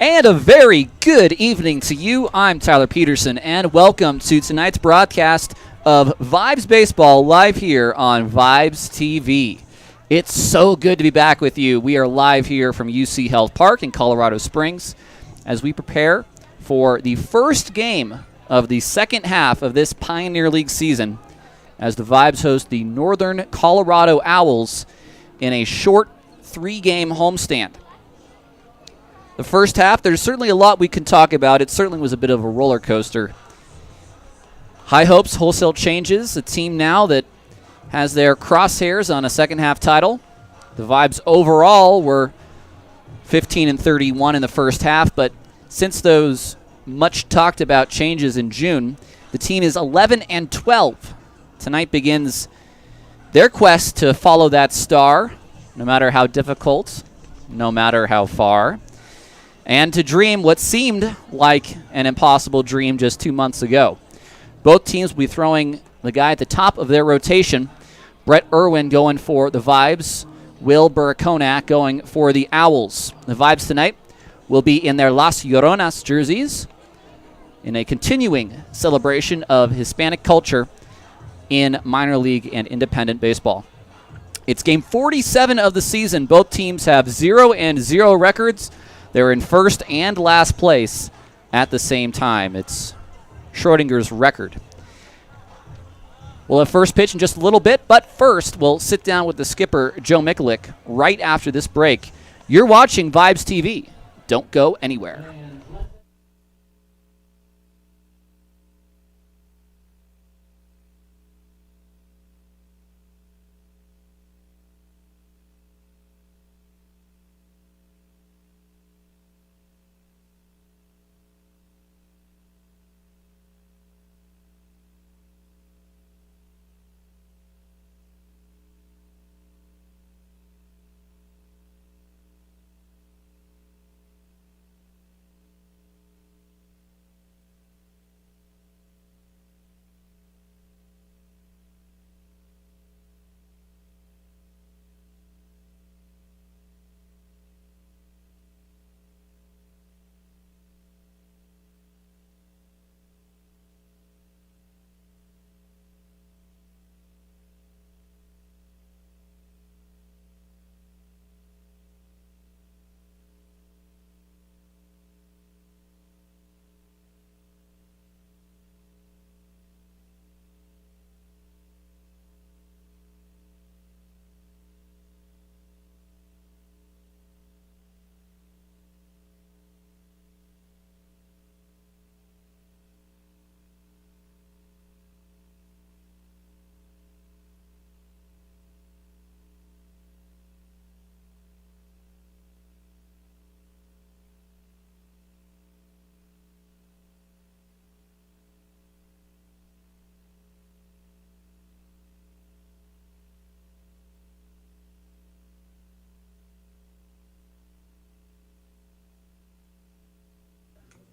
And a very good evening to you. I'm Tyler Peterson, and welcome to tonight's broadcast of Vibes Baseball live here on Vibes TV. It's so good to be back with you. We are live here from UC Health Park in Colorado Springs as we prepare for the first game of the second half of this Pioneer League season as the Vibes host the Northern Colorado Owlz in a short 3-game homestand. The first half, there's certainly a lot we can talk about. It certainly was a bit of a roller coaster. High hopes, wholesale changes, a team now that has their crosshairs on a second half title. The Vibes overall were 15-31 in the first half, but since those much talked about changes in June, the team is 11-12. Tonight begins their quest to follow that star, no matter how difficult, no matter how far, and to dream what seemed like an impossible dream just 2 months ago. Both teams will be throwing the guy at the top of their rotation, Brett Irwin going for the Vibes, Will Burakonak going for the Owlz. The Vibes tonight will be in their Las Lloronas jerseys in a continuing celebration of Hispanic culture in minor league and independent baseball. It's game 47 of the season. Both teams have 0-0 records. They're in first and last place at the same time. It's Schrodinger's record. We'll have first pitch in just a little bit, but first we'll sit down with the skipper, Joe Mikulik, right after this break. You're watching Vibes TV. Don't go anywhere.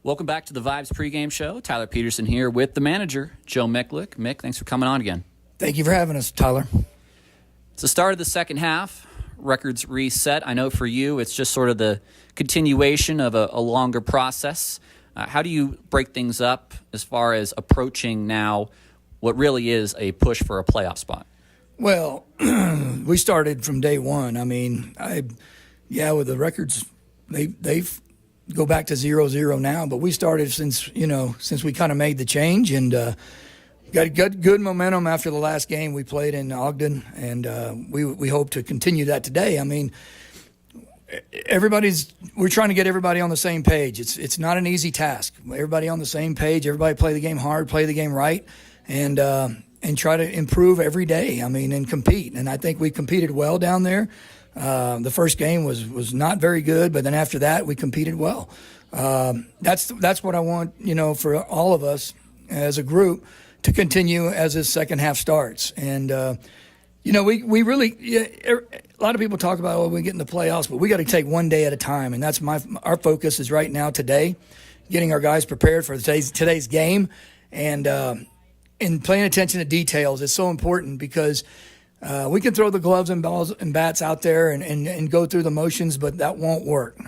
Welcome back to the Vibes pregame show. Tyler Peterson here with the manager, Joe Mikulik. Mick, thanks for coming on again. Thank you for having us, Tyler. It's the start of the second half. Records reset. I know for you it's just sort of the continuation of a longer process. How do you break things up as far as approaching now what really is a push for a playoff spot? Well, we started from day one. I mean, with the records, they've go back to 0-0 now, but we started since we kind of made the change and got good momentum after the last game we played in Ogden, and we hope to continue that today. I mean, we're trying to get everybody on the same page. It's not an easy task. Everybody on the same page, everybody play the game hard, play the game right, and try to improve every day. I mean, and compete. And I think we competed well down there. The first game was not very good, but then after that we competed well. That's what I want, for all of us as a group to continue as this second half starts. And we really a lot of people talk about we get in the playoffs, but we got to take one day at a time, and that's our focus is right now today, getting our guys prepared for today's game, and paying attention to details is so important because We can throw the gloves and balls and bats out there and go through the motions, but that won't work.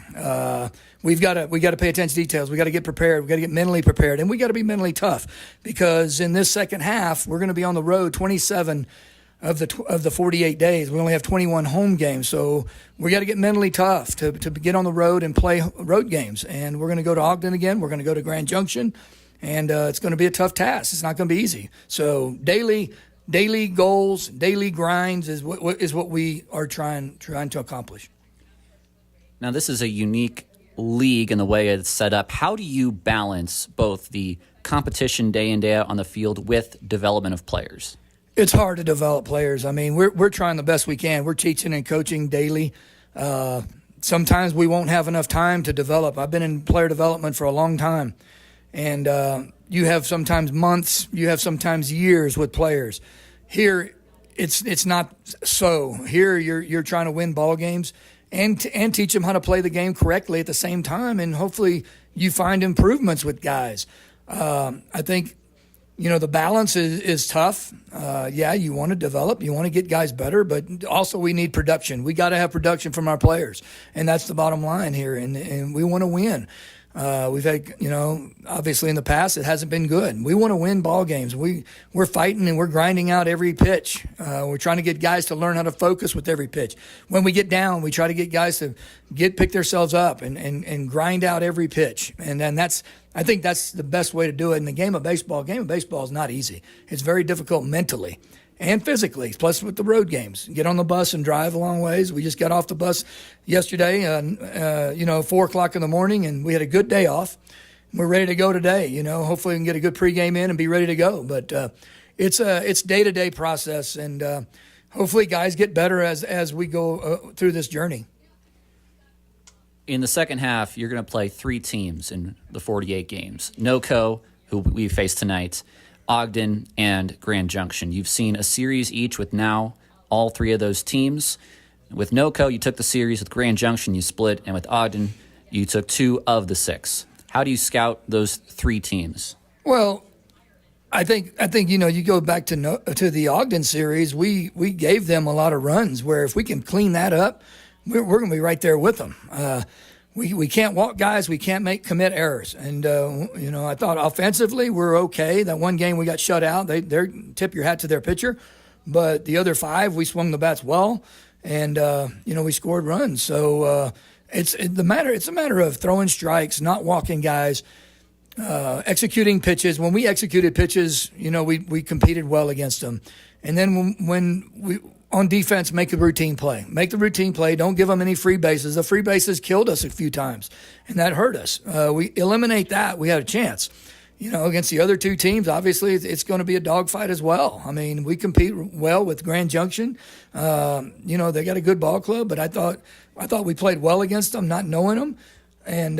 We got to pay attention to details. We got to get prepared. We got to get mentally prepared, and we got to be mentally tough because in this second half we're going to be on the road 27 of the 48 days. We only have 21 home games, so we got to get mentally tough to get on the road and play road games. And we're going to go to Ogden again. We're going to go to Grand Junction, and it's going to be a tough task. It's not going to be easy. So daily goals, daily grinds is what we are trying to accomplish. Now, this is a unique league in the way it's set up. How do you balance both the competition day in, day out on the field with development of players? It's hard to develop players. I mean, we're trying the best we can. We're teaching and coaching daily. Sometimes we won't have enough time to develop. I've been in player development for a long time, and you have sometimes months, you have sometimes years with players. Here, it's not so. Here, you're trying to win ball games and teach them how to play the game correctly at the same time, and hopefully you find improvements with guys. I think, the balance is tough. You want to develop, you want to get guys better, but also we need production. We got to have production from our players, and that's the bottom line here, and we want to win. We've had, obviously in the past it hasn't been good. We want to win ball games. We're fighting and we're grinding out every pitch. We're trying to get guys to learn how to focus with every pitch. When we get down, we try to get guys to pick themselves up and grind out every pitch. And then I think that's the best way to do it. In the game of baseball is not easy. It's very difficult mentally and physically, plus with the road games. Get on the bus and drive a long ways. We just got off the bus yesterday, 4 o'clock in the morning, and we had a good day off. We're ready to go today. Hopefully we can get a good pregame in and be ready to go. But it's day-to-day process, and hopefully guys get better as we go through this journey. In the second half, you're going to play 3 teams in the 48 games. NoCo, who we face tonight, Ogden, and Grand Junction. You've seen a series each with now all 3 of those teams. With NoCo, you took the series. With Grand Junction, you split. And with Ogden, you took 2 of the 6. How do you scout those 3 teams? Well, I think you go back to the Ogden series, we gave them a lot of runs where if we can clean that up, we're going to be right there with them. We can't walk guys. We can't commit errors. And, I thought offensively we're okay. That one game we got shut out. They tip your hat to their pitcher. But the other 5, we swung the bats well. And, we scored runs. So it's a matter of throwing strikes, not walking guys, executing pitches. When we executed pitches, we competed well against them. And then when we – on defense, make the routine play. Make the routine play. Don't give them any free bases. The free bases killed us a few times, and that hurt us. We eliminate that, we had a chance. Against the other 2 teams, obviously, it's going to be a dogfight as well. I mean, we compete well with Grand Junction. They got a good ball club, but I thought we played well against them, not knowing them. And,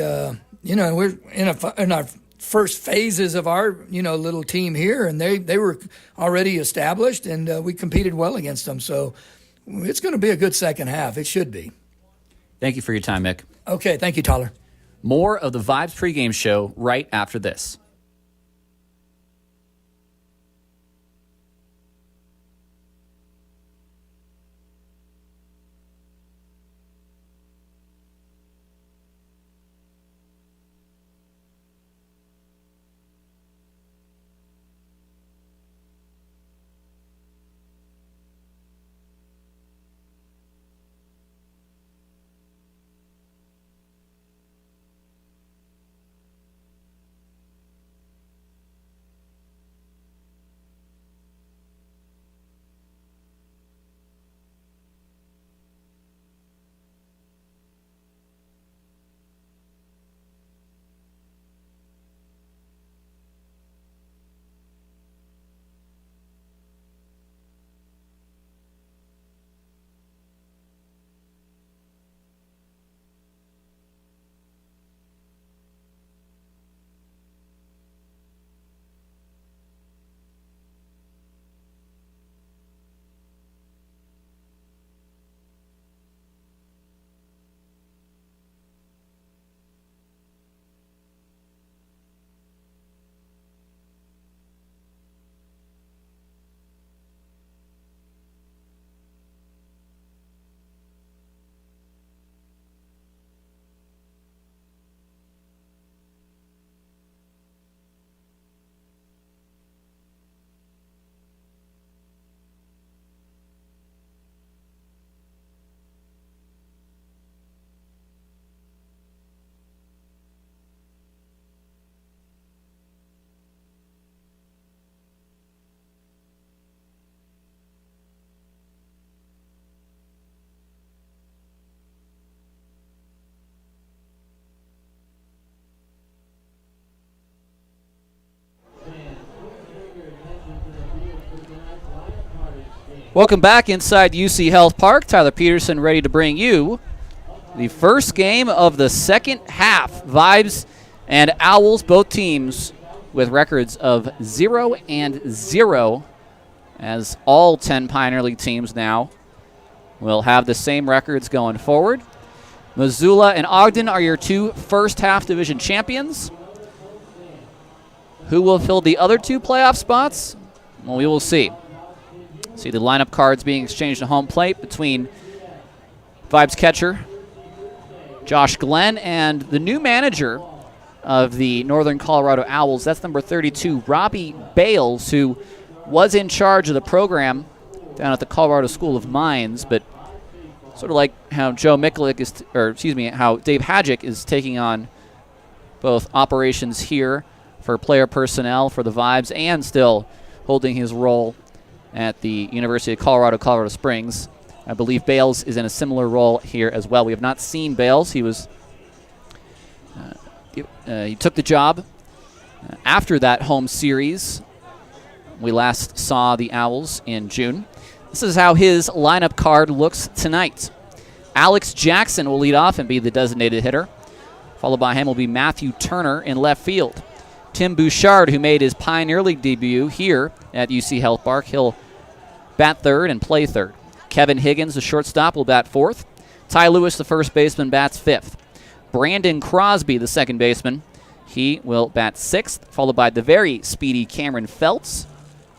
we're in our first phases of our little team here, and they were already established, and we competed well against them. So it's going to be a good second half. It should be. Thank you for your time, Mick. Okay, thank you, Tyler. More of the Vibes pregame show right after this. Welcome back inside UC Health Park. Tyler Peterson ready to bring you the first game of the second half. Vibes and Owls, both teams with records of 0-0, as all 10 Pioneer League teams now will have the same records going forward. Missoula and Ogden are your two first half division champions. Who will fill the other two playoff spots? Well, we will see. See the lineup cards being exchanged at home plate between Vibes catcher Josh Glenn and the new manager of the Northern Colorado Owls. That's number 32, Robbie Bales, who was in charge of the program down at the Colorado School of Mines, but sort of like how Joe Mikulik is, how Dave Hadjick is taking on both operations here for player personnel for the Vibes and still holding his role at the University of Colorado Springs. I believe Bales is in a similar role here as well. We have not seen Bales. He was he took the job after that home series. We last saw the Owls in June. This is how his lineup card looks tonight. Alex Jackson will lead off and be the designated hitter. Followed by him will be Matthew Turner in left field. Tim Bouchard, who made his Pioneer League debut here at UC Health Park, he'll bat third and play third. Kevin Higgins, the shortstop, will bat fourth. Ty Lewis, the first baseman, bats fifth. Brandon Crosby, the second baseman, he will bat sixth, followed by the very speedy Cameron Feltz.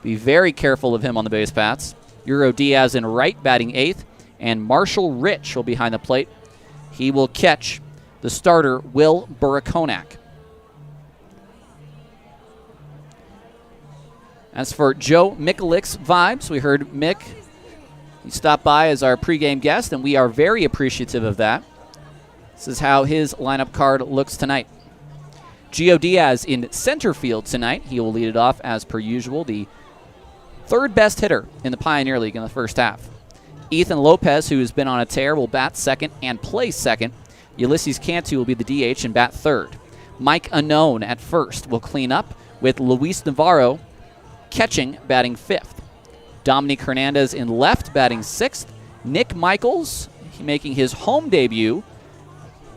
Be very careful of him on the base paths. Euro Diaz in right, batting eighth, and Marshall Rich will be behind the plate. He will catch the starter, Will Burakonak. As for Joe Mikulik's Vibes, we heard Mick. He stopped by as our pregame guest, and we are very appreciative of that. This is how his lineup card looks tonight. Gio Diaz in center field tonight. He will lead it off as per usual, the third best hitter in the Pioneer League in the first half. Ethan Lopez, who has been on a tear, will bat second and play second. Ulysses Cantu will be the DH and bat third. Mike Unknown at first will clean up, with Luis Navarro catching, batting fifth. Dominic Hernandez in left, batting sixth. Nick Michaels, making his home debut,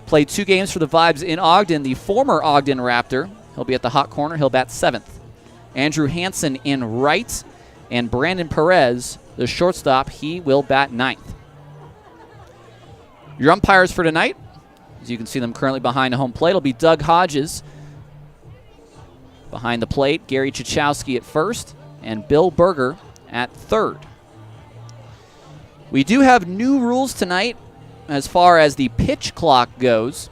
played 2 games for the Vibes in Ogden, the former Ogden Raptor. He'll be at the hot corner. He'll bat seventh. Andrew Hansen in right, and Brandon Perez, the shortstop, he will bat ninth. Your umpires for tonight, as you can see them currently behind the home plate, will be Doug Hodges behind the plate, Gary Chichowski at first, and Bill Berger at third. We do have new rules tonight as far as the pitch clock goes.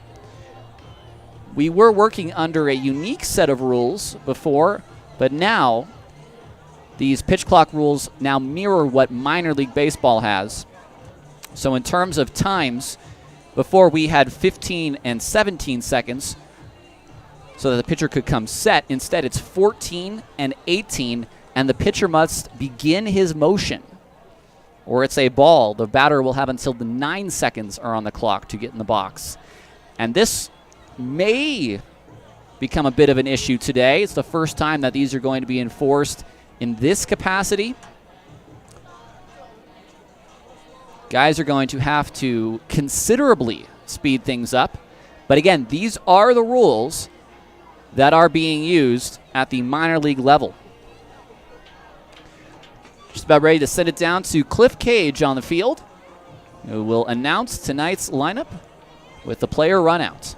We were working under a unique set of rules before, but now these pitch clock rules now mirror what minor league baseball has. So in terms of times, before we had 15 and 17 seconds so that the pitcher could come set. Instead, it's 14 and 18, and the pitcher must begin his motion, or it's a ball. The batter will have until the 9 seconds are on the clock to get in the box. And this may become a bit of an issue today. It's the first time that these are going to be enforced in this capacity. Guys are going to have to considerably speed things up. But again, these are the rules that are being used at the minor league level. Just about ready to send it down to Cliff Cage on the field, who will announce tonight's lineup with the player runouts.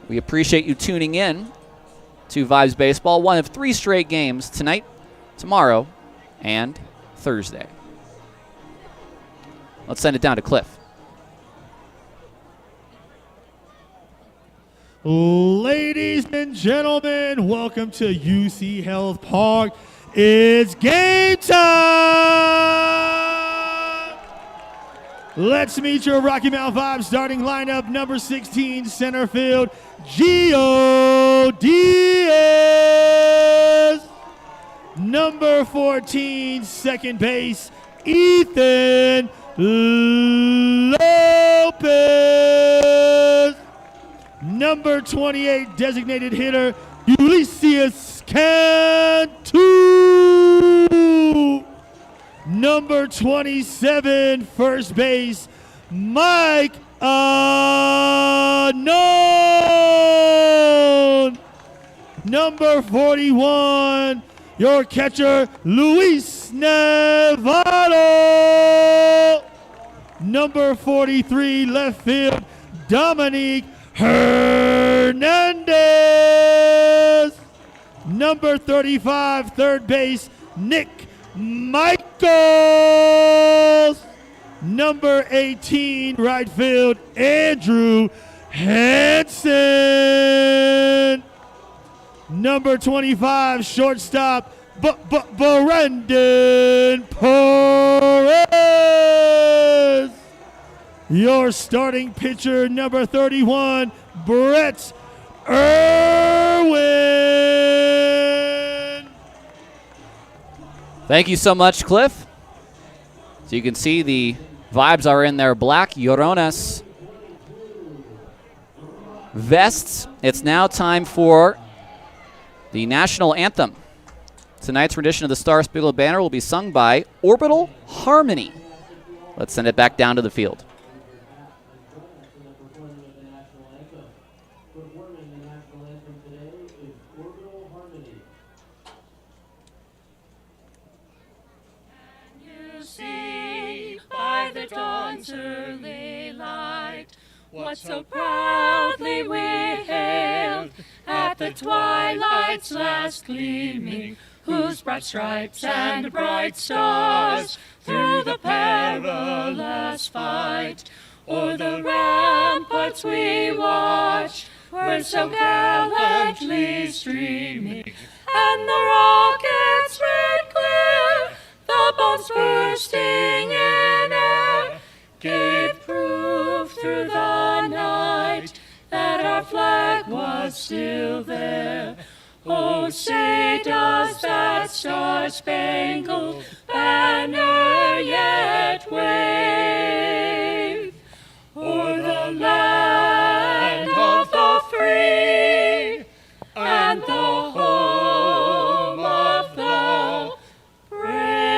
We appreciate you tuning in to Vibes Baseball, one of 3 straight games tonight, tomorrow, and Thursday. Let's send it down to Cliff. Ladies and gentlemen, welcome to UC Health Park. It's game time! Let's meet your Rocky Mount Vibes starting lineup. Number 16, center field, Gio Diaz. Number 14, second base, Ethan Lopez. Number 28, designated hitter, Ulysses Cantu. number 27, first base, Mike Unknown. Number 41, your catcher, Luis Navarro. Number 43, left field, Dominique Hernandez. Number 35, third base, Nick Michaels. Number 18, right field, Andrew Hansen. Number 25, shortstop, Brendan Perez. Your starting pitcher, number 31, Brett Irwin. Thank you so much, Cliff. So you can see the Vibes are in their black Llorones vests. It's now time for the national anthem. Tonight's rendition of the Star Spangled Banner will be sung by Orbital Harmony. Let's send it back down to the field. By the dawn's early light, what so proudly we hailed at the twilight's last gleaming, whose bright stripes and bright stars through the perilous fight o'er the ramparts we watched were so gallantly streaming, and the rockets red clear, the bombs bursting in air, gave proof through the night that our flag was still there. Oh, say does that star-spangled banner yet wave o'er the land of the free and the home of the brave?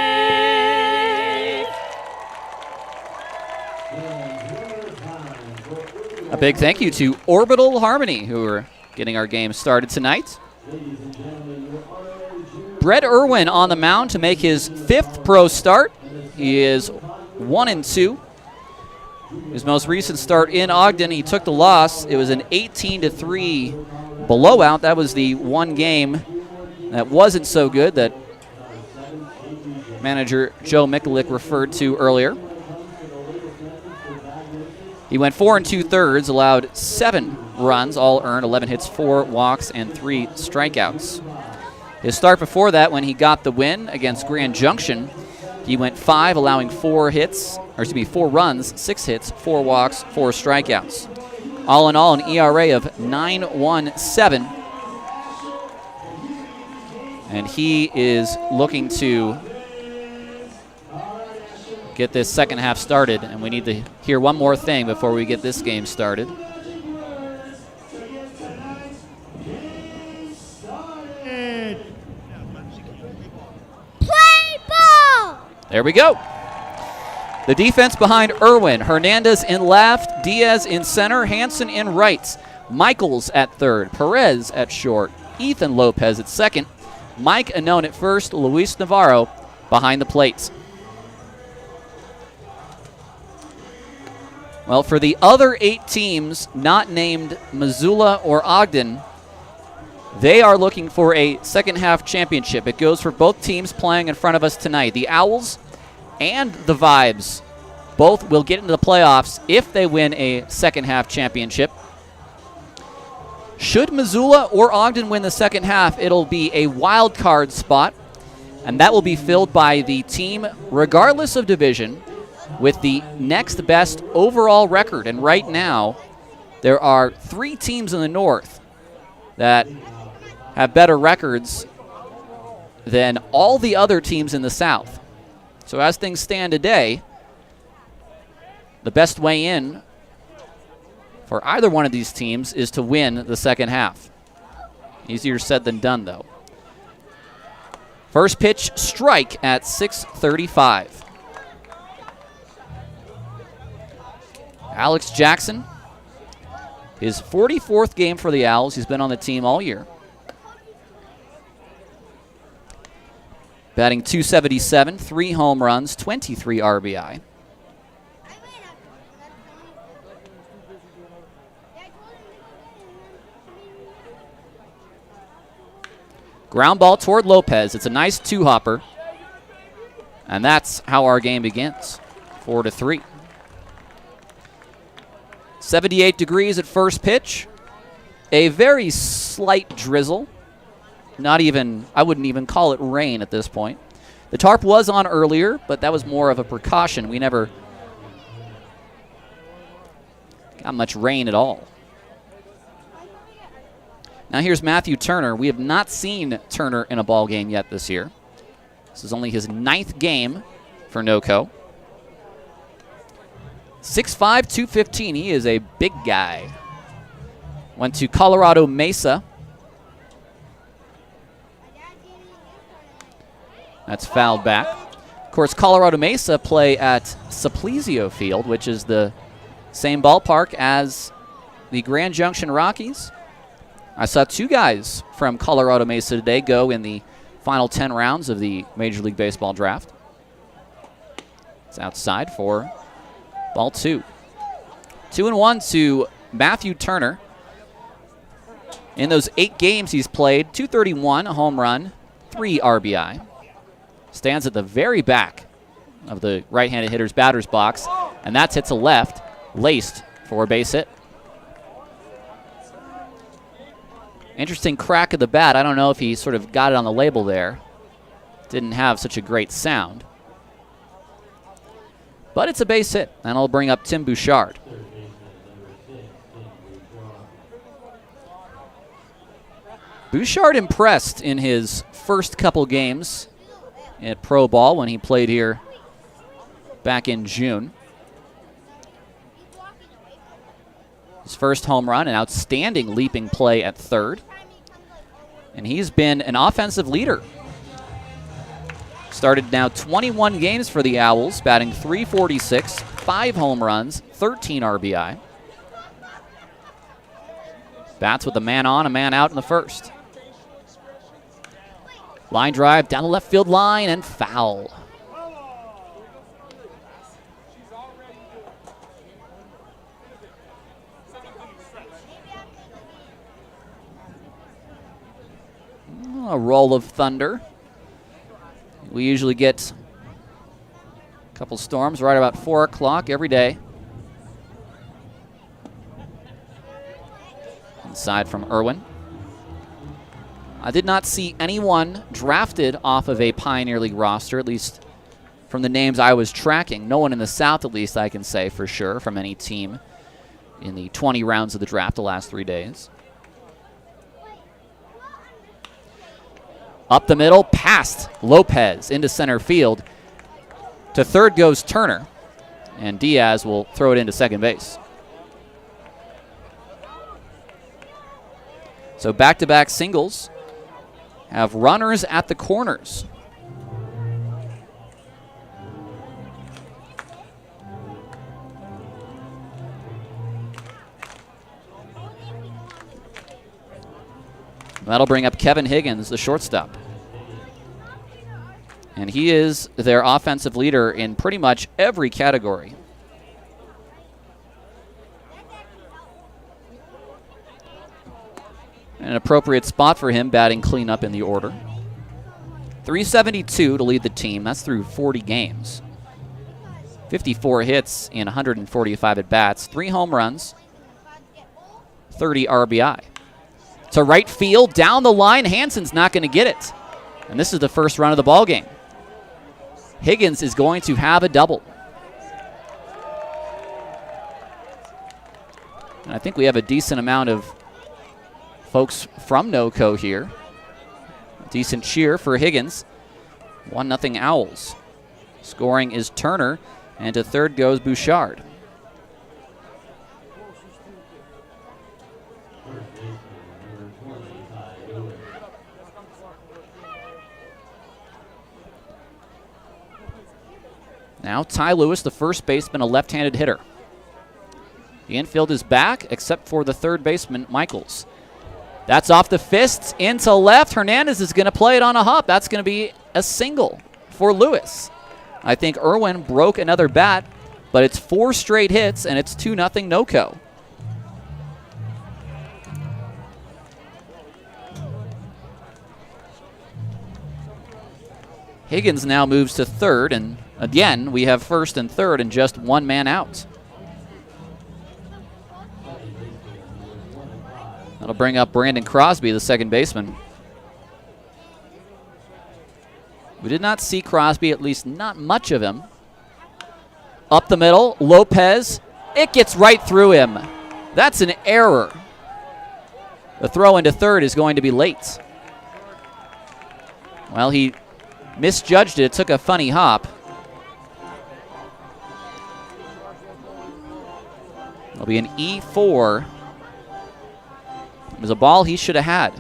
A big thank you to Orbital Harmony, who are getting our game started tonight. Brett Irwin on the mound to make his 5th pro start. He is 1-2. His most recent start in Ogden, he took the loss. It was an 18-3 blowout. That was the one game that wasn't so good that manager Joe Mikulik referred to earlier. He went 4 2/3, allowed 7 runs, all earned, 11 hits, 4 walks, and 3 strikeouts. His start before that, when he got the win against Grand Junction, he went 5, allowing 4 runs, 6 hits, 4 walks, 4 strikeouts. All in all, an ERA of 9.17. And he is looking to get this second half started, and we need to hear one more thing before we get this game started. Play ball! There we go. The defense behind Irwin. Hernandez in left, Diaz in center, Hansen in right, Michaels at third, Perez at short, Ethan Lopez at second, Mike Unknown at first, Luis Navarro behind the plates. Well, for the other 8 teams not named Missoula or Ogden, they are looking for a second half championship. It goes for both teams playing in front of us tonight. The Owls and the Vibes both will get into the playoffs if they win a second half championship. Should Missoula or Ogden win the second half, it'll be a wild card spot, and that will be filled by the team, regardless of division, with the next best overall record. And right now, there are 3 teams in the North that have better records than all the other teams in the South. So as things stand today, the best way in for either one of these teams is to win the second half. Easier said than done, though. First pitch, strike at 6:35. Alex Jackson, his 44th game for the Owls. He's been on the team all year. Batting .277, 3 home runs, 23 RBI. Ground ball toward Lopez. It's a nice two-hopper. And that's how our game begins, 4-3. 78 degrees at first pitch. A very slight drizzle. I wouldn't even call it rain at this point. The tarp was on earlier, but that was more of a precaution. We never got much rain at all. Now here's Matthew Turner. We have not seen Turner in a ball game yet this year. This is only his 9th game for NOCO. 6'5", 215. He is a big guy. Went to Colorado Mesa. That's fouled back. Of course, Colorado Mesa play at Simplesio Field, which is the same ballpark as the Grand Junction Rockies. I saw 2 guys from Colorado Mesa today go in the final 10 rounds of the Major League Baseball draft. It's outside for ball 2. 2-1 to Matthew Turner. In those 8 games he's played, .231, a home run, 3 RBI. Stands at the very back of the right-handed hitter's batter's box, and that's hit to left, laced for a base hit. Interesting crack of the bat. I don't know if he sort of got it on the label there. Didn't have such a great sound. But it's a base hit, and it'll bring up Tim Bouchard. Bouchard impressed in his first couple games at pro ball when he played here back in June. His first home run, an outstanding leaping play at third. And he's been an offensive leader. Started now 21 games for the Owls, batting .346, 5 home runs, 13 RBI. Bats with a man on, a man out in the first. Line drive down the left field line and foul. A roll of thunder. We usually get a couple storms right about 4 o'clock every day. Inside from Irwin. I did not see anyone drafted off of a Pioneer League roster, at least from the names I was tracking. No one in the South, at least I can say for sure, from any team in the 20 rounds of the draft the last 3 days. Up the middle, past Lopez into center field. To third goes Turner, and Diaz will throw it into second base. So back-to-back singles have runners at the corners. That'll bring up Kevin Higgins, the shortstop. And he is their offensive leader in pretty much every category. An appropriate spot for him, batting cleanup in the order. .372 to lead the team. That's through 40 games. 54 hits in 145 at-bats. 3 home runs. 30 RBI. To right field, down the line. Hansen's not going to get it. And this is the first run of the ball game. Higgins is going to have a double. And I think we have a decent amount of folks from NOCO here. Decent cheer for Higgins. 1-0 Owls. Scoring is Turner, and to third goes Bouchard. Now Ty Lewis, the first baseman, a left-handed hitter. The infield is back, except for the third baseman, Michaels. That's off the fists, into left. Hernandez is going to play it on a hop. That's going to be a single for Lewis. I think Irwin broke another bat, but it's 4 straight hits, and it's 2-0 no-co. Higgins now moves to third, and again, we have first and third and just one man out. That'll bring up Brandon Crosby, the second baseman. We did not see Crosby, at least not much of him. Up the middle, Lopez. It gets right through him. That's an error. The throw into third is going to be late. Well, he misjudged it. It took a funny hop. It'll be an E4. It was a ball he should have had.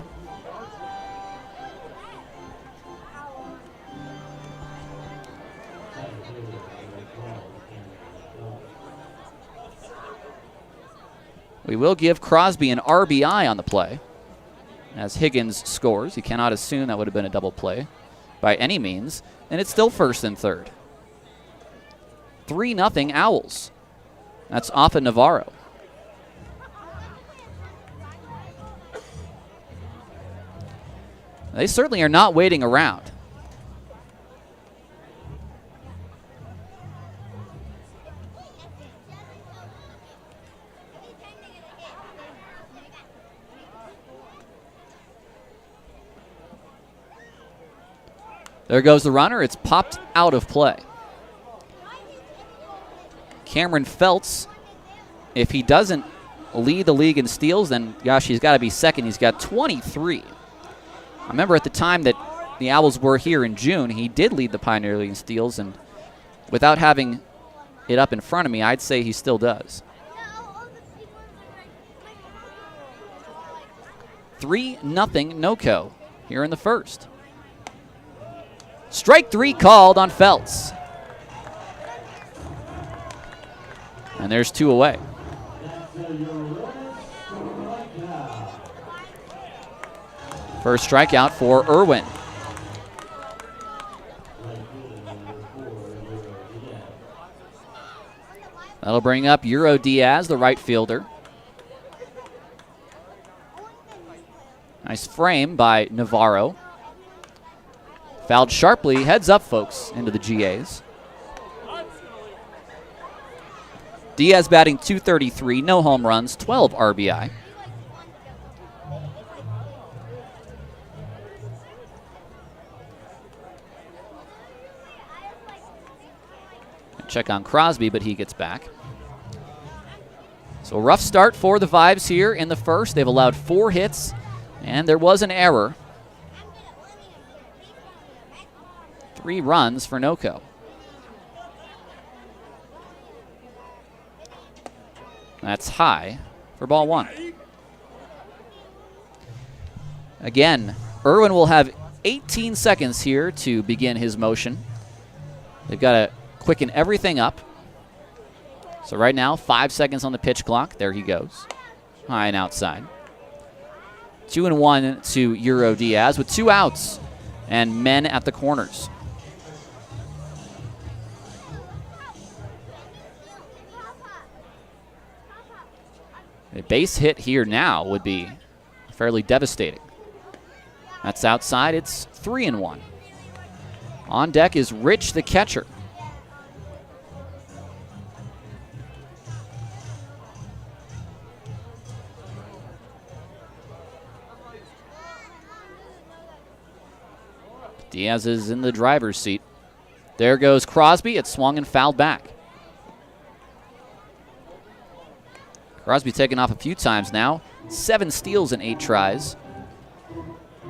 We will give Crosby an RBI on the play as Higgins scores. You cannot assume that would have been a double play by any means, and it's still first and third. 3-0 Owls. That's off of Navarro. They certainly are not waiting around. There goes the runner. It's popped out of play. Cameron Feltz, if he doesn't lead the league in steals, then gosh, he's got to be second. He's got 23. I remember at the time that the Owls were here in June, he did lead the Pioneer League in steals, and without having it up in front of me, I'd say he still does. 3-0 no-co here in the first. Strike 3 called on Feltz. And there's 2 away. First strikeout for Irwin. That'll bring up Euro Diaz, the right fielder. Nice frame by Navarro. Fouled sharply. Heads up, folks, into the GAs. Diaz batting .233, no home runs, 12 RBI. Check on Crosby, but he gets back. So a rough start for the Vibes here in the first. They've allowed 4 hits, and there was an error. 3 runs for no-co. That's high for ball 1. Again, Irwin will have 18 seconds here to begin his motion. They've got to quicken everything up. So right now, 5 seconds on the pitch clock. There he goes. High and outside. 2-1 to Euro Diaz with 2 outs and men at the corners. A base hit here now would be fairly devastating. That's outside. It's 3-1. On deck is Rich, the catcher. Diaz is in the driver's seat. There goes Crosby. It's swung and fouled back. Crosby taken off a few times now. 7 steals in 8 tries.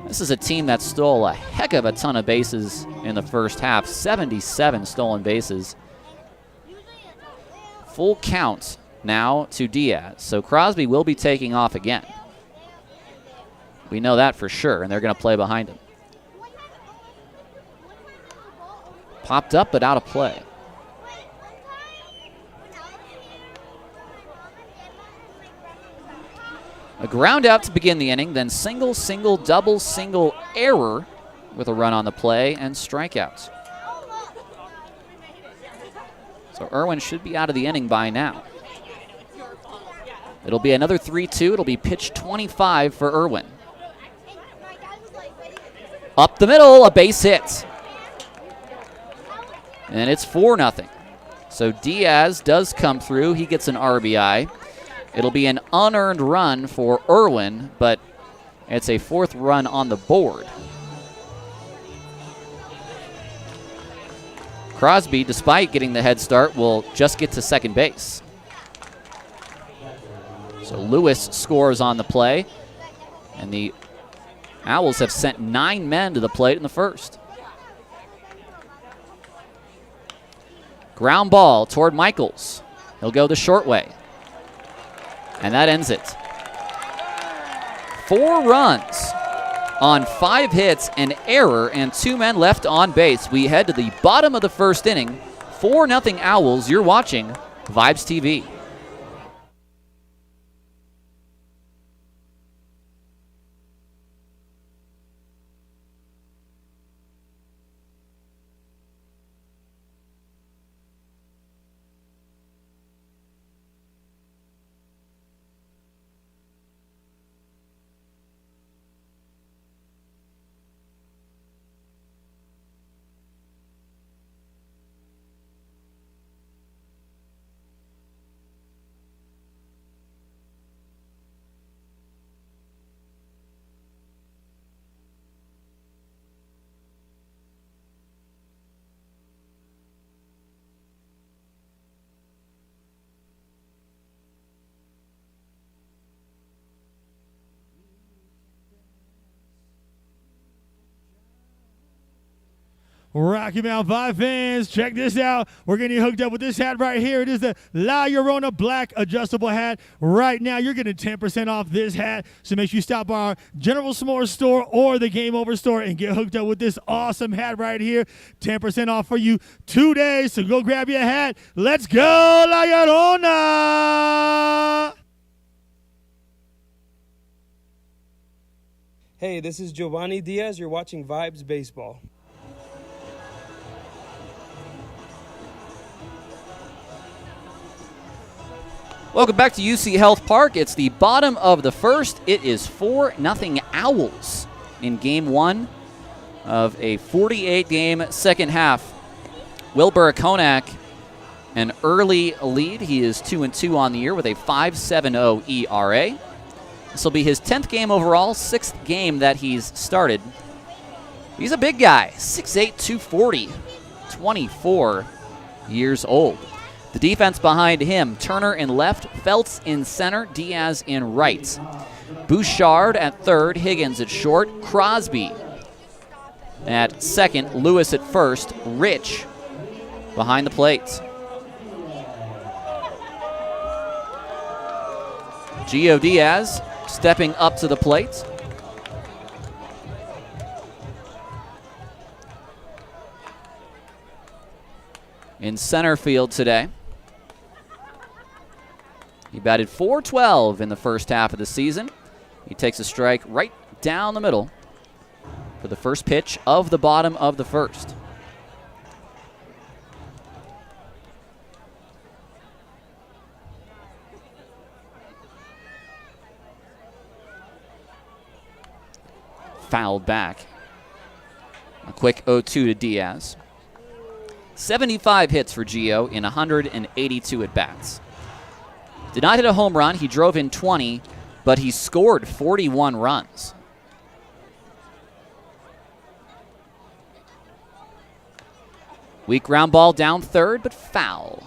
This is a team that stole a heck of a ton of bases in the first half. 77 stolen bases. Full count now to Diaz. So Crosby will be taking off again. We know that for sure, and they're going to play behind him. Popped up, but out of play. A ground out to begin the inning, then single, single, double, single, error with a run on the play and strikeouts. So Irwin should be out of the inning by now. It'll be another 3-2. It'll be pitch 25 for Irwin. Up the middle, a base hit. And it's 4-0. So Diaz does come through. He gets an RBI. It'll be an unearned run for Irwin, but it's a 4th run on the board. Crosby, despite getting the head start, will just get to second base. So Lewis scores on the play, and the Owls have sent 9 men to the plate in the first. Ground ball toward Michaels. He'll go the short way. And that ends it. 4 runs on 5 hits, an error, and 2 men left on base. We head to the bottom of the first inning. 4-0 Owls. You're watching Vibes TV. Rocky Mountain 5 fans, check this out. We're getting hooked up with this hat right here. It is the La Llorona Black adjustable hat. Right now, you're getting 10% off this hat. So make sure you stop by our General S'mores store or the Game Over store and get hooked up with this awesome hat right here. 10% off for you 2 days. So go grab your hat. Let's go, La Llorona! Hey, this is Giovanni Diaz. You're watching Vibes Baseball. Welcome back to UC Health Park. It's the bottom of the first. It is 4-0 Owls in Game 1 of a 48-game second half. Wilbur Konak, an early lead. He is 2-2 on the year with a 5.70 ERA. This will be his 10th game overall, 6th game that he's started. He's a big guy, 6'8", 240, 24 years old. The defense behind him, Turner in left, Feltz in center, Diaz in right. Bouchard at third, Higgins at short, Crosby at second, Lewis at first, Rich behind the plate. Gio Diaz stepping up to the plate. In center field today. He batted .412 in the first half of the season. He takes a strike right down the middle for the first pitch of the bottom of the first. Fouled back. A quick 0-2 to Diaz. 75 hits for Gio in 182 at-bats. Did not hit a home run. He drove in 20, but he scored 41 runs. Weak ground ball down third, but foul.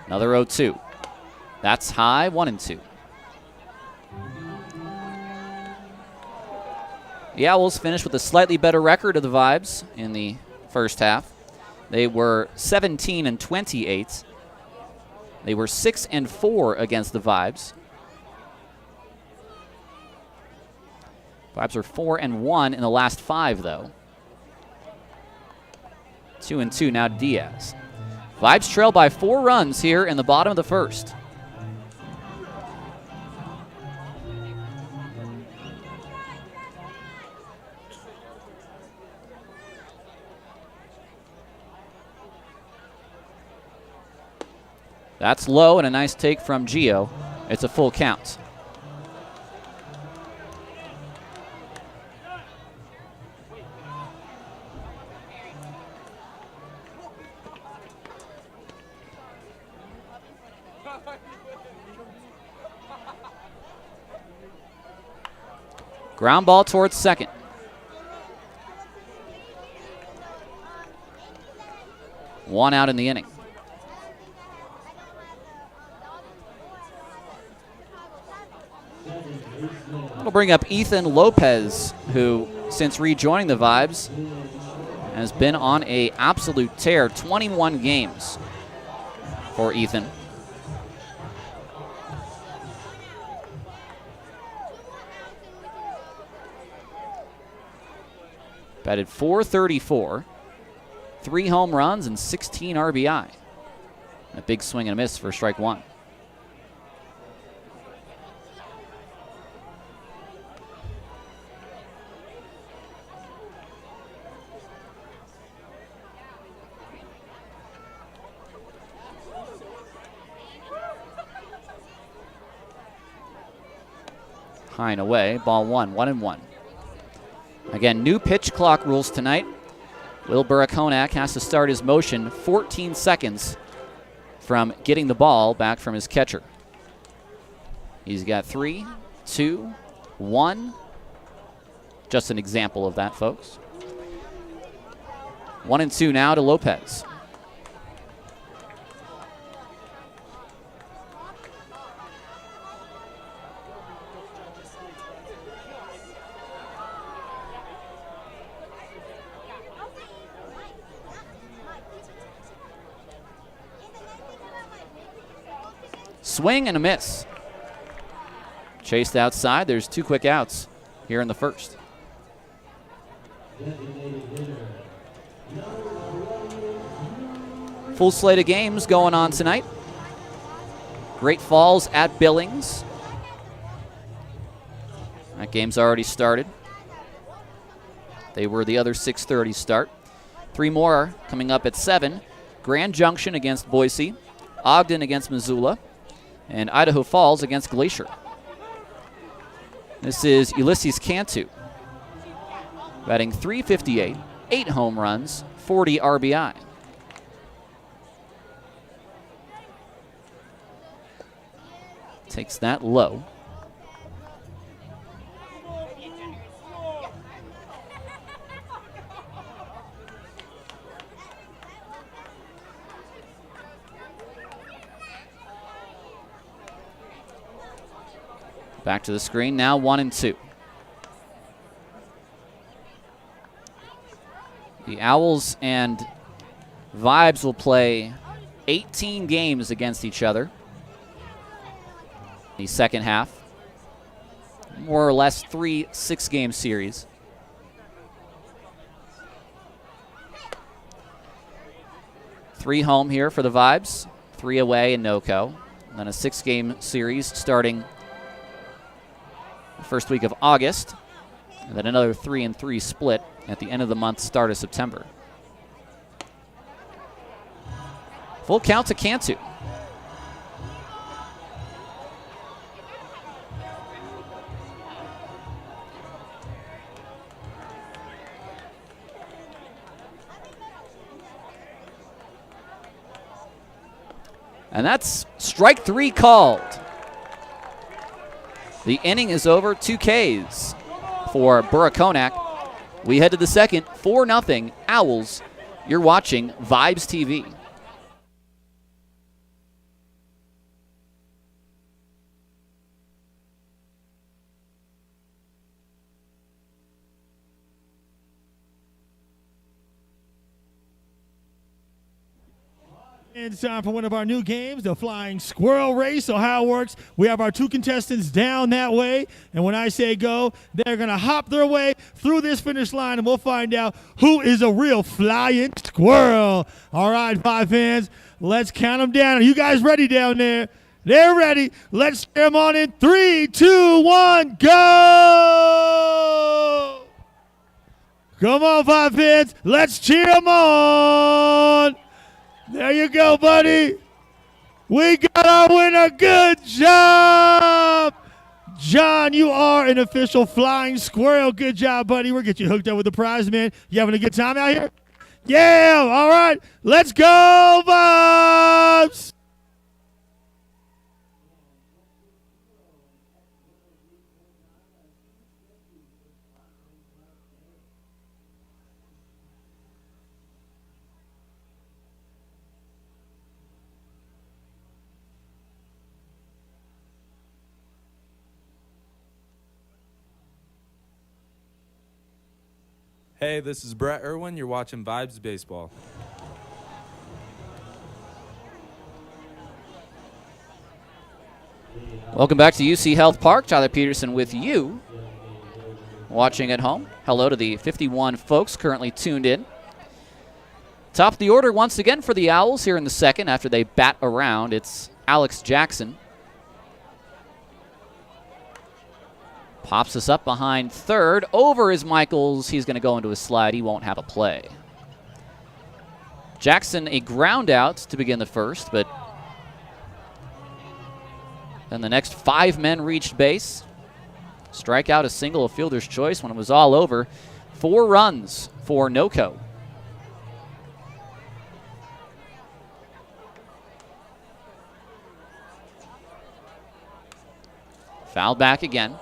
Another 0-2. That's high, 1-2. The Owls finished with a slightly better record of the Vibes in the first half. They were 17-28. They were 6-4 against the Vibes. Vibes are 4-1 in the last 5, though. 2-2 now to Diaz. Vibes trail by 4 runs here in the bottom of the first. That's low and a nice take from Gio. It's a full count. Ground ball towards second. One out in the inning. It'll bring up Ethan Lopez, who, since rejoining the Vibes, has been on an absolute tear. 21 games for Ethan. Batted .434, 3 home runs and 16 RBI. A big swing and a miss for strike one. High and away, ball 1-1. Again, new pitch clock rules tonight. Will Burakonak has to start his motion 14 seconds from getting the ball back from his catcher. He's got 3, 2, 1. Just an example of that, folks. 1-2 now to Lopez. Swing and a miss. Chased outside. There's 2 quick outs here in the first. Full slate of games going on tonight. Great Falls at Billings. That game's already started. They were the other 6:30 start. 3 more coming up at 7. Grand Junction against Boise. Ogden against Missoula. And Idaho Falls against Glacier. This is Ulysses Cantu, batting .358, 8 home runs, 40 RBI. Takes that low. Back to the screen, now 1-2. The Owls and Vibes will play 18 games against each other in the second half. More or less 3 6-game series. Three home here for the Vibes, 3 away in NoCo. And then a 6-game series starting first week of August, and then another 3-3 split at the end of the month, start of September. Full count to Cantu. And that's strike 3 called. The inning is over, 2 Ks for Burakonak. We head to the second, 4-0 Owls. You're watching Vibes TV. It's time for one of our new games, the Flying Squirrel Race. So how it works, we have our 2 contestants down that way, and when I say go, they're going to hop their way through this finish line, and we'll find out who is a real flying squirrel. All right, Vibe fans, let's count them down. Are you guys ready down there? They're ready. Let's cheer them on in 3, 2, 1, go! Come on, Vibe fans. Let's cheer them on. There you go, buddy. We got our winner. Good job. John, you are an official flying squirrel. Good job, buddy. We'll get you hooked up with the prize, man. You having a good time out here? Yeah. All right. Let's go, Vibes. Hey, this is Brett Irwin. You're watching Vibes Baseball. Welcome back to UC Health Park. Tyler Peterson with you. Watching at home. Hello to the 51 folks currently tuned in. Top of the order once again for the Owls here in the second after they bat around. It's Alex Jackson. Pops us up behind third. Over is Michaels. He's going to go into a slide. He won't have a play. Jackson a ground out to begin the first, but then the next 5 men reached base. Strikeout, a single, a fielder's choice when it was all over. 4 runs for Noco. Foul back again.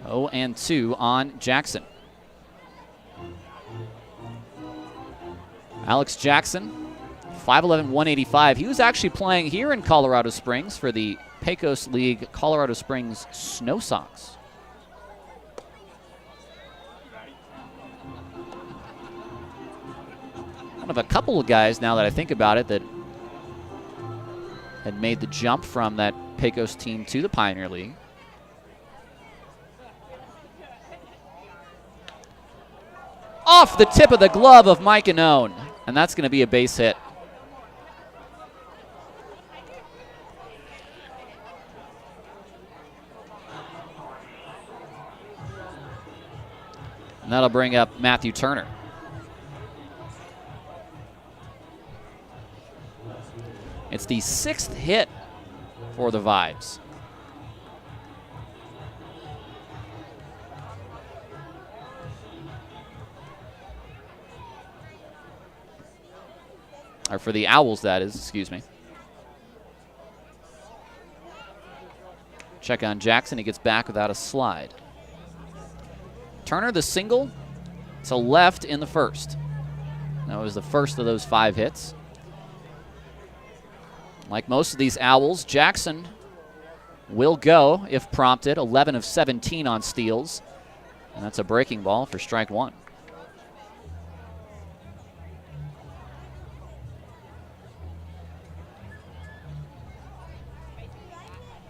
0-2 on Jackson. Alex Jackson, 5'11", 185. He was actually playing here in Colorado Springs for the Pecos League Colorado Springs Snow Sox. One of a couple of guys, now that I think about it, that had made the jump from that Pecos team to the Pioneer League. Off the tip of the glove of Mike Anone, and that's going to be a base hit. And that'll bring up Matthew Turner. It's the 6th hit for the Vibes. Or for the Owls, that is, excuse me. Check on Jackson. He gets back without a slide. Turner, the single to left in the first. That was the first of those 5 hits. Like most of these Owls, Jackson will go if prompted. 11 of 17 on steals. And that's a breaking ball for strike 1.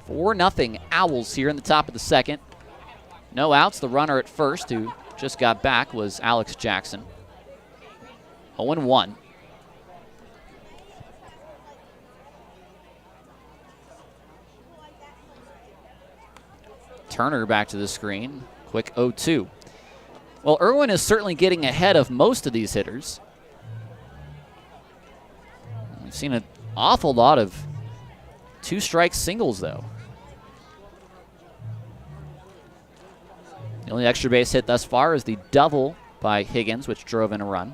4-0 Owls here in the top of the second. No outs. The runner at first, who just got back, was Alex Jackson. 0-1. Turner back to the screen. Quick 0-2. Well, Irwin is certainly getting ahead of most of these hitters. We've seen an awful lot of 2-strike singles, though. The only extra base hit thus far is the double by Higgins, which drove in a run.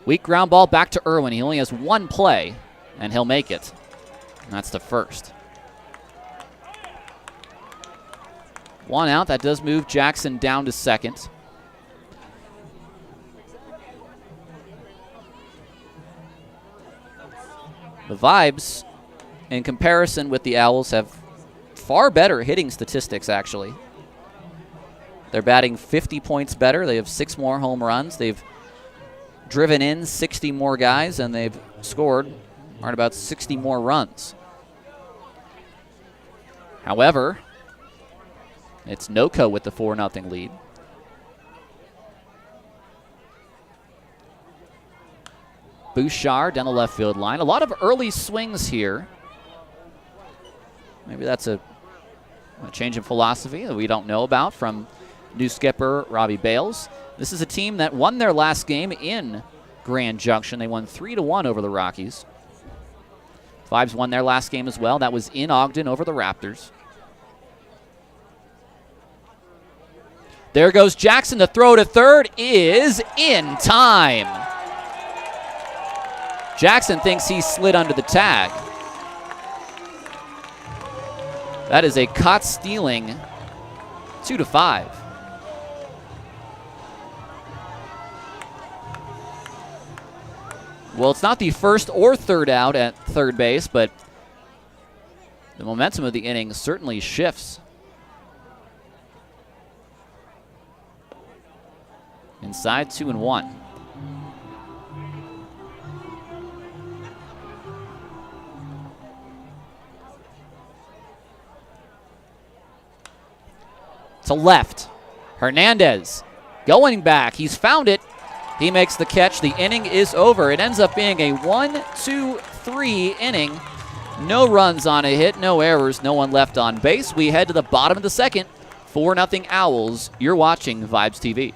Weak ground ball back to Irwin. He only has 1 play, and he'll make it. And that's the first. 1 out. That does move Jackson down to second. The Vibes, in comparison with the Owls, have far better hitting statistics, actually. They're batting 50 points better. They have 6 more home runs. They've driven in 60 more guys, and they've scored around about 60 more runs. However, it's NOCO with the 4-0 lead. Bouchard down the left field line. A lot of early swings here. Maybe that's a change in philosophy that we don't know about from new skipper Robbie Bales. This is a team that won their last game in Grand Junction. They won 3-1 over the Rockies. Vibes won their last game as well. That was in Ogden over the Raptors. There goes Jackson. The throw to third is in time. Jackson thinks he slid under the tag. That is a caught stealing 2-5. Well, it's not the first or third out at third base, but the momentum of the inning certainly shifts. Inside 2-1. To left. Hernandez going back. He's found it. He makes the catch. The inning is over. It ends up being a 1-2-3 inning. No runs on a hit, no errors, no one left on base. We head to the bottom of the second. 4-0 Owls. You're watching Vibes TV.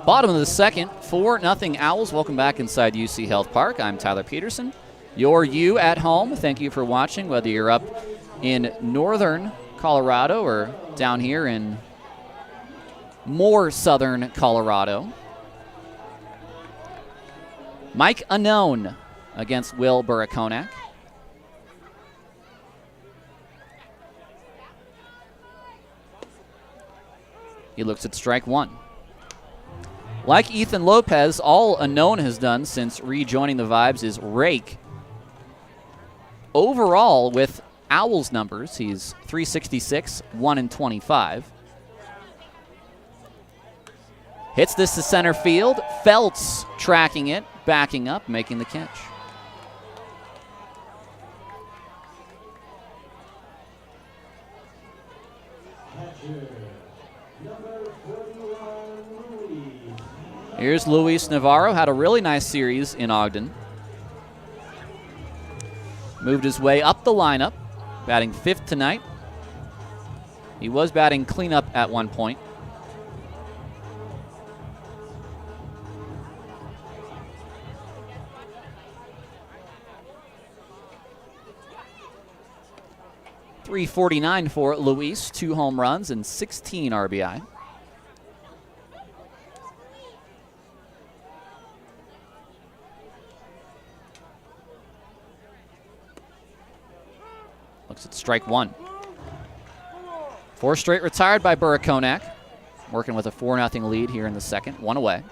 Bottom of the second, 4-0 Owls. Welcome back inside UC Health Park. I'm Tyler Peterson. You're you at home. Thank you for watching, whether you're up in northern Colorado or down here in more southern Colorado. Mike Unknown against Will Burakonak. He looks at strike one. Like Ethan Lopez, all Unknown has done since rejoining the Vibes is rake. Overall, with Owls numbers, he's 366, 1-25. Hits this to center field. Feltz tracking it, backing up, making the catch. Here's Luis Navarro. Had a really nice series in Ogden. Moved his way up the lineup, batting fifth tonight. He was batting cleanup at one point. .349 for Luis, 2 home runs and 16 RBI. So it's strike one. 4 straight retired by Burakonak. Working with a 4-0 lead here in the second. 1 away.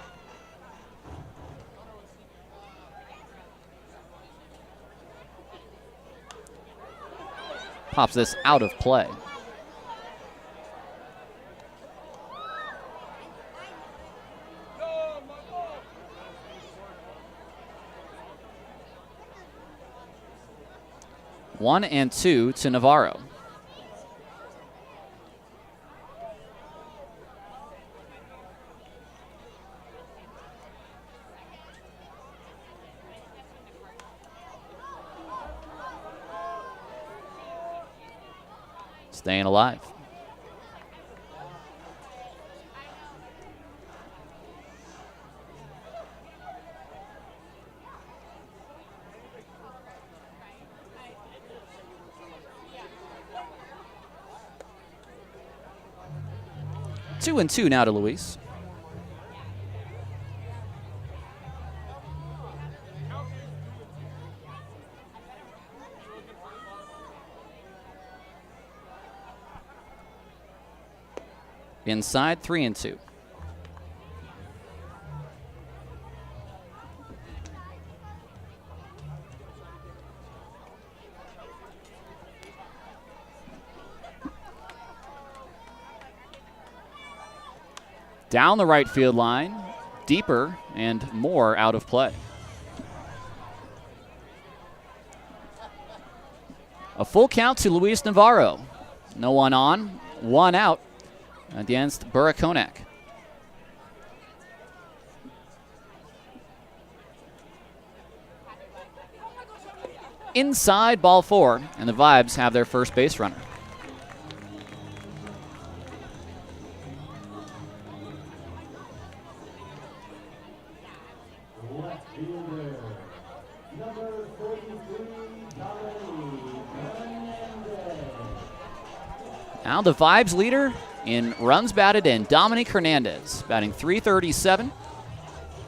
Pops this out of play. One and 2 to Navarro. Staying alive. Two and 2 now to Luis. Inside, 3 and 2. Down the right field line, deeper and more out of play. A full count to Luis Navarro. No one on, 1 out against Burakonak. Inside, ball 4, and the Vibes have their first base runner. Now the Vibes leader in runs batted in, Dominic Hernandez, batting .337,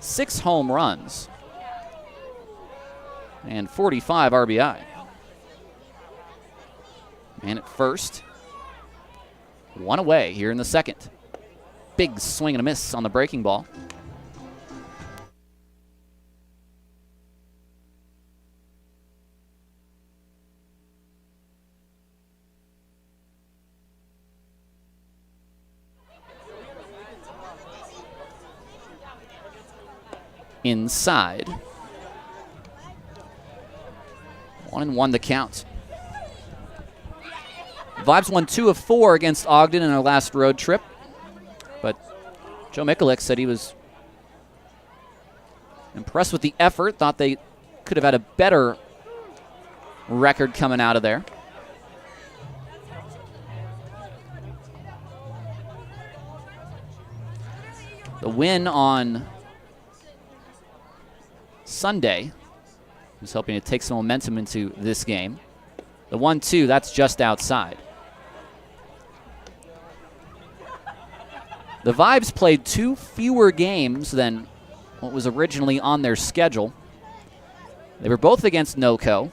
6 home runs, and 45 RBI. Man at first, 1 away here in the second. Big swing and a miss on the breaking ball. Inside. 1-1 the count. Vibes won 2 of 4 against Ogden in our last road trip, but Joe Mikulik said he was impressed with the effort, thought they could have had a better record coming out of there. The win on Sunday was hoping to take some momentum into this game. The 1-2, that's just outside. The Vibes played 2 fewer games than what was originally on their schedule. They were both against NOCO.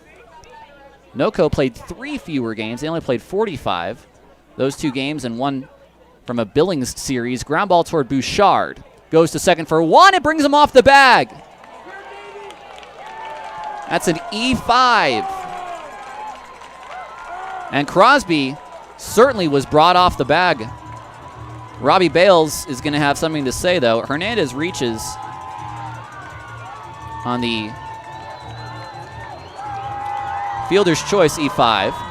NOCO played 3 fewer games. They only played 45. Those 2 games and 1 from a Billings series. Ground ball toward Bouchard. Goes to second for 1. It brings him off the bag. That's an E5. And Crosby certainly was brought off the bag. Robbie Bales is going to have something to say, though. Hernandez reaches on the fielder's choice E5.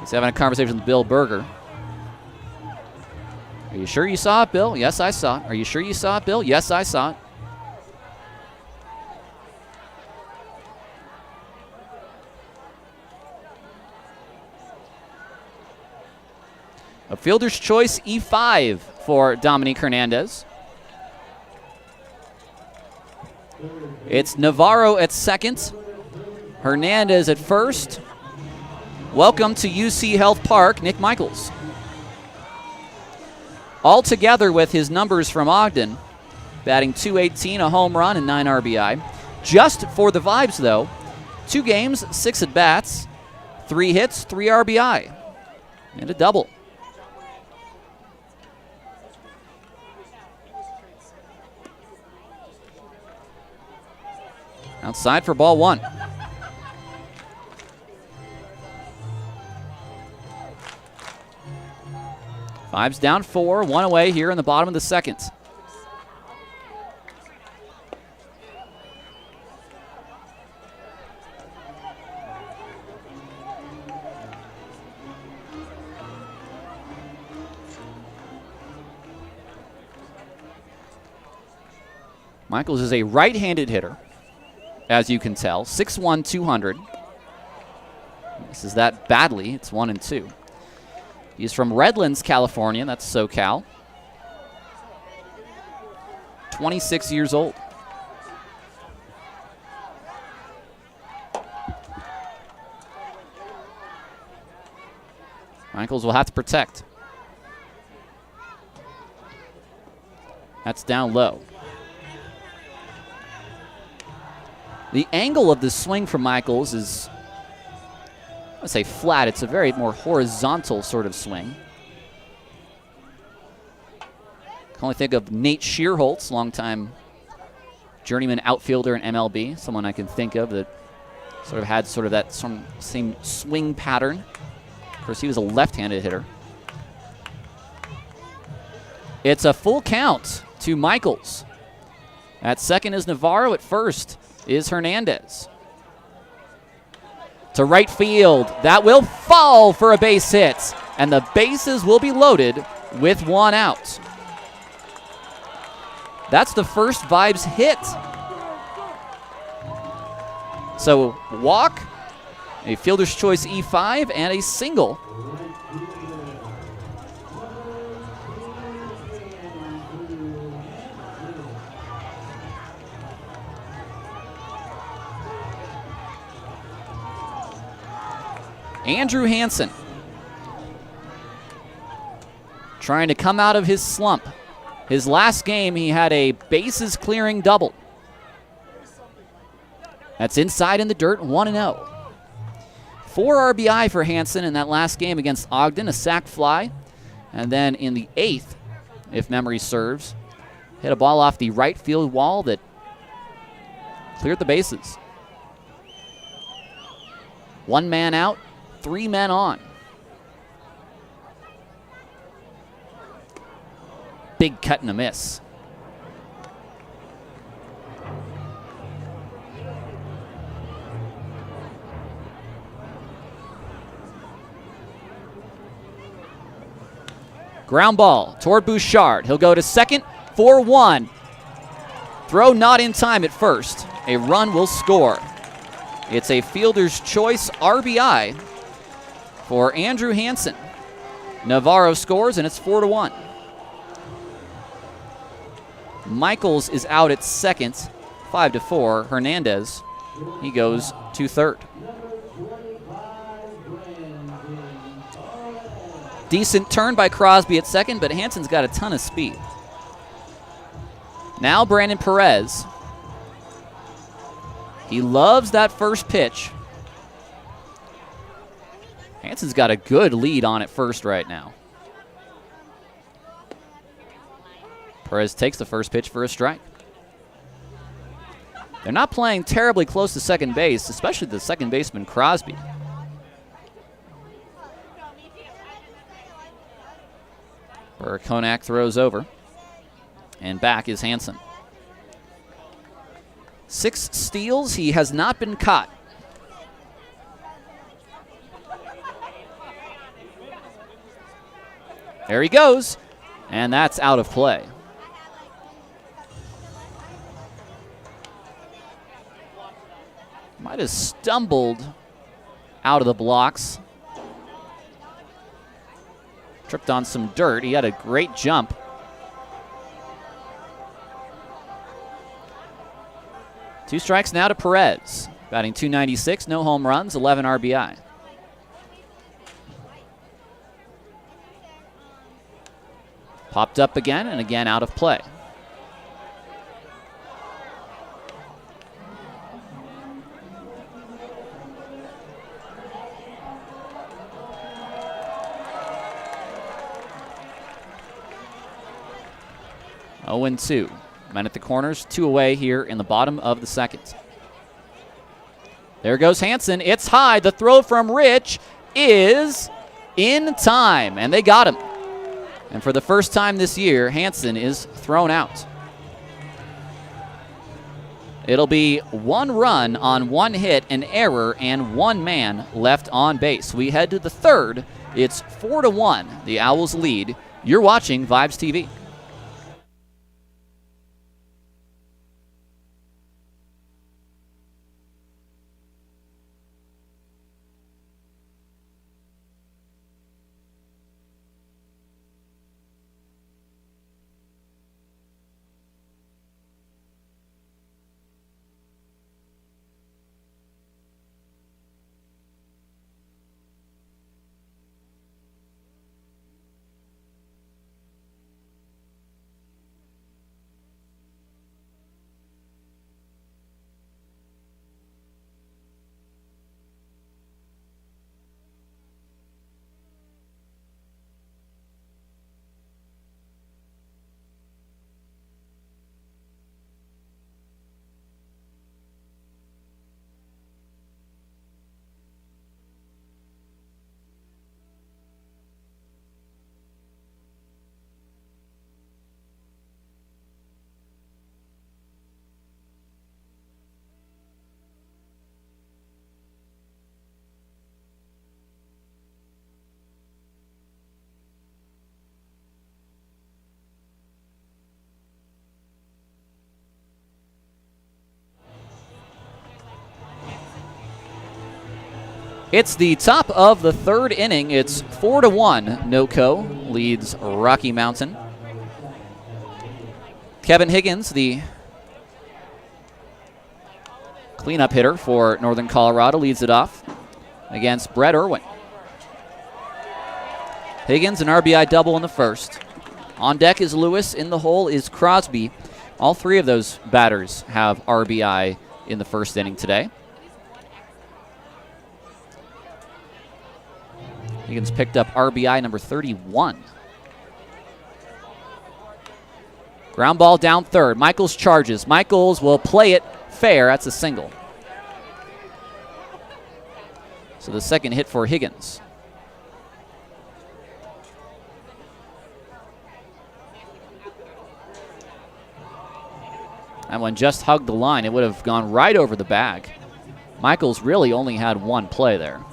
He's having a conversation with Bill Berger. Are you sure you saw it, Bill? Yes, I saw it. Are you sure you saw it, Bill? Yes, I saw it. A fielder's choice E5 for Dominique Hernandez. It's Navarro at second. Hernandez at first. Welcome to UC Health Park, Nick Michaels. All together with his numbers from Ogden, batting .218, a home run, and 9 RBI. Just for the Vibes, though, 2 games, 6 at-bats, 3 hits, 3 RBI, and a double. Outside for ball 1. Vibes down 4, 1 away here in the bottom of the second. Michaels is a right-handed hitter, as you can tell. 6'1", 200. This is that badly. It's 1 and 2. He's from Redlands, California. That's SoCal. 26 years old. Michaels will have to protect. That's down low. The angle of the swing from Michaels is, let's say, flat. It's a very more horizontal sort of swing. Can only think of Nate Shearholtz, longtime journeyman outfielder in MLB, someone I can think of that sort of had that same swing pattern. Of course, he was a left-handed hitter. It's a full count to Michaels. At second is Navarro. At first is Hernandez. To right field. That will fall for a base hit. And the bases will be loaded with 1 out. That's the first Vibes hit. So walk, a fielder's choice E5, and a single. Andrew Hansen trying to come out of his slump. His last game, he had a bases clearing double. That's inside in the dirt, 1-0. 4 RBI for Hansen in that last game against Ogden, a sac fly. And then in the 8th, if memory serves, hit a ball off the right field wall that cleared the bases. 1 man out, 3 men on. Big cut and a miss. Ground ball toward Bouchard. He'll go to second for 1. Throw not in time at first. A run will score. It's a fielder's choice RBI for Andrew Hansen. Navarro scores, and it's 4-1. Michaels is out at second, 5-4. Hernandez, he goes to third. Decent turn by Crosby at second, but Hansen's got a ton of speed. Now Brandon Perez. He loves that first pitch. Hansen's got a good lead on at first right now. Perez takes the first pitch for a strike. They're not playing terribly close to second base, especially the second baseman Crosby. Konak throws over, and back is Hansen. 6 steals. He has not been caught. There he goes, and that's out of play. Might have stumbled out of the blocks. Tripped on some dirt. He had a great jump. Two strikes now to Perez. Batting .296, no home runs, 11 RBI. Popped up again and again out of play. Oh and 2. Men at the corners, 2 away here in the bottom of the second. There goes Hansen. It's high. The throw from Rich is in time, and they got him. And for the first time this year, Hansen is thrown out. It'll be 1 run on 1 hit, an error, and 1 man left on base. We head to the third. It's 4-1, the Owls lead. You're watching Vibes TV. It's the top of the third inning. It's 4-1. NoCo leads Rocky Mountain. Kevin Higgins, the cleanup hitter for Northern Colorado, leads it off against Brett Irwin. Higgins, an RBI double in the first. On deck is Lewis. In the hole is Crosby. All 3 of those batters have RBI in the first inning today. Higgins picked up RBI number 31. Ground ball down third. Michaels charges. Michaels will play it fair. That's a single. So the second hit for Higgins. That one just hugged the line. It would have gone right over the bag. Michaels really only had 1 play there.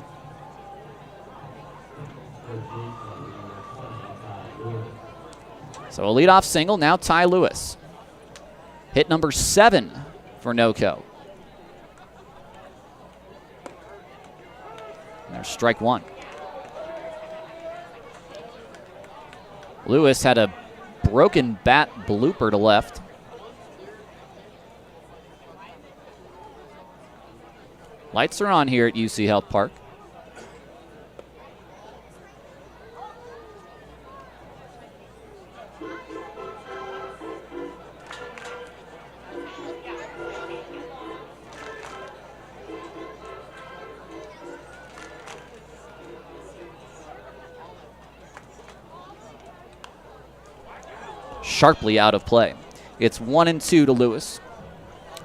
So a leadoff single, now Ty Lewis. Hit number 7 for NoCo. There's strike 1. Lewis had a broken bat blooper to left. Lights are on here at UC Health Park. Sharply out of play. It's 1-2 to Lewis.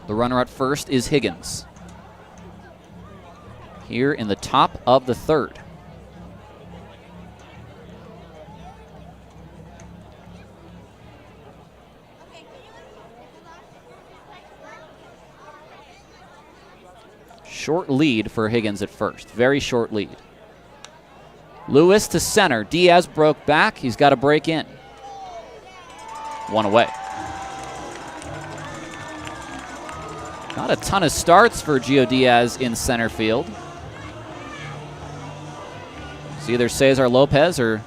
The runner at first is Higgins. Here in the top of the third. Short lead for Higgins at first. Very short lead. Lewis to center. Diaz broke back. He's got to break in. 1 away. Not a ton of starts for Gio Diaz in center field. It's either Cesar Lopez or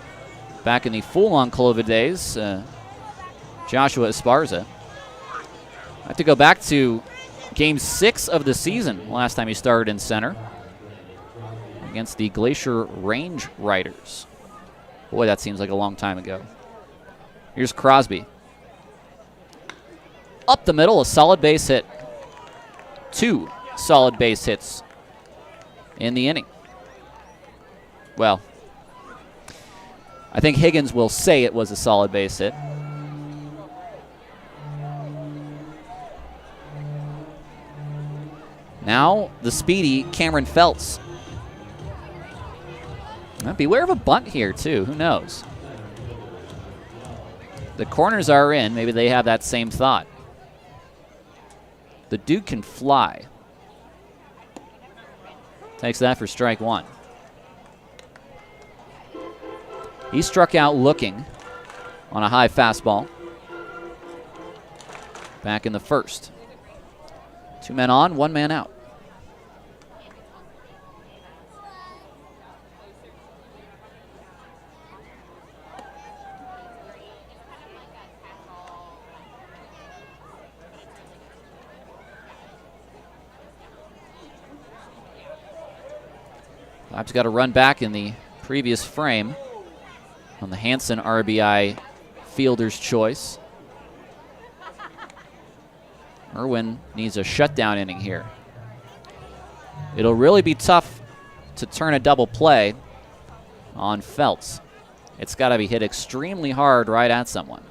back in the full-on COVID days, Joshua Esparza. I have to go back to Game 6 of the season, last time he started in center, against the Glacier Range Riders. Boy, that seems like a long time ago. Here's Crosby. Up the middle, a solid base hit. 2 solid base hits in the inning. Well, I think Higgins will say it was a solid base hit. Now the speedy Cameron Feltz. Now, beware of a bunt here, too. Who knows? The corners are in. Maybe they have that same thought. The dude can fly. Takes that for strike 1. He struck out looking on a high fastball. Back in the first. 2 men on, 1 man out. I've got to run back in the previous frame on the Hansen RBI fielder's choice. Irwin needs a shutdown inning here. It'll really be tough to turn a double play on Feltz. It's got to be hit extremely hard right at someone.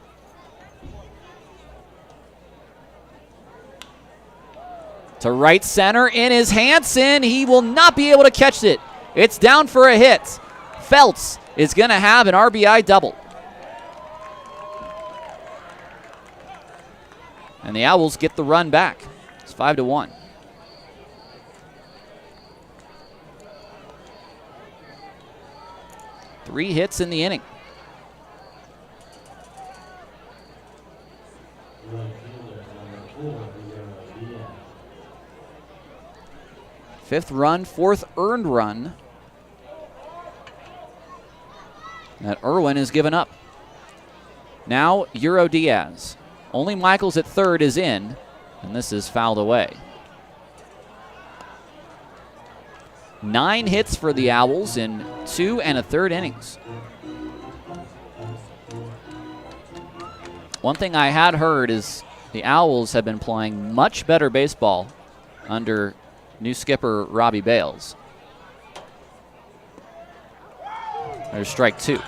To right center in is Hansen. He will not be able to catch it. It's down for a hit. Feltz is going to have an RBI double. And the Owls get the run back. It's 5-1. Three hits in the inning. Fifth run, fourth earned run that Irwin has given up. Now Euro Diaz. Only Michaels at third is in, and this is fouled away. 9 hits for the Owls in 2 1/3 innings. One thing I had heard is the Owls have been playing much better baseball under new skipper Robbie Bales. There's strike 2.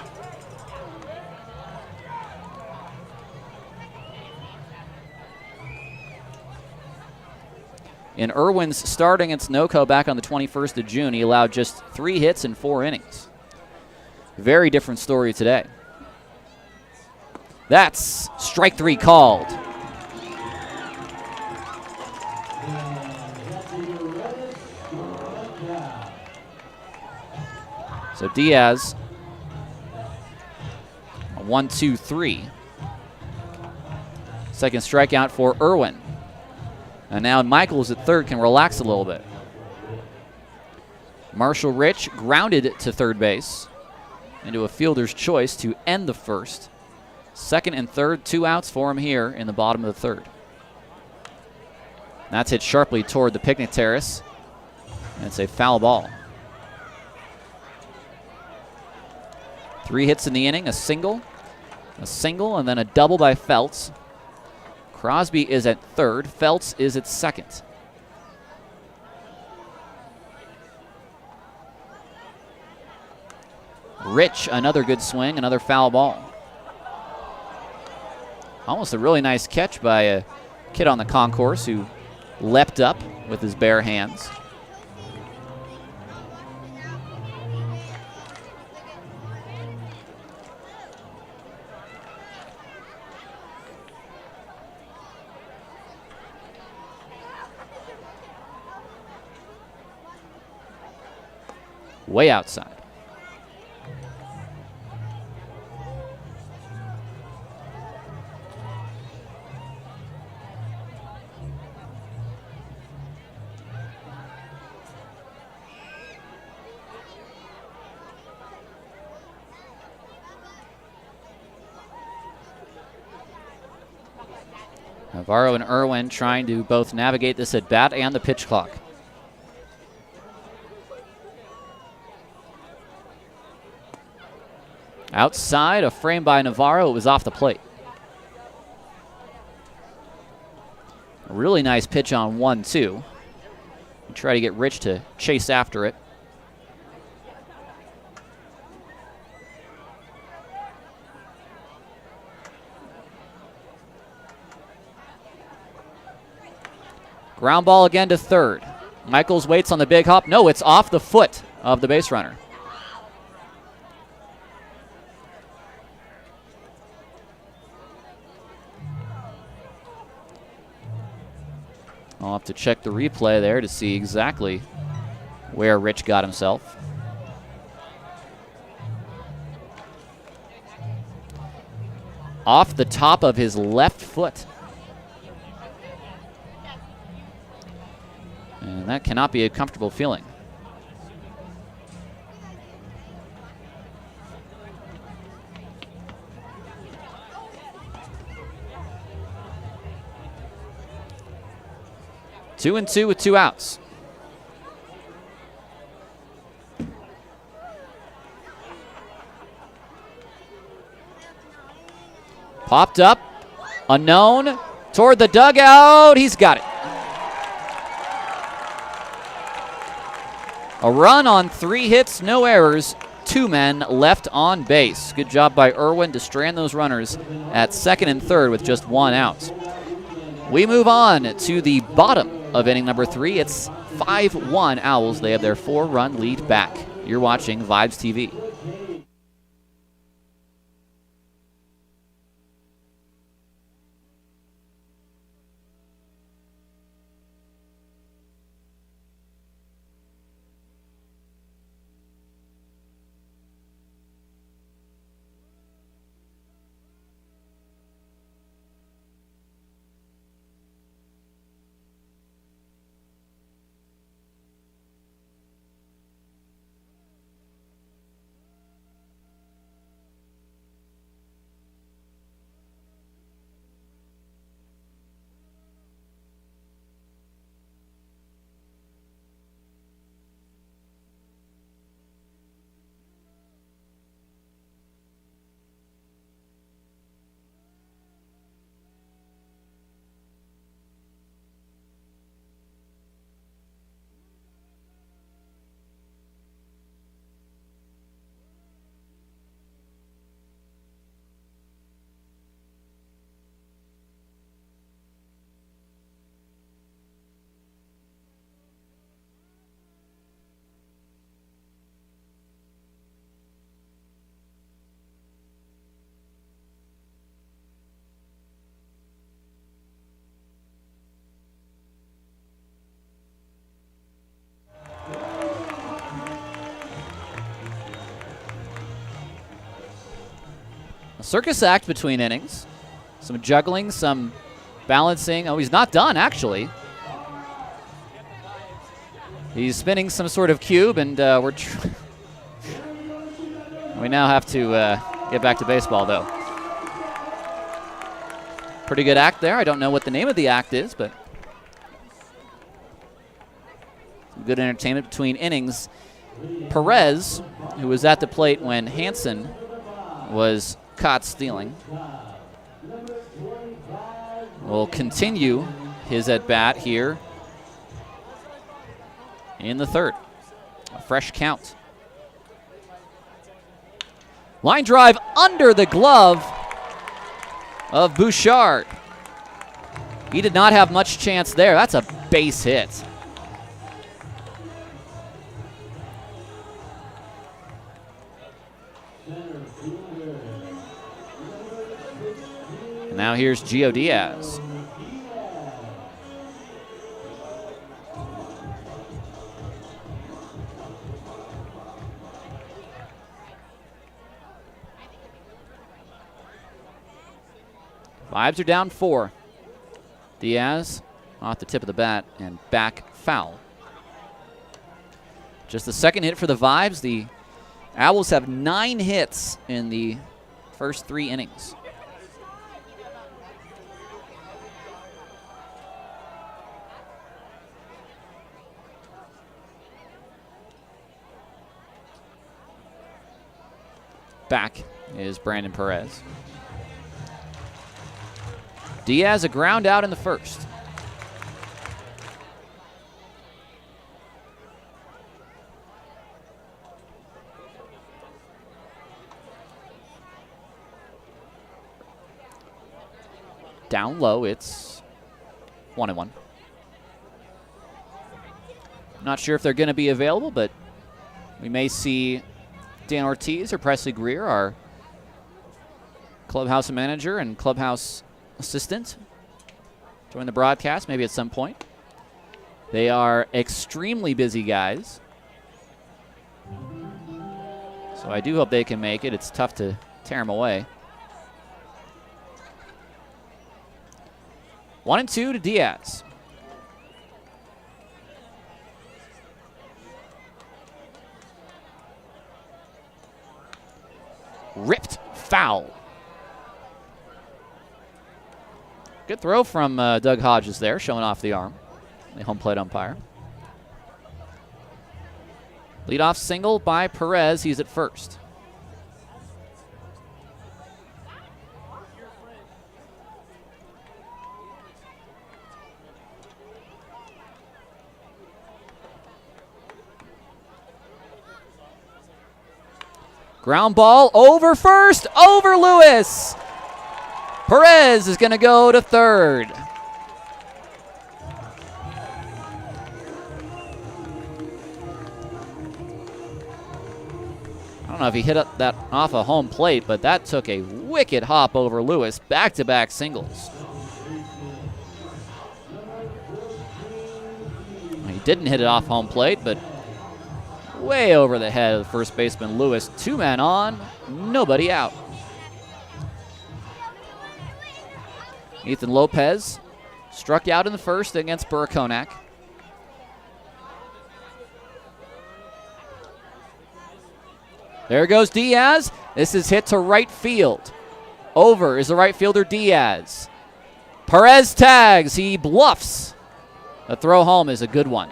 In Irwin's start against NoCo back on the 21st of June, he allowed just 3 hits in 4 innings. Very different story today. That's strike 3 called. So Diaz, a 1-2-3. Second strikeout for Irwin. And now Michaels at third can relax a little bit. Marshall Rich grounded to third base into a fielder's choice to end the first. Second and third, 2 outs for him here in the bottom of the third. That's hit sharply toward the picnic terrace. And it's a foul ball. 3 hits in the inning, a single, and then a double by Feltz. Crosby is at third. Feltz is at second. Rich, another good swing, another foul ball. Almost a really nice catch by a kid on the concourse who leapt up with his bare hands. Way outside. Navarro and Irwin trying to both navigate this at bat and the pitch clock. Outside, a frame by Navarro. It was off the plate. A really nice pitch on 1-2. Try to get Rich to chase after it. Ground ball again to third. Michaels waits on the big hop. No, it's off the foot of the base runner. I'll have to check the replay there to see exactly where Rich got himself. Off the top of his left foot. And that cannot be a comfortable feeling. Two and two with 2 outs. Popped up, unknown, toward the dugout. He's got it. A run on 3 hits, no errors, 2 men left on base. Good job by Irwin to strand those runners at second and third with just 1 out. We move on to the bottom of inning number 3. It's 5-1 Owls. They have their 4-run lead back. You're watching Vibes TV. A circus act between innings. Some juggling, some balancing. Oh, he's not done, actually. He's spinning some sort of cube, and we now have to get back to baseball, though. Pretty good act there. I don't know what the name of the act is, but some good entertainment between innings. Perez, who was at the plate when Hansen was caught stealing, will continue his at-bat here in the third. A fresh count. Line drive under the glove of Bouchard. He did not have much chance there. That's a base hit. And now here's Gio Diaz. Vibes are down 4. Diaz off the tip of the bat and back foul. Just the second hit for the Vibes. The Owls have 9 hits in the first 3 innings. back is Brandon Perez. Diaz a ground out in the first. Down low, it's 1-1. Not sure if they're going to be available, but we may see Dan Ortiz or Presley Greer, our clubhouse manager and clubhouse assistant, join the broadcast maybe at some point. They are extremely busy guys, so I do hope they can make it. It's tough to tear them away. 1-2 to Diaz. Ripped foul. Good throw from Doug Hodges there, showing off the arm, the home plate umpire. Leadoff single by Perez. He's at first. Ground ball over first, over Lewis. Perez is going to go to third. I don't know if he hit that off a home plate, but that took a wicked hop over Lewis. Back-to-back singles. He didn't hit it off home plate, but way over the head of first baseman Lewis. 2 men on, nobody out. Ethan Lopez struck out in the first against Burakonak. There goes Diaz. This is hit to right field. Over is the right fielder Diaz. Perez tags. He bluffs. The throw home is a good one.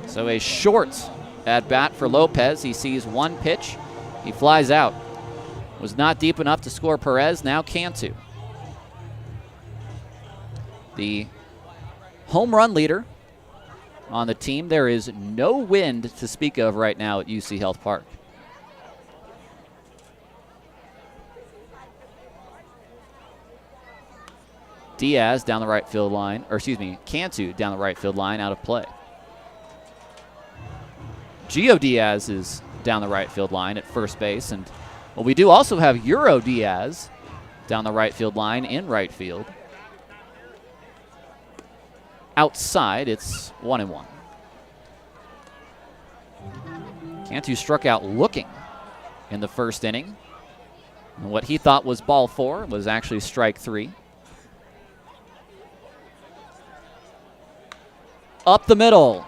So a short at bat for Lopez. He sees one pitch. He flies out. Was not deep enough to score Perez. Now Cantu. The home run leader on the team. There is no wind to speak of right now at UC Health Park. Diaz down the right field line, or excuse me, Cantu down the right field line, out of play. Gio Diaz is down the right field line at first base, and well, we do also have Euro Diaz down the right field line in right field. Outside, it's 1-1. Cantu struck out looking in the first inning. And what he thought was ball 4 was actually strike 3. Up the middle.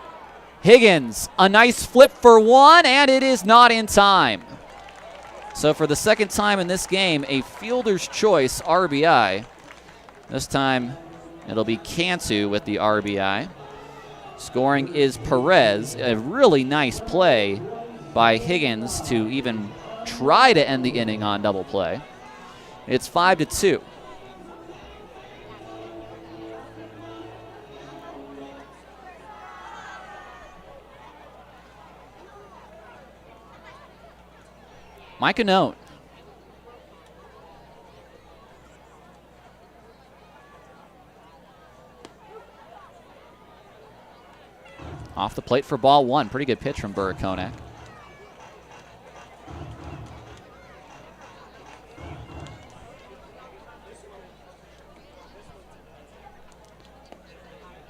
Higgins, a nice flip for 1, and it is not in time. So for the second time in this game, a fielder's choice RBI. This time it'll be Cantu with the RBI. Scoring is Perez. A really nice play by Higgins to even try to end the inning on double play. It's 5-2. Mike Annone. Off the plate for ball 1. Pretty good pitch from Burakonak.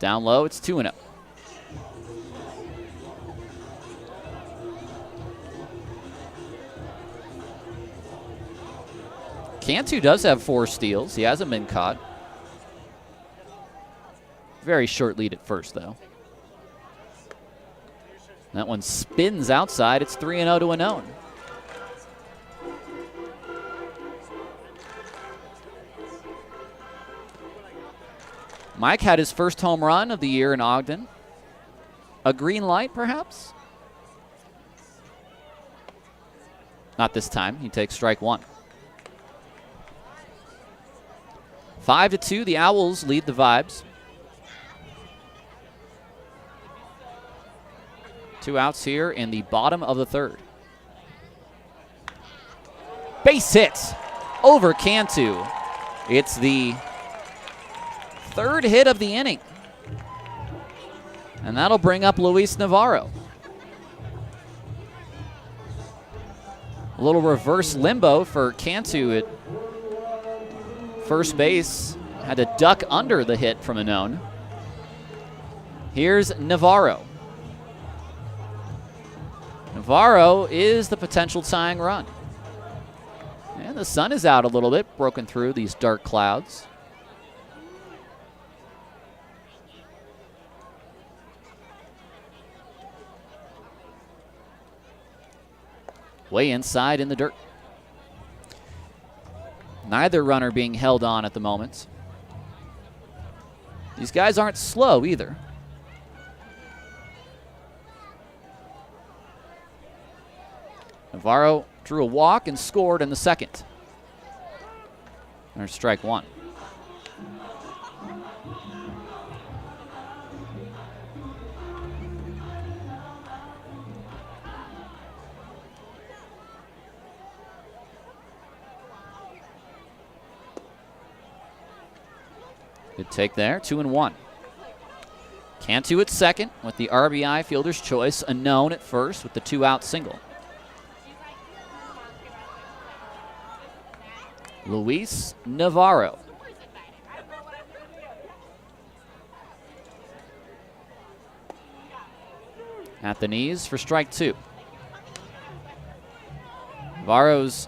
Down low, it's 2-0. Cantu does have 4 steals. He hasn't been caught. Very short lead at first, though. That one spins outside. It's 3-0 to Annone. Mike had his first home run of the year in Ogden. A green light, perhaps? Not this time. He takes strike one. 5-2, the Owls lead the Vibes. 2 outs here in the bottom of the third. Base hit over Cantu. It's the third hit of the inning. And that'll bring up Luis Navarro. A little reverse limbo for Cantu at first base. Had to duck under the hit from Anon. Here's Navarro. Navarro is the potential tying run. And the sun is out a little bit, broken through these dark clouds. Way inside in the dirt. Neither runner being held on at the moment. These guys aren't slow either. Navarro drew a walk and scored in the second. There's strike one. Good take there, 2-1. Cantu at second with the RBI fielder's choice. Anon at first with the 2-out single. Luis Navarro. At the knees for strike two. Navarro's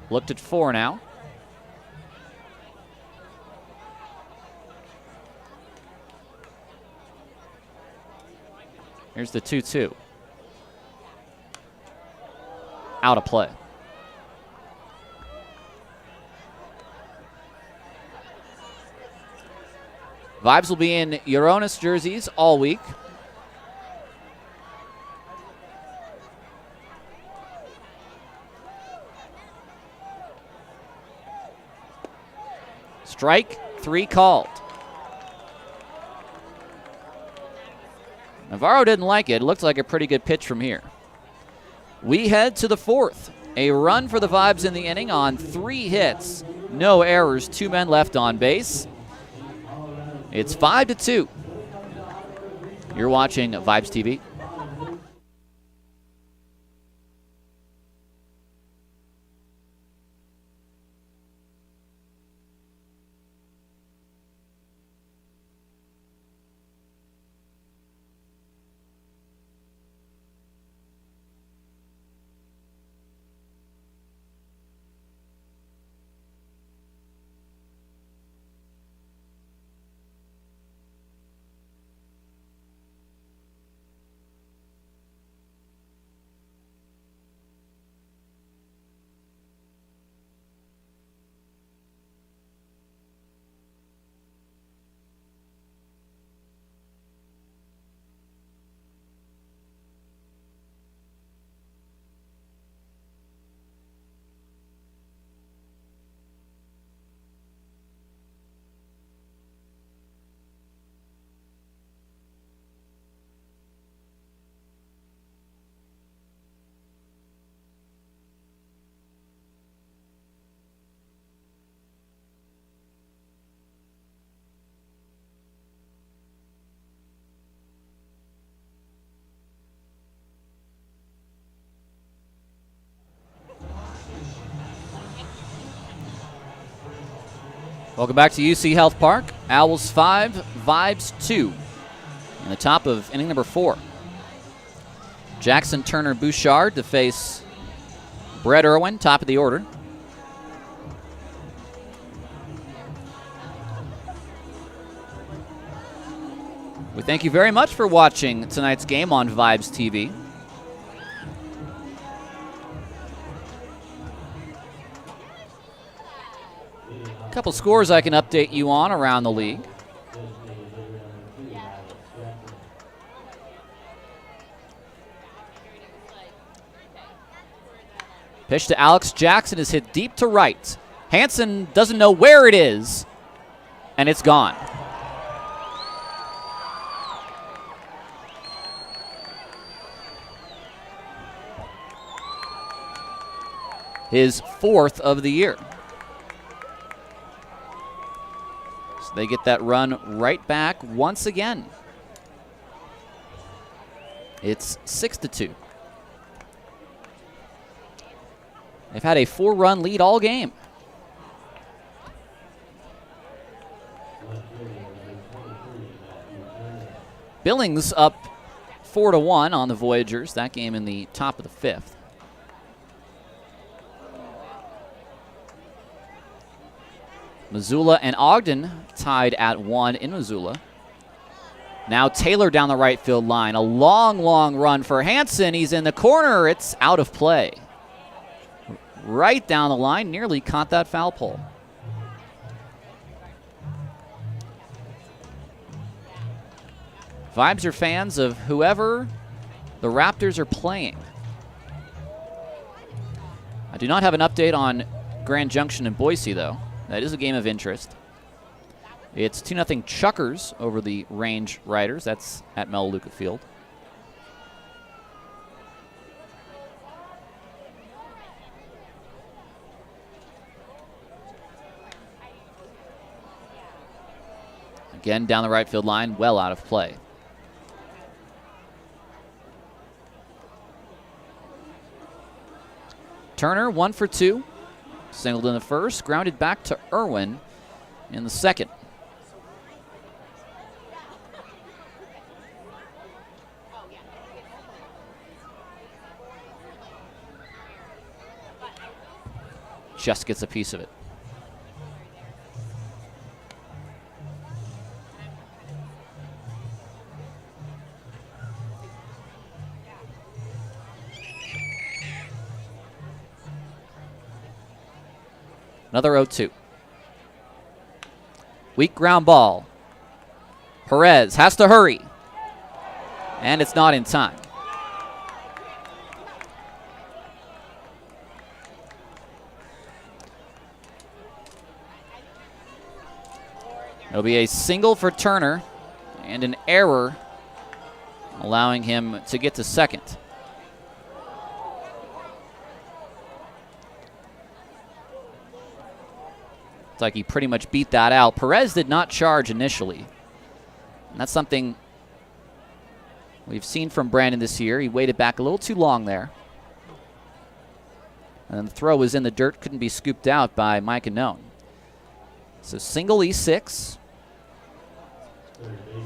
looked at 4 now. Here's the 2-2. Out of play. Vibes will be in Euronus jerseys all week. Strike 3 called. Navarro didn't like it. It looked like a pretty good pitch from here. We head to the fourth. A run for the Vibes in the inning on 3 hits. No errors, 2 men left on base. It's 5-2. You're watching Vibes TV. Welcome back to UC Health Park. Owls 5, Vibes 2. In the top of inning number 4. Jackson Turner Bouchard to face Brett Irwin, top of the order. We thank you very much for watching tonight's game on Vibes TV. Couple scores I can update you on around the league. Pitch to Alex Jackson is hit deep to right. Hansen doesn't know where it is, and it's gone. His 4th of the year. So they get that run right back once again. It's 6-2. They've had a 4-run lead all game. Billings up 4-1 on the Voyagers. That game in the top of the 5th. Missoula and Ogden tied at 1 in Missoula. Now Taylor down the right field line. A long, long run for Hansen. He's in the corner. It's out of play. Right down the line, nearly caught that foul pole. Vibes are fans of whoever the Raptors are playing. I do not have an update on Grand Junction and Boise, though. That is a game of interest. It's 2-0 Chuckers over the Range Riders. That's at Melaleuca Field. Again, down the right field line, well out of play. Turner, 1 for 2. Singled in the first, grounded back to Irwin in the second. Just gets a piece of it. Another 0-2. Weak ground ball. Perez has to hurry. And it's not in time. It'll be a single for Turner and an error, allowing him to get to second. It's like he pretty much beat that out. Perez did not charge initially. And that's something we've seen from Brandon this year. He waited back a little too long there. And the throw was in the dirt, couldn't be scooped out by Mike Annone. So single E6.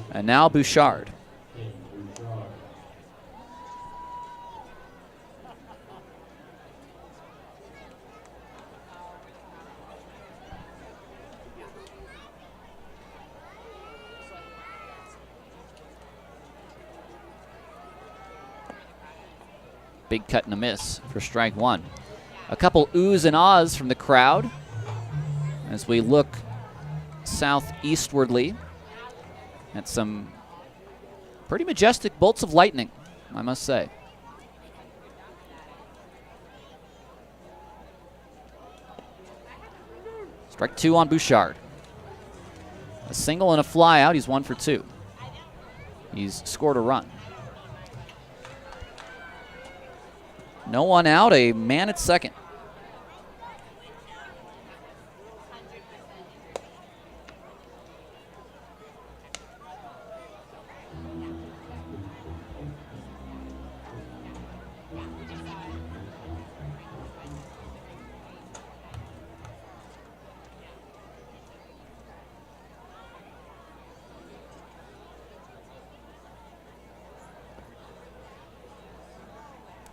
And now Bouchard. Big cut and a miss for strike one. A couple oohs and ahs from the crowd as we look southeastwardly at some pretty majestic bolts of lightning, I must say. Strike two on Bouchard. A single and a fly out. He's 1 for 2. He's scored a run. No one out, a man at second.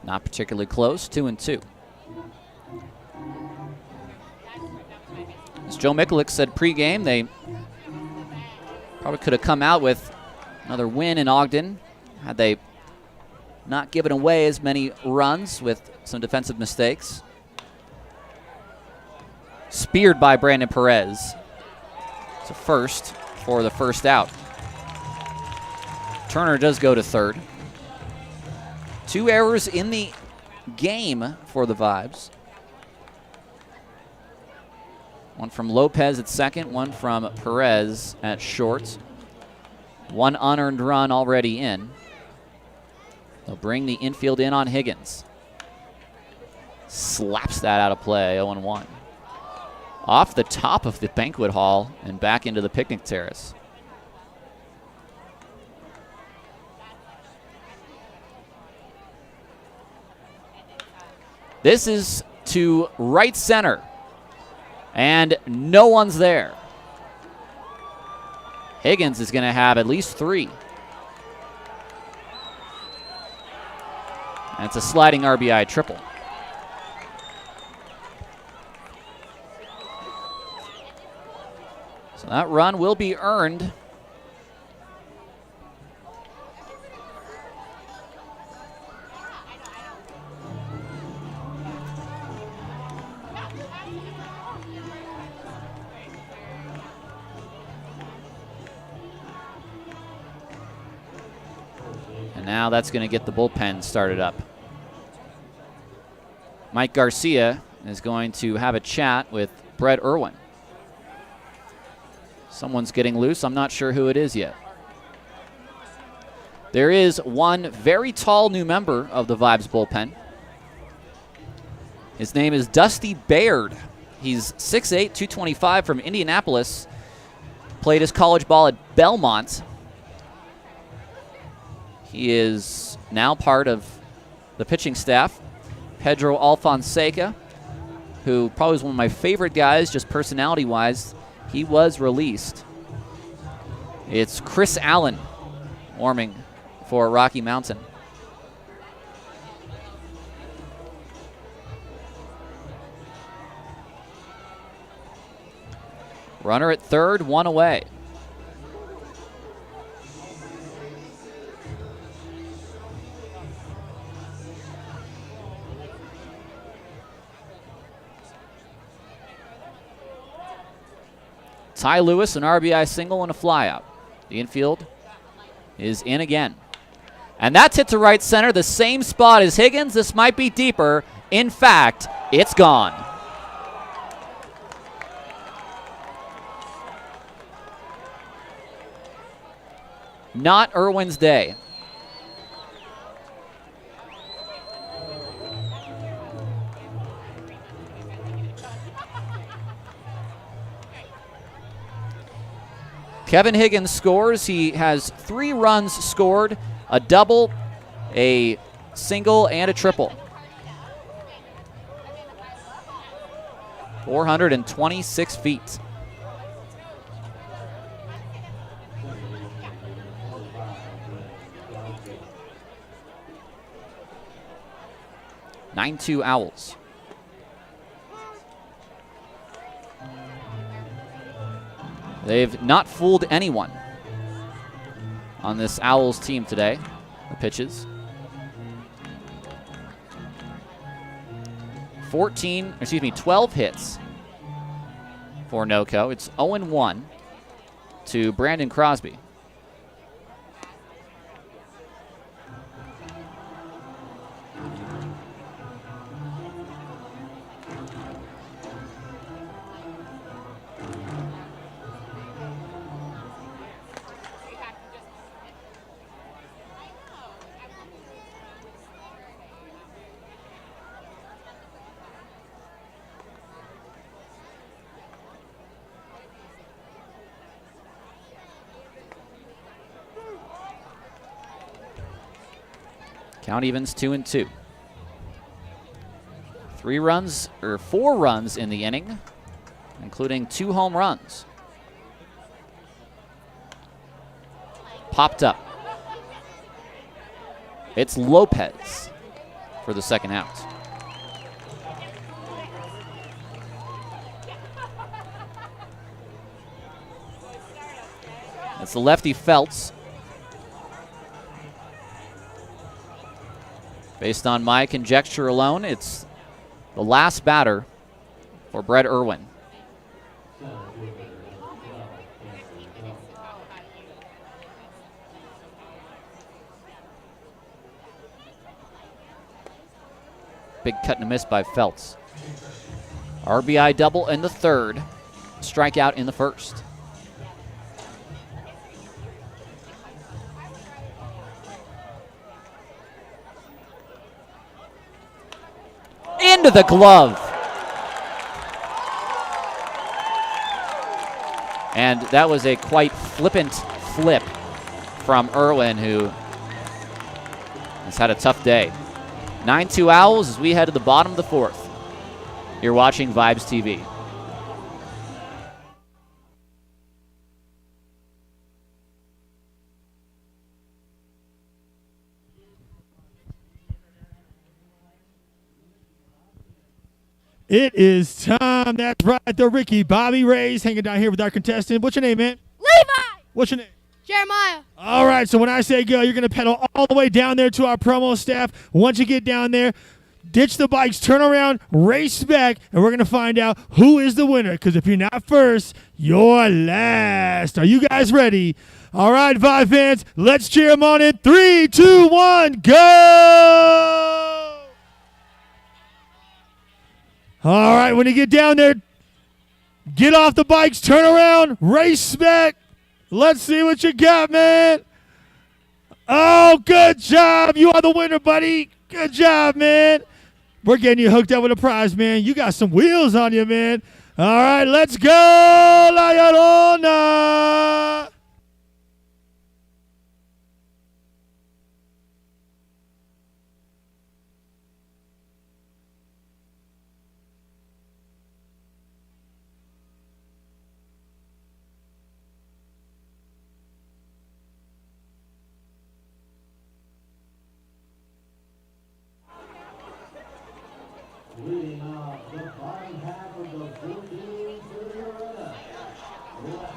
Not particularly close, 2-2. As Joe Mikulik said pregame, they probably could have come out with another win in Ogden had they not given away as many runs with some defensive mistakes. Speared by Brandon Perez. It's a first for the first out. Turner does go to third. 2 errors in the game for the Vibes. One from Lopez at second, one from Perez at short. 1 unearned run already in. They'll bring the infield in on Higgins. Slaps that out of play, 0-1. Off the top of the banquet hall and back into the picnic terrace. This is to right center, and no one's there. Higgins is going to have at least 3. That's a sliding RBI triple. So that run will be earned. And now that's going to get the bullpen started up. Mike Garcia is going to have a chat with Brett Irwin. Someone's getting loose. I'm not sure who it is yet. There is one very tall new member of the Vibes bullpen. His name is Dusty Baird. He's 6'8", 225 from Indianapolis. Played his college ball at Belmont. He is now part of the pitching staff. Pedro Alfonseca, who probably is one of my favorite guys, just personality-wise. He was released. It's Chris Allen warming for Rocky Mountain. Runner at third, 1 away. Ty Lewis, an RBI single and a flyout. The infield is in again. And that's hit to right center, the same spot as Higgins. This might be deeper. In fact, it's gone. Not Irwin's day. Kevin Higgins scores. He has 3 runs scored, a double, a single, and a triple. 426 feet. (9-2) Owls. They've not fooled anyone on this Owls team today. The pitches. 12 hits for NoCo. It's 0-1 to Brandon Crosby. Count evens 2-2. 4 runs in the inning, including 2 home runs. Popped up. It's Lopez for the second out. It's the lefty Feltz. Based on my conjecture alone, it's the last batter for Brett Irwin. Big cut and a miss by Feltz. RBI double in the third. Strikeout in the first. Into the glove. And that was a quite flippant flip from Irwin, who has had a tough day. 9-2 Owls as we head to the bottom of the fourth. You're watching Vibes TV. It is time. That's right. The Ricky Bobby Rays hanging down here with our contestant. What's your name, man? Levi! What's your name? Jeremiah. All right, so when I say go, you're going to pedal all the way down there to our promo staff. Once you get down there, ditch the bikes, turn around, race back, and we're going to find out who is the winner. Because if you're not first, you're last. Are you guys ready? All right, Vibe fans, let's cheer them on in 3, 2, 1, go! All right, when you get down there, get off the bikes, turn around, race back. Let's see what you got, man. Oh, good job. You are the winner, buddy. Good job, man. We're getting you hooked up with a prize, man. You got some wheels on you, man. All right, let's go, La Llorona.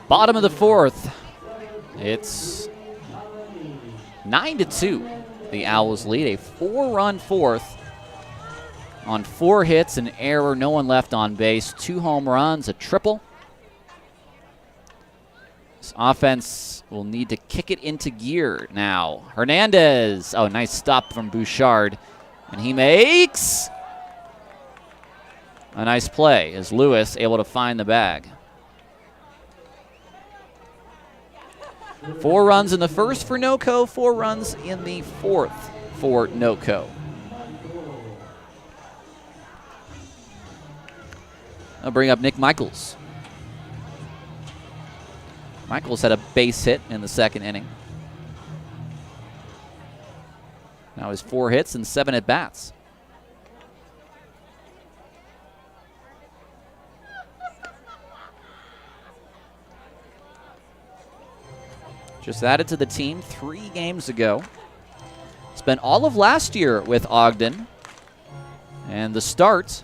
Bottom of the fourth. It's 9-2. The Owls lead. A 4-run fourth on 4 hits, an error, no one left on base, 2 home runs, a triple. This offense will need to kick it into gear now. Hernandez. Oh, nice stop from Bouchard. And he makes a nice play as Lewis able to find the bag. 4 runs in the first for NoCo, 4 runs in the fourth for NoCo. I'll bring up Nick Michaels. Michaels had a base hit in the second inning. Now his 4 hits and 7 at-bats. Just added to the team 3 games ago. Spent all of last year with Ogden and the start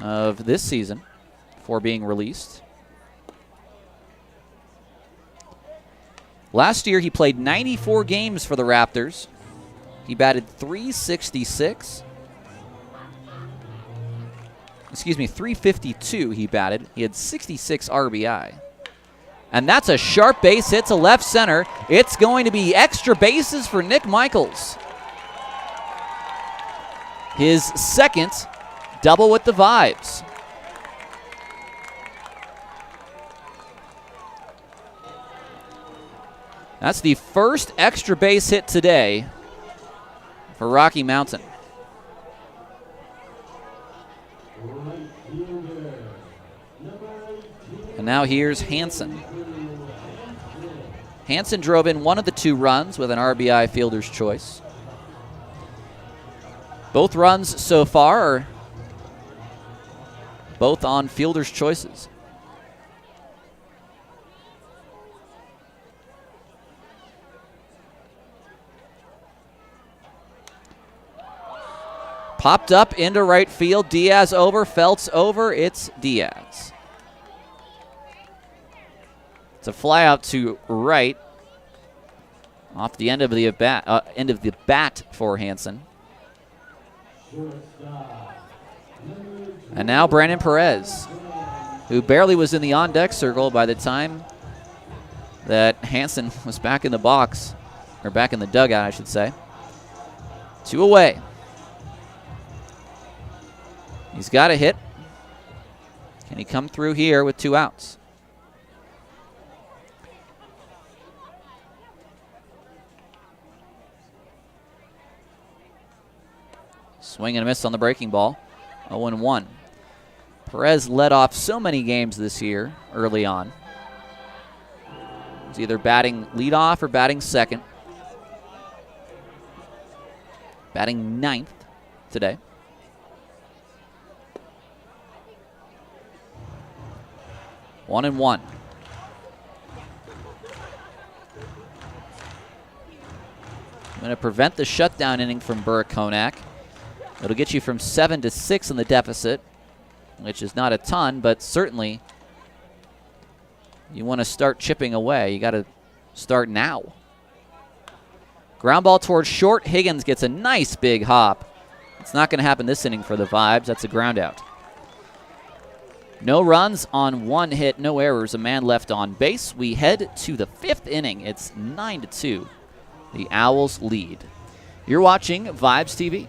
of this season before being released. Last year he played 94 games for the Raptors. He batted .366. Excuse me, .352 he batted. He had 66 RBI. And that's a sharp base hit to left center. It's going to be extra bases for Nick Michaels. His second double with the Vibes. That's the first extra base hit today for Rocky Mountain. And now here's Hansen. Hansen drove in one of the 2 runs with an RBI fielder's choice. Both runs so far are both on fielder's choices. Popped up into right field. Diaz over, Feltz over. It's Diaz. It's a fly out to right, off the end of the bat for Hansen. And now Brandon Perez, who barely was in the on-deck circle by the time that Hansen was back in the box, or back in the dugout, I should say. 2 away. He's got a hit. Can he come through here with 2 outs? Swing and a miss on the breaking ball. 0-1. Perez led off so many games this year early on. He's either batting leadoff or batting second. Batting 9th today. One and one. I'm going to prevent the shutdown inning from Burr-Konak. It'll get you from 7 to 6 in the deficit, which is not a ton, but certainly you want to start chipping away. You got to start now. Ground ball towards short. Higgins gets a nice big hop. It's not going to happen this inning for the Vibes. That's a ground out. No runs on 1 hit, no errors, a man left on base. We head to the 5th inning. It's 9-2. The Owls lead. You're watching Vibes TV.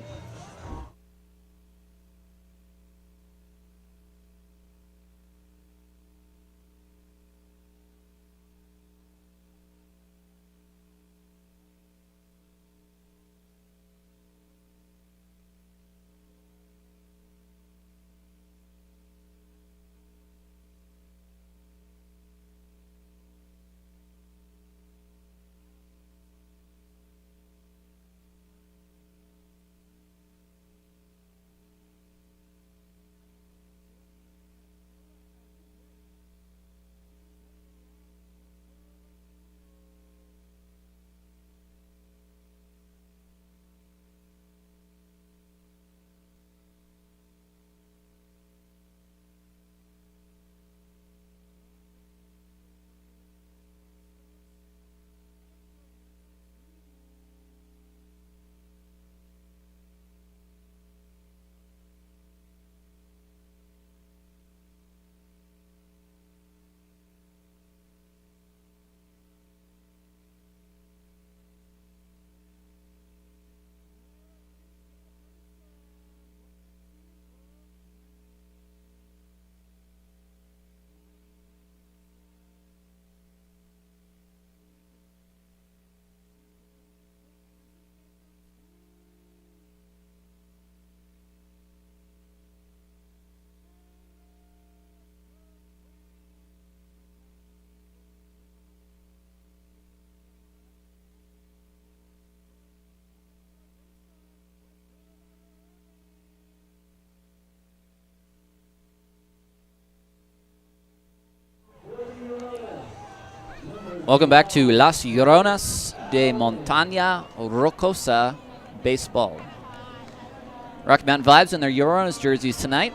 Welcome back to Las Lloronas de Montaña Rocosa Baseball. Rocky Mountain Vibes in their Lloronas jerseys tonight.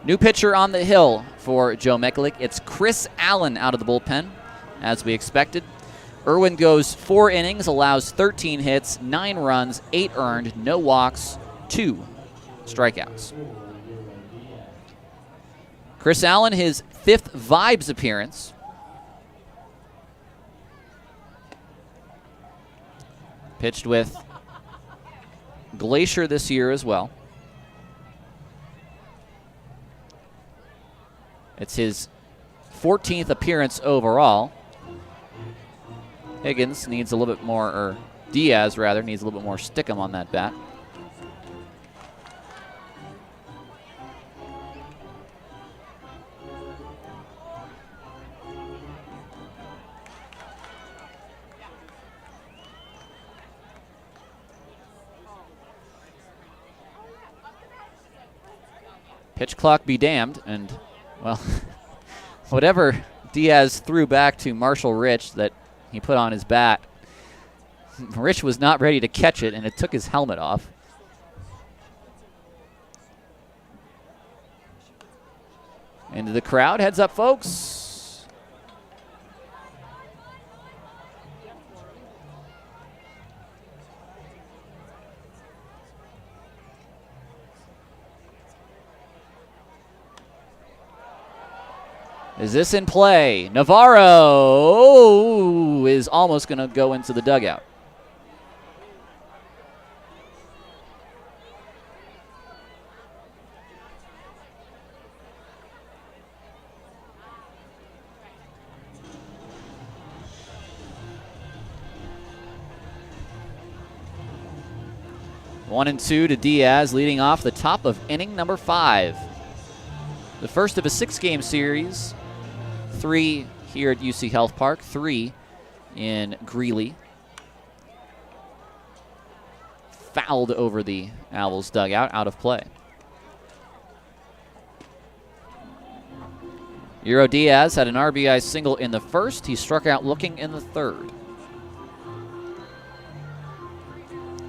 New pitcher on the hill for Joe Mekulik. It's Chris Allen out of the bullpen, as we expected. Irwin goes 4 innings, allows 13 hits, 9 runs, 8 earned, no walks, 2 strikeouts. Chris Allen, his 5th Vibes appearance. Pitched with Glacier this year as well. It's his 14th appearance overall. Higgins needs a little bit more, or Diaz rather, needs a little bit more stickum on that bat. Pitch clock be damned, and, well, whatever Diaz threw back to Marshall Rich that he put on his bat, Rich was not ready to catch it, and it took his helmet off. Into the crowd, heads up, folks. Is this in play? Navarro is almost going to go into the dugout. 1-2 to Diaz, leading off the top of inning number 5. The first of a 6-game series. 3 here at UC Health Park, 3 in Greeley. Fouled over the Owlz dugout, out of play. Euro Diaz had an RBI single in the first. He struck out looking in the third.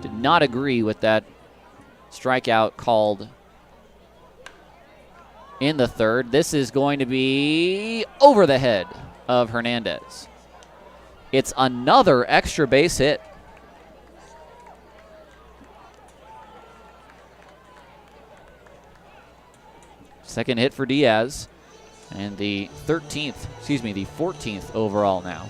Did not agree with that strikeout called in the third. This is going to be over the head of Hernandez. It's another extra base hit. Second hit for Diaz. And the 14th overall now.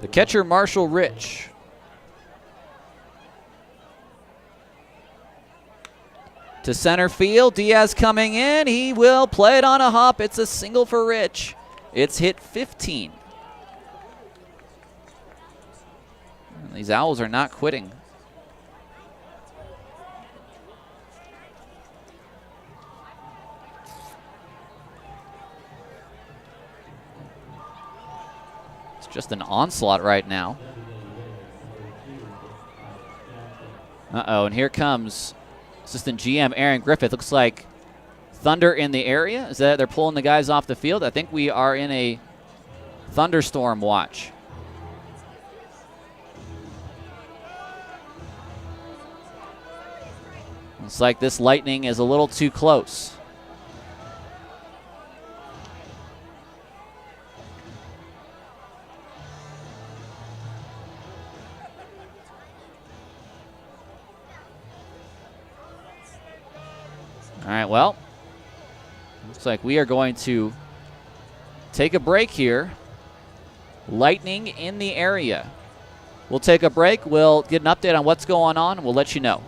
The catcher, Marshall Rich. To center field, Diaz coming in. He will play it on a hop. It's a single for Rich. It's hit 15. And these Owls are not quitting. It's just an onslaught right now. Uh-oh, and here comes assistant GM Aaron Griffith. Looks like thunder in the area. Is that they're pulling the guys off the field? I think we are in a thunderstorm watch. Looks like this lightning is a little too close. All right, well, looks like we are going to take a break here. Lightning in the area. We'll take a break. We'll get an update on what's going on, and we'll let you know.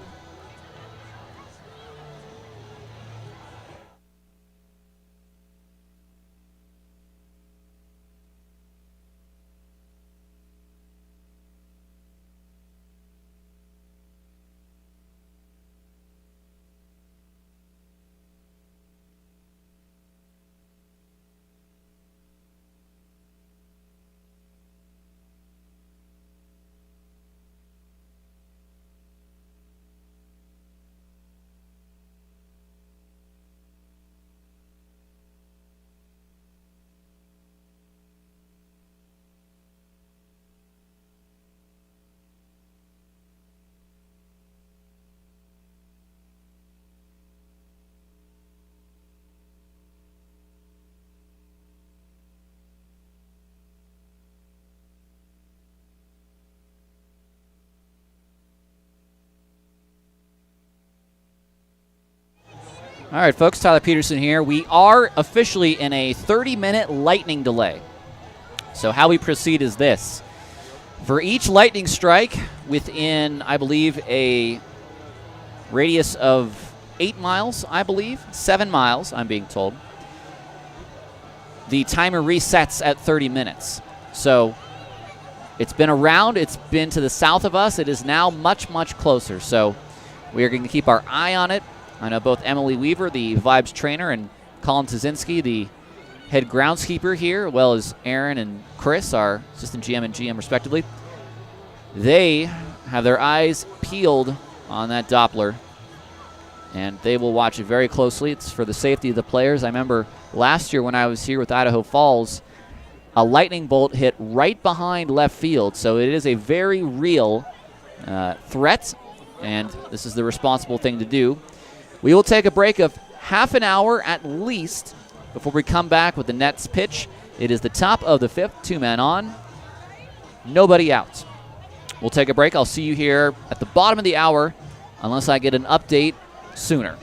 All right, folks, Tyler Peterson here. We are officially in a 30-minute lightning delay. So how we proceed is this. For each lightning strike within, I believe, a radius of 8 miles, 7 miles, I'm being told, the timer resets at 30 minutes. So it's been around. It's been to the south of us. It is now much, much closer. So we are going to keep our eye on it. I know both Emily Weaver, the Vibes trainer, and Colin Tazinski, the head groundskeeper here, as well as Aaron and Chris, our assistant GM and GM respectively. They have their eyes peeled on that Doppler, and they will watch it very closely. It's for the safety of the players. I remember last year when I was here with Idaho Falls, a lightning bolt hit right behind left field, so it is a very real threat, and this is the responsible thing to do. We will take a break of half an hour at least before we come back with the Nets pitch. It is the top of the 5th, 2 men on, nobody out. We'll take a break. I'll see you here at the bottom of the hour unless I get an update sooner.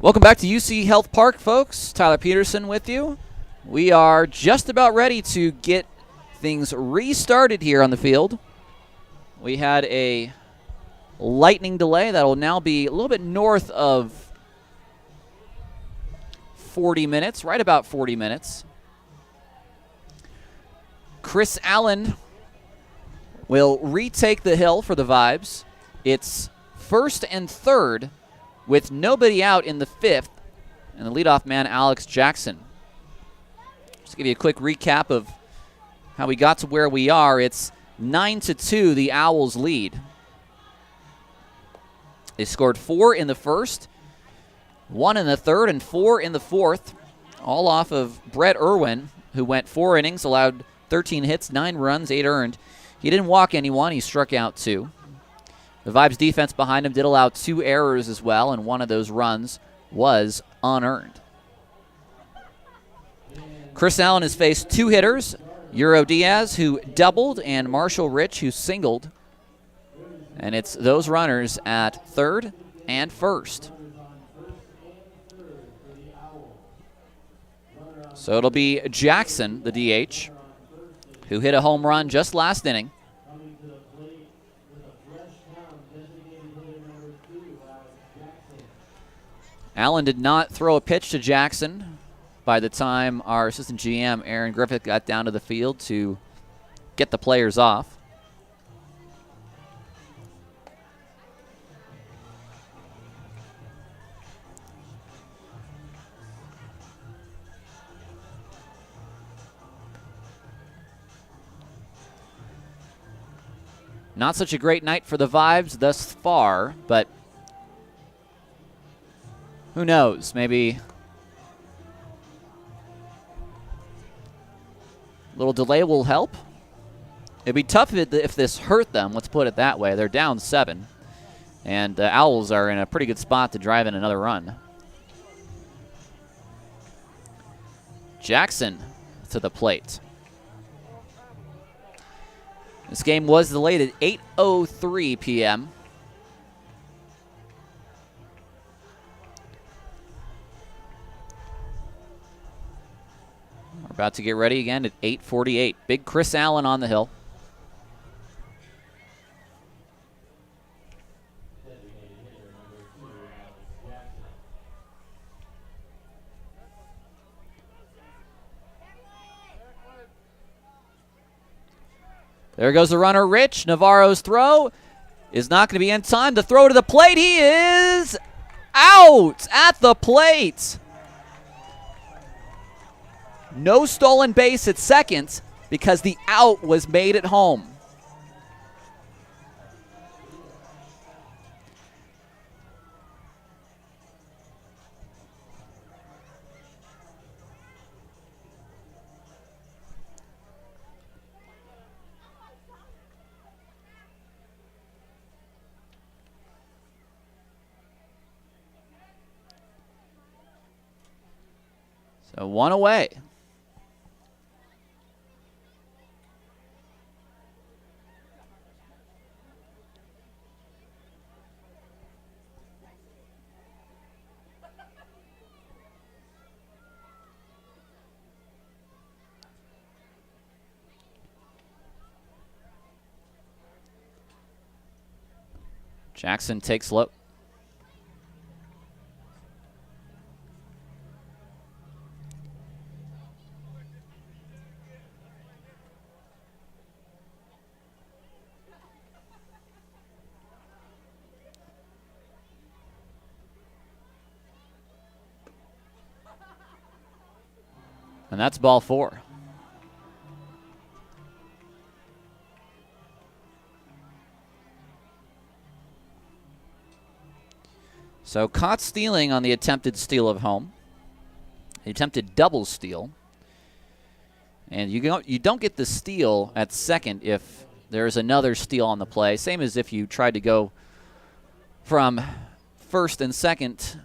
Welcome back to UC Health Park, folks. Tyler Peterson with you. We are just about ready to get things restarted here on the field. We had a lightning delay that will now be a little bit north of 40 minutes, right about 40 minutes. Chris Allen will retake the hill for the Vibes. It's 1st and 3rd with nobody out in the 5th, and the leadoff man, Alex Jackson. Just to give you a quick recap of how we got to where we are. It's 9-2, the Owls lead. They scored 4 in the 1st, 1 in the 3rd, and 4 in the 4th, all off of Brett Irwin, who went 4 innings, allowed 13 hits, 9 runs, 8 earned. He didn't walk anyone. He struck out 2. The Vibes defense behind him did allow 2 errors as well, and one of those runs was unearned. Chris Allen has faced 2 hitters, Euro Diaz, who doubled, and Marshall Rich, who singled. And it's those runners at 3rd and 1st. So it'll be Jackson, the DH, who hit a home run just last inning. Allen did not throw a pitch to Jackson by the time our assistant GM, Aaron Griffith, got down to the field to get the players off. Not such a great night for the Vibes thus far, but who knows? Maybe a little delay will help. It'd be tough if this hurt them, let's put it that way. They're down 7, and the Owls are in a pretty good spot to drive in another run. Jackson to the plate. This game was delayed at 8:03 p.m. We're about to get ready again at 8:48. Big Chris Allen on the hill. There goes the runner, Rich. Navarro's throw is not going to be in time. The throw to the plate. He is out at the plate. No stolen base at second because the out was made at home. So 1 away. Jackson takes low. And that's ball 4. So caught stealing on the attempted steal of home. The attempted double steal. And you don't get the steal at second if there's another steal on the play. Same as if you tried to go from first and second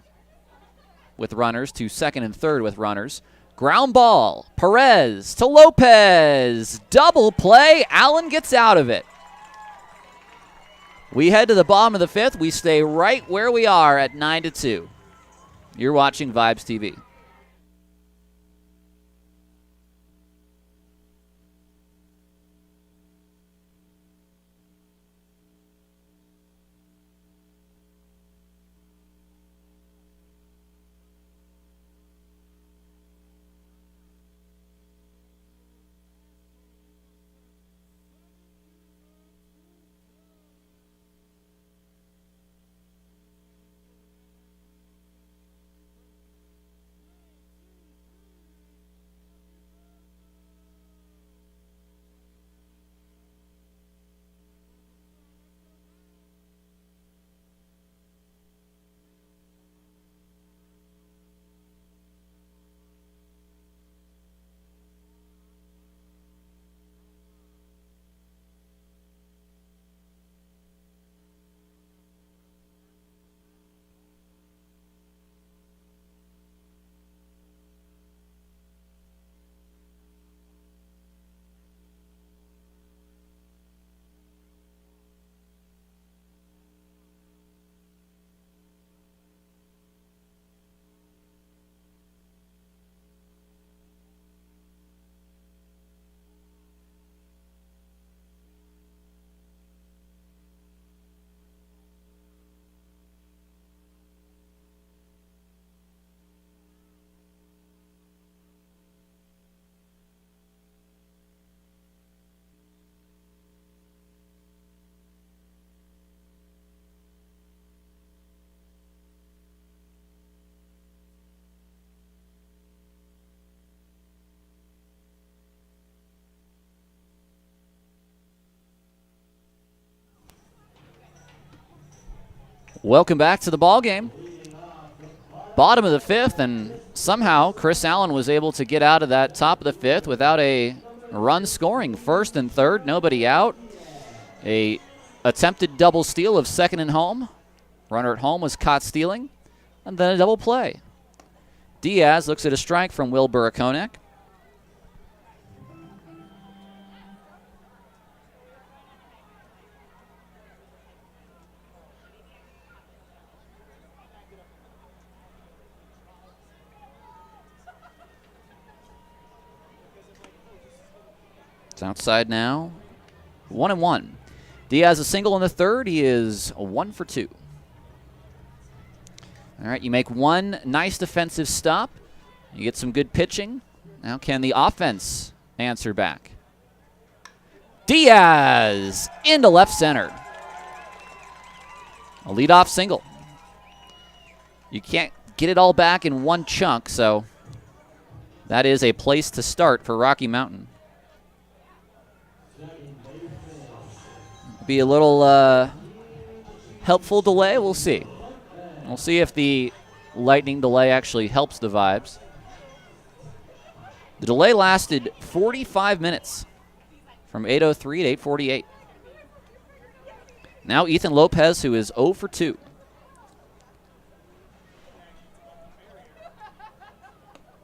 with runners to second and third with runners. Ground ball, Perez to Lopez. Double play, Allen gets out of it. We head to the bottom of the 5th. We stay right where we are at 9-2. You're watching Vibes TV. Welcome back to the ball game. Bottom of the fifth, and somehow Chris Allen was able to get out of that top of the fifth without a run scoring. First and third, nobody out. A attempted double steal of second and home. Runner at home was caught stealing, and then a double play. Diaz looks at a strike from Will Burakonek. It's outside now. 1-1. Diaz a single in the third. He is 1 for 2. All right, you make one nice defensive stop. You get some good pitching. Now can the offense answer back? Diaz into left center. A leadoff single. You can't get it all back in one chunk, so that is a place to start for Rocky Mountain. Be a little helpful delay. We'll see. We'll see if the lightning delay actually helps the Vibes. The delay lasted 45 minutes from 8:03 to 8:48. Now Ethan Lopez, who is 0 for 2.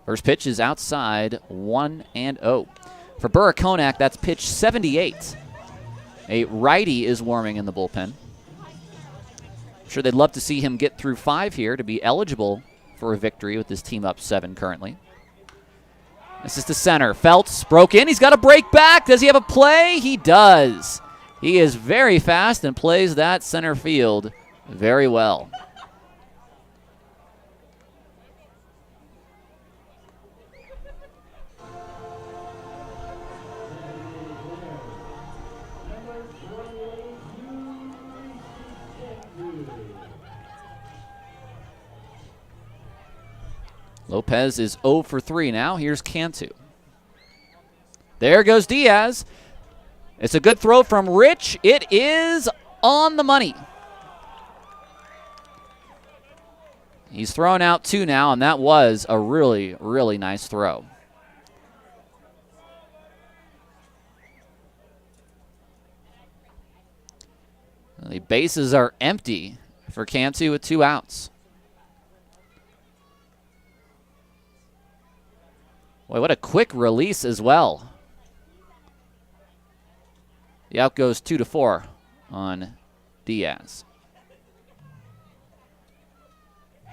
First pitch is outside, 1-0. For Burakonek, that's pitch 78. A righty is warming in the bullpen. I'm sure they'd love to see him get through 5 here to be eligible for a victory with his team up 7 currently. This is to center. Feltz broke in. He's got to break back. Does he have a play? He does. He is very fast and plays that center field very well. Lopez is 0 for 3 now. Here's Cantu. There goes Diaz. It's a good throw from Rich. It is on the money. He's thrown out 2 now, and that was a really, really nice throw. The bases are empty for Cantu with 2 outs. Boy, what a quick release as well. The out goes 2-4 on Diaz.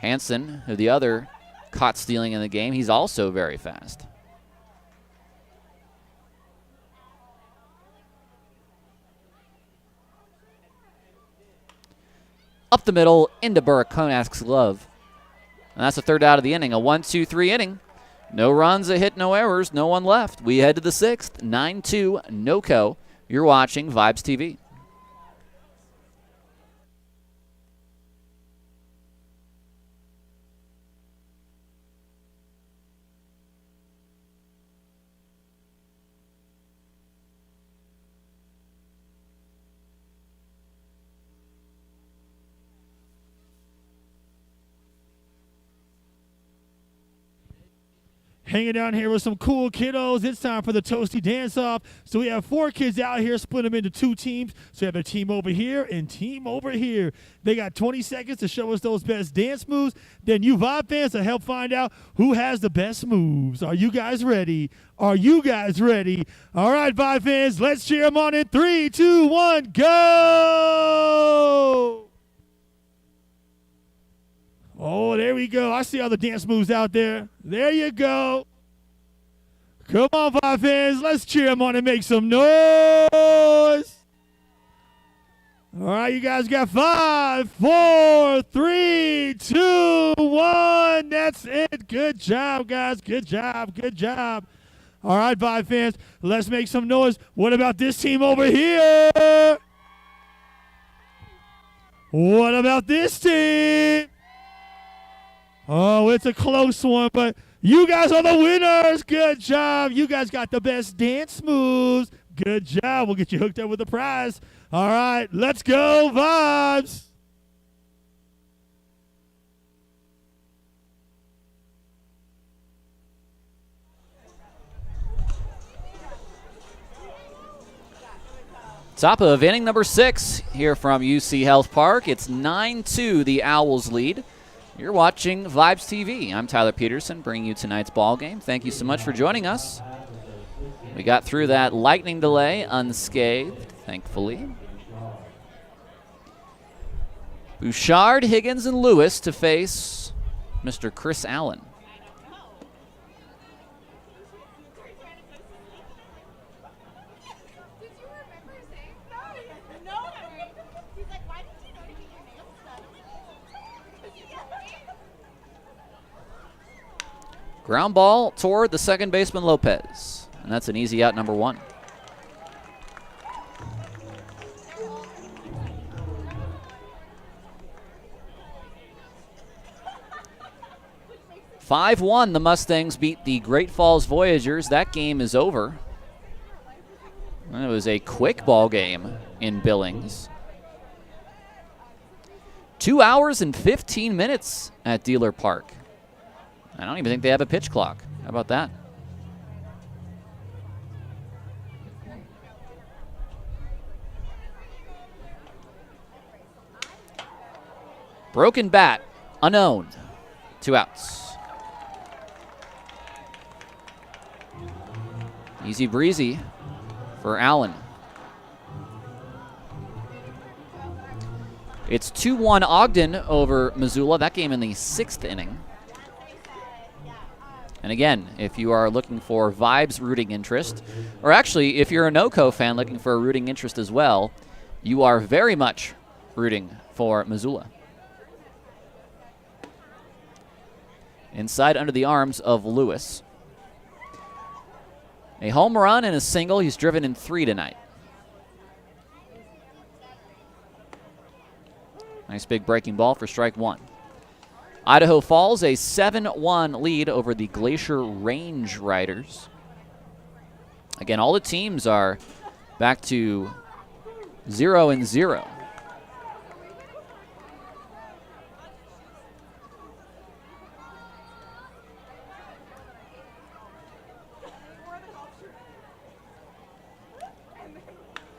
Hansen, who the other caught stealing in the game, he's also very fast. Up the middle into Burakonak's glove. And that's the third out of the inning. A 1-2-3 inning. No runs, a hit, no errors, no one left. We head to the sixth. 9-2, no-co. You're watching Vibes TV. Hanging down here with some cool kiddos. It's time for the Toasty Dance-Off. So we have 4 kids out here, split them into 2 teams. So we have a team over here and team over here. They got 20 seconds to show us those best dance moves. Then you Vibe fans to help find out who has the best moves. Are you guys ready? Are you guys ready? All right, Vibe fans, let's cheer them on in 3, 2, 1, go! Oh, there we go. I see all the dance moves out there. There you go. Come on, Vibe fans. Let's cheer them on and make some noise. All right, you guys got 5, 4, 3, 2, 1. That's it. Good job, guys. Good job. Good job. All right, Vibe fans, let's make some noise. What about this team over here? What about this team? Oh, it's a close one, but you guys are the winners. Good job. You guys got the best dance moves. Good job. We'll get you hooked up with a prize. All right, let's go, Vibes. Top of inning number 6 here from UC Health Park. It's 9-2, the Owls lead. You're watching Vibes TV. I'm Tyler Peterson, bringing you tonight's ball game. Thank you so much for joining us. We got through that lightning delay unscathed, thankfully. Bouchard, Higgins, and Lewis to face Mr. Chris Allen. Ground ball toward the second baseman, Lopez. And that's an easy out, number 1. "5-1, the Mustangs beat the Great Falls Voyagers. That game is over. And it was a quick ball game in Billings. 2 hours and 15 minutes at Dealer Park. I don't even think they have a pitch clock. How about that? Broken bat, unknown. 2 outs. Easy breezy for Allen. It's 2-1 Ogden over Missoula. That game in the 6th inning. And again, if you are looking for Vibes rooting interest, or actually if you're a NoCo fan looking for a rooting interest as well, you are very much rooting for Missoula. Inside under the arms of Lewis. A home run and a single. He's driven in 3 tonight. Nice big breaking ball for strike 1. Idaho Falls, a 7-1 lead over the Glacier Range Riders. Again, all the teams are back to 0-0.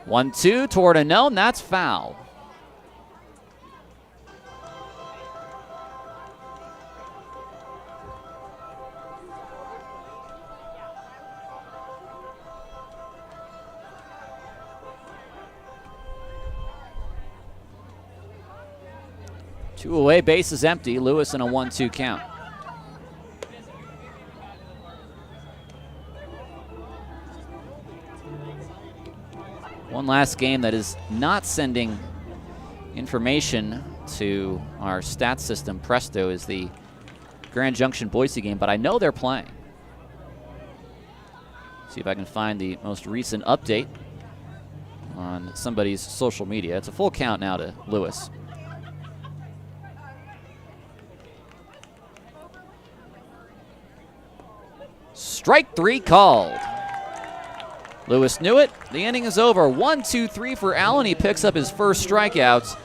One-two toward a known. That's foul. Two away, base is empty. Lewis in a 1-2 count. One last game that is not sending information to our stats system, Presto, is the Grand Junction Boise game, but I know they're playing. See if I can find the most recent update on somebody's social media. It's a full count now to Lewis. Strike 3 called. Lewis knew it. The inning is over. 1-2-3 for Allen. He picks up his first strikeouts.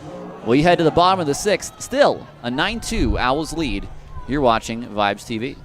We head to the bottom of the 6th. Still a 9-2 Owls lead. You're watching Vibes TV.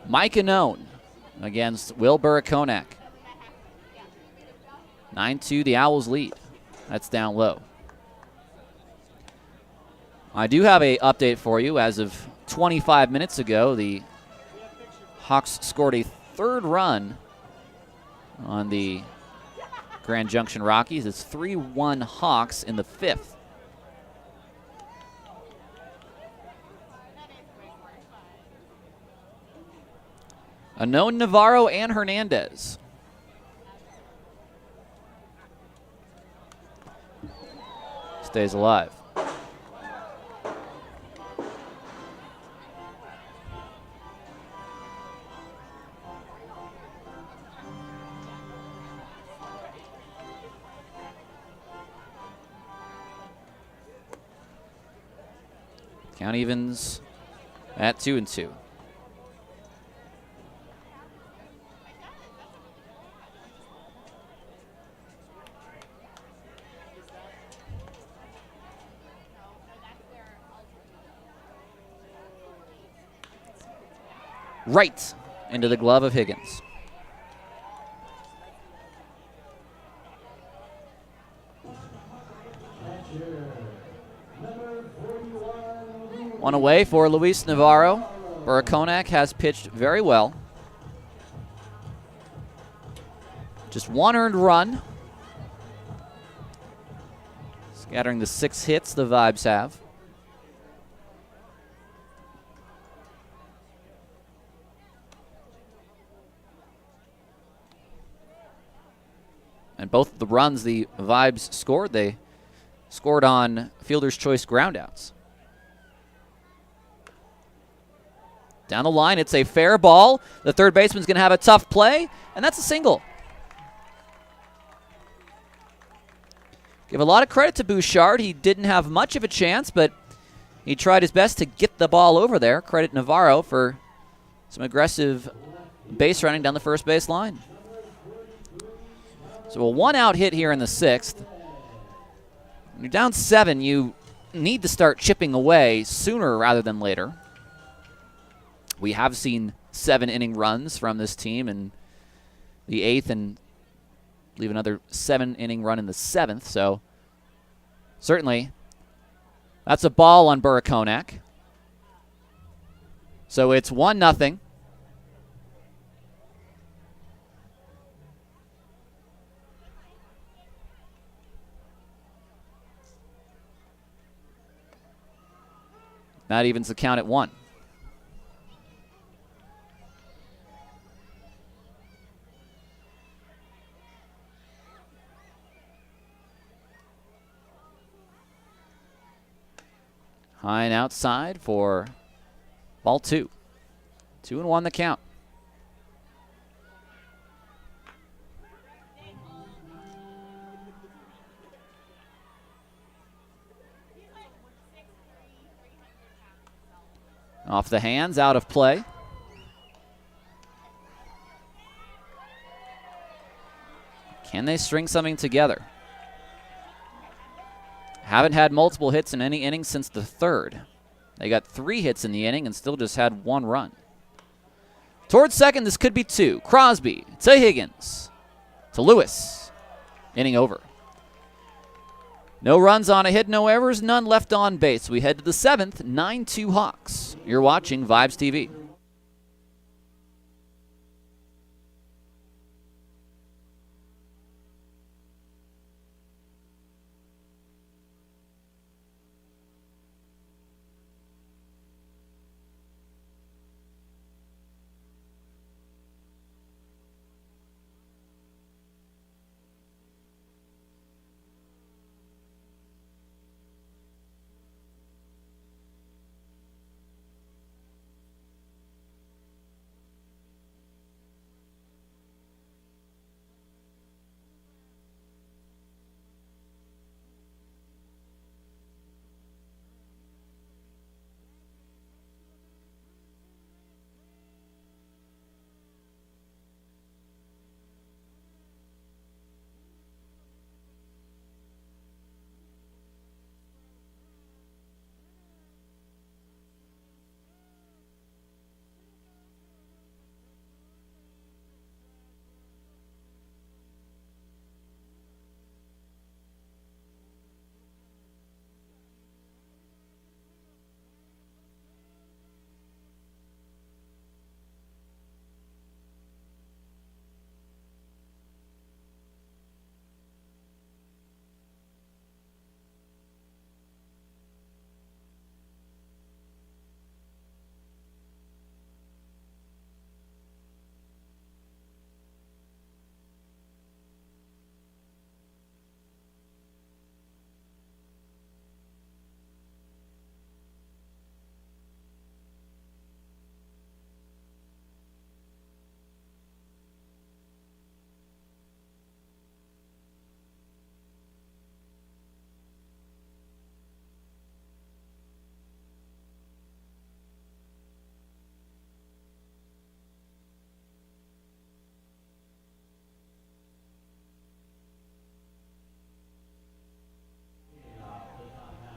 Mike Anone against Will Burakonak. 9-2, the Owls lead. That's down low. I do have an update for you. As of 25 minutes ago, the Hawks scored a third run on the Grand Junction Rockies. It's 3-1 Hawks in the 5th. Anone, Navarro, and Hernandez. Stays alive. Count evens at 2-2. Right into the glove of Higgins. One away for Luis Navarro. Burakonak has pitched very well. Just one earned run. Scattering the 6 hits the Vibes have. And both the runs the Vibes scored, they scored on fielder's choice groundouts. Down the line, it's a fair ball. The third baseman's going to have a tough play, and that's a single. Give a lot of credit to Bouchard. He didn't have much of a chance, but he tried his best to get the ball over there. Credit Navarro for some aggressive base running down the first base line. So a one-out hit here in the 6th. When you're down 7, you need to start chipping away sooner rather than later. We have seen 7-inning runs from this team in the 8th and I believe another 7-inning run in the 7th. So certainly that's a ball on Burakonak. So it's 1-0. That evens the count at 1. High and outside for ball 2. 2-1 the count. Off the hands, out of play. Can they string something together? Haven't had multiple hits in any inning since the 3rd. They got 3 hits in the inning and still just had 1 run. Towards second, this could be 2. Crosby to Higgins to Lewis. Inning over. No runs on a hit, no errors, none left on base. We head to the 7th, 9-2 Hawks. You're watching Vibes TV.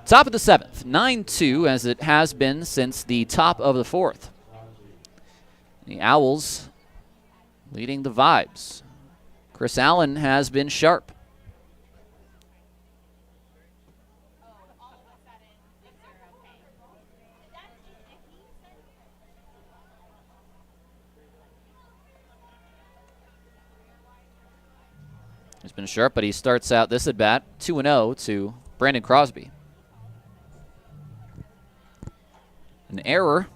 Top of the 7th, 9-2 as it has been since the top of the 4th. The Owls leading the Vibes. Chris Allen has been sharp. He's been sharp, but he starts out this at-bat 2-0 to Brandon Crosby. An error.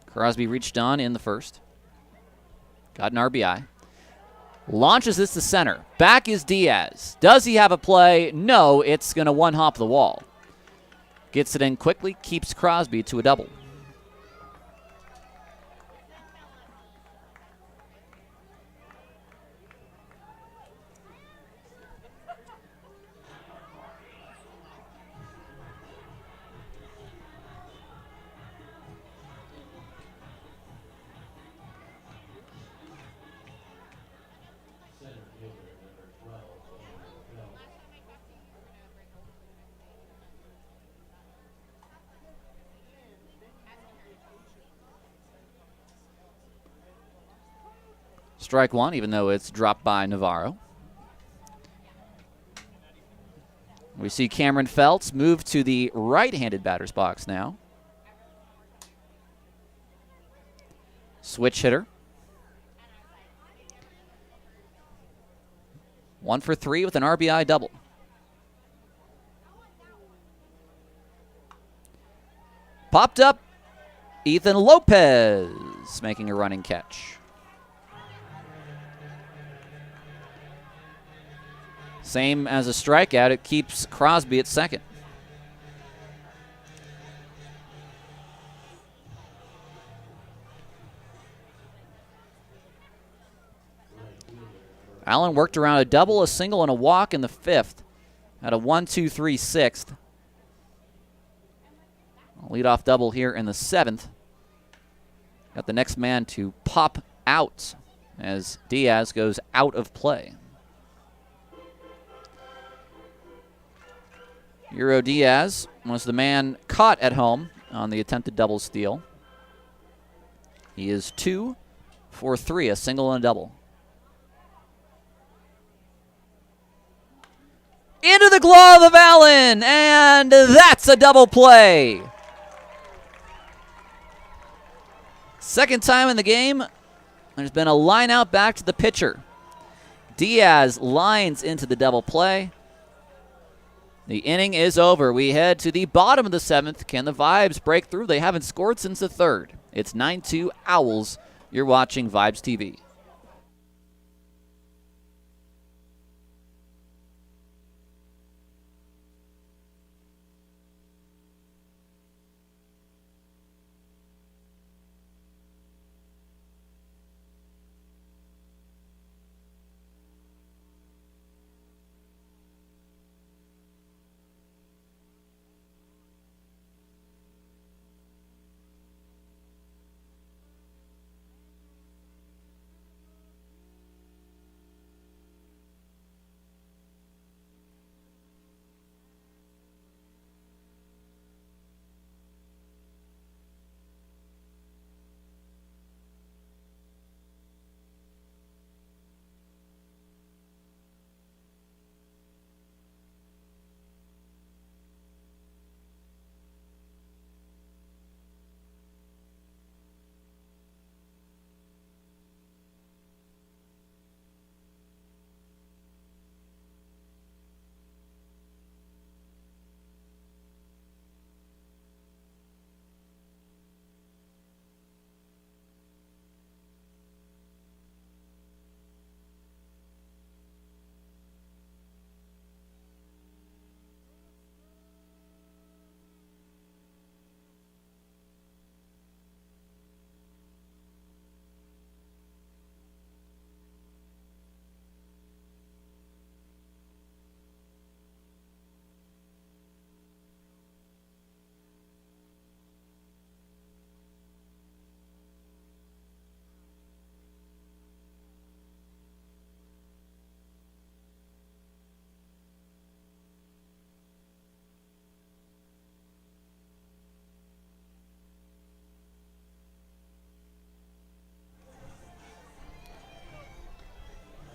Crosby reached on in the 1st. Got an RBI. Launches this to center. Back is Diaz. Does he have a play? No, it's going to one-hop the wall. Gets it in quickly, keeps Crosby to a double. Strike one, even though it's dropped by Navarro. We see Cameron Feltz move to the right-handed batter's box now. Switch hitter. 1 for 3 with an RBI double. Popped up, Ethan Lopez making a running catch. Same as a strikeout, it keeps Crosby at second. Allen worked around a double, a single, and a walk in the fifth. Had a 1-2-3 sixth. Leadoff double here in the seventh. Got the next man to pop out as Diaz goes out of play. Euro Diaz was the man caught at home on the attempted double steal. He is 2 for 3, a single and a double. Into the glove of Allen, and that's a double play. Second time in the game, there's been a line out back to the pitcher. Diaz lines into the double play. The inning is over. We head to the bottom of the seventh. Can the Vibes break through? They haven't scored since the third. It's 9-2 Owls. You're watching Vibes TV.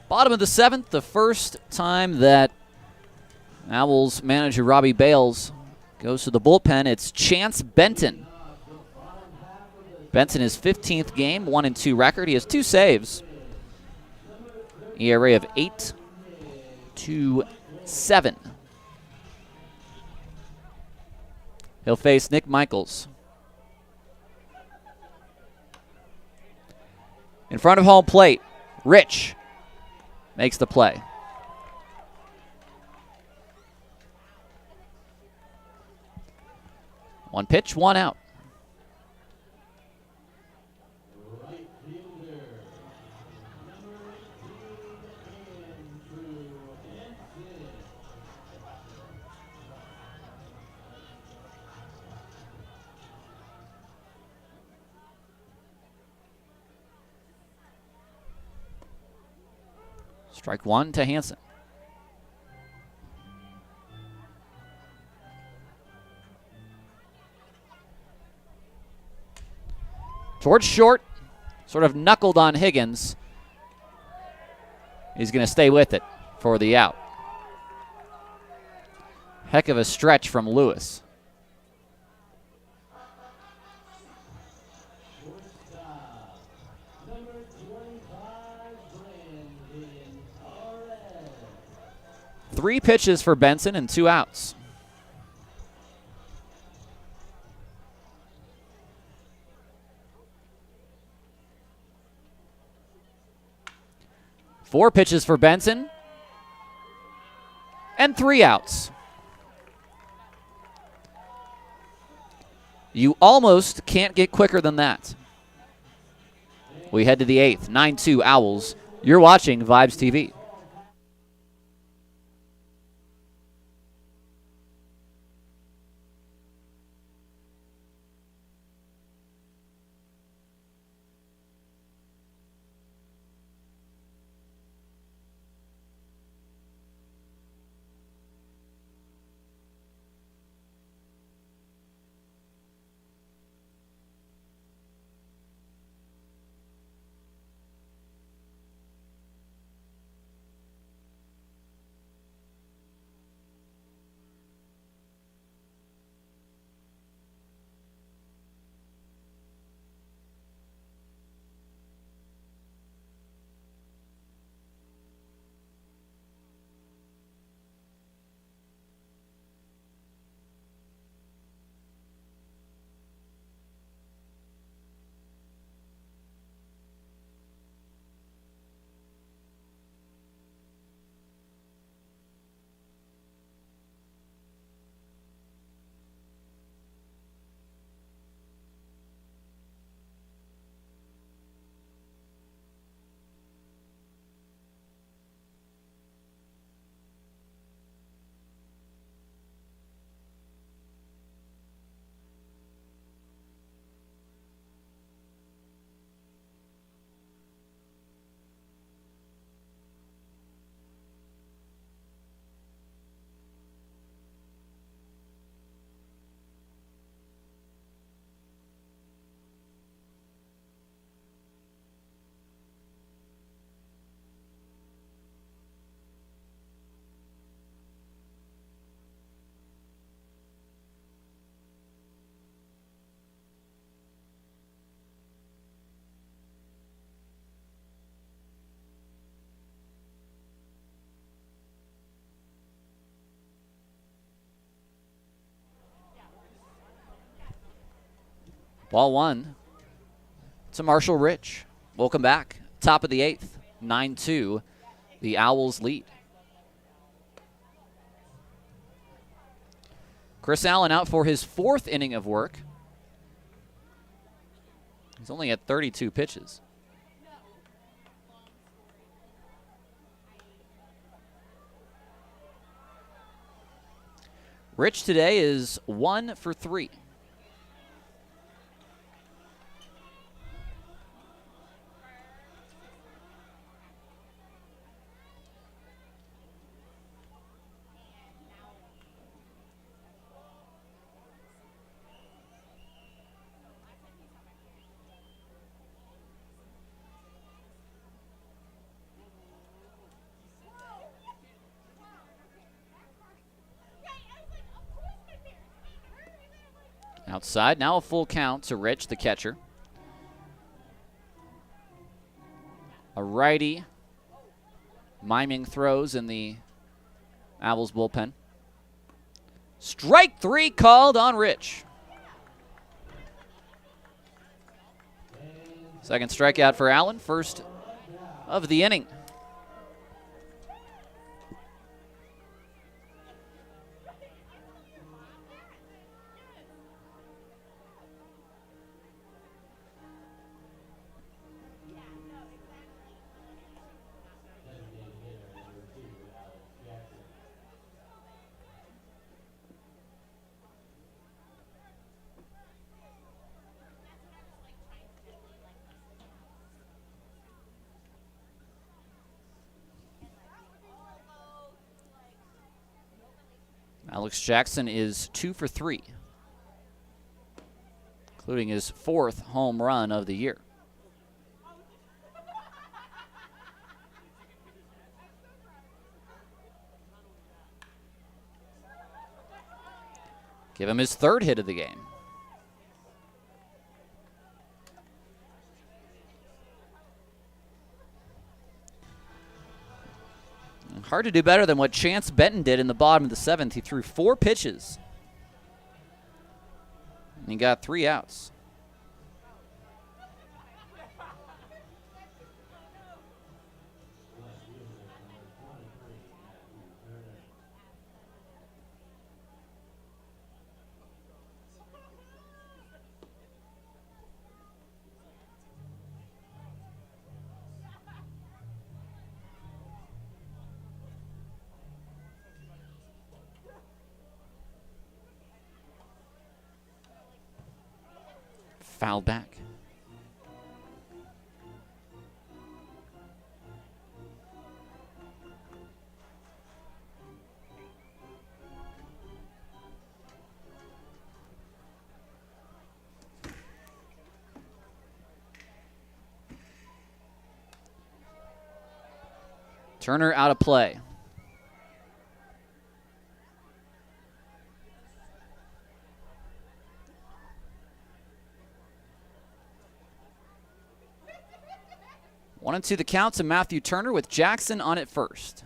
Bottom of the seventh, the first time that Owls manager Robbie Bales goes to the bullpen. It's Chance Benton. Benton, his 15th game, 1-2 record. He has 2 saves. ERA of 8.27. He'll face Nick Michaels. In front of home plate, Rich makes the play. One pitch, one out. Strike one to Hansen. Towards short, sort of knuckled on Higgins. He's going to stay with it for the out. Heck of a stretch from Lewis. Three pitches for Benson and 2 outs. Four pitches for Benson and 3 outs. You almost can't get quicker than that. We head to the 8th, 9-2 Owls. You're watching Vibes TV. Ball 1 to Marshall Rich. Welcome back. Top of the 8th, 9-2. The Owls lead. Chris Allen out for his 4th inning of work. He's only at 32 pitches. Rich today is 1 for 3. Outside, now a full count to Rich, the catcher. A righty miming throws in the Owls bullpen. Strike 3 called on Rich. Second strikeout for Allen, first of the inning. Alex Jackson is 2 for 3, including his 4th home run of the year. Give him his 3rd hit of the game. Hard to do better than what Chance Benton did in the bottom of the 7th. He threw 4 pitches. And he got 3 outs. Foul back. Turner out of play. One and two the count to Matthew Turner with Jackson on at first.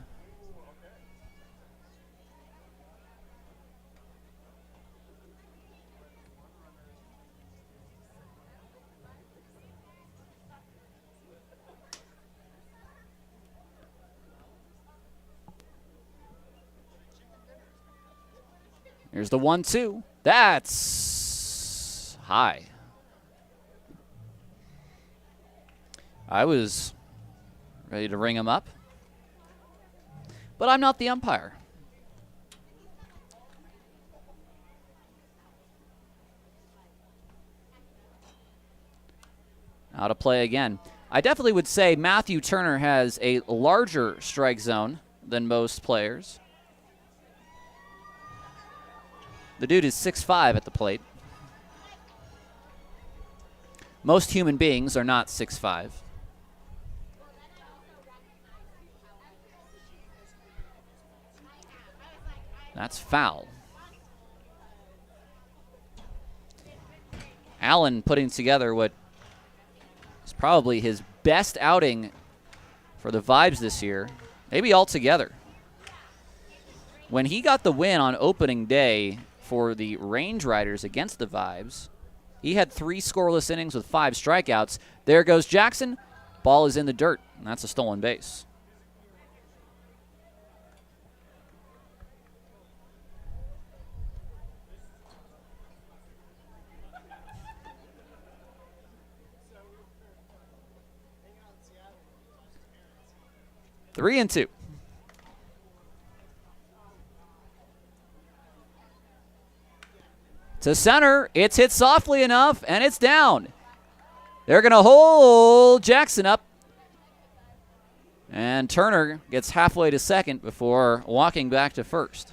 Here's the 1-2. That's high. I was ready to ring him up, but I'm not the umpire. Out of play again. I definitely would say Matthew Turner has a larger strike zone than most players. The dude is 6'5" at the plate. Most human beings are not 6'5". That's foul. Allen putting together what is probably his best outing for the Vibes this year, maybe altogether. When he got the win on opening day for the Range Riders against the Vibes, he had 3 scoreless innings with 5 strikeouts. There goes Jackson. Ball is in the dirt, and that's a stolen base. Three and two. To center, it's hit softly enough, and it's down. They're going to hold Jackson up. And Turner gets halfway to second before walking back to first.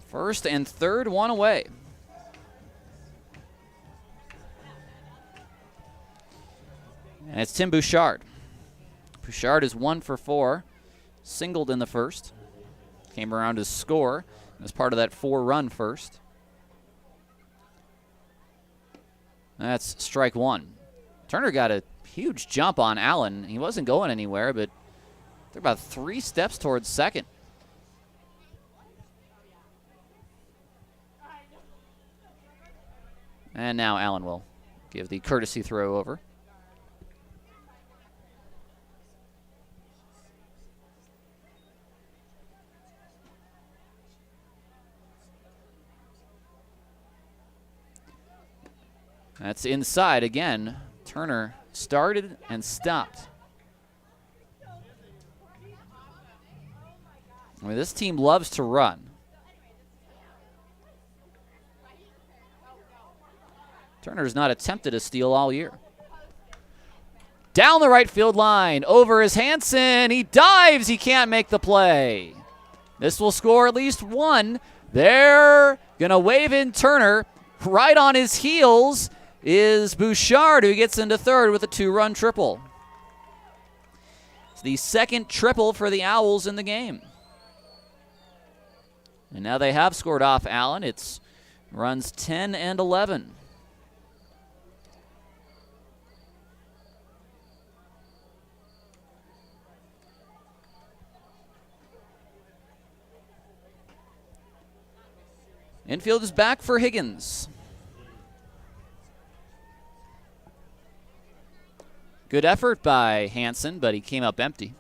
First and third, one away. And it's Tim Bouchard. Bouchard is 1 for 4. Singled in the first. Came around to score as part of that 4-run first. That's strike one. Turner got a huge jump on Allen. He wasn't going anywhere, but they're about 3 steps towards second. And now Allen will give the courtesy throw over. That's inside again. Turner started and stopped. I mean, this team loves to run. Turner's not attempted a steal all year. Down the right field line. Over is Hansen. He dives. He can't make the play. This will score at least one. They're going to wave in Turner right on his heels. is Bouchard, who gets into third with a 2-run triple. It's the second triple for the Owls in the game. And now they have scored off Allen. It's runs 10 and 11. Infield is back for Higgins. Good effort by Hansen, but he came up empty.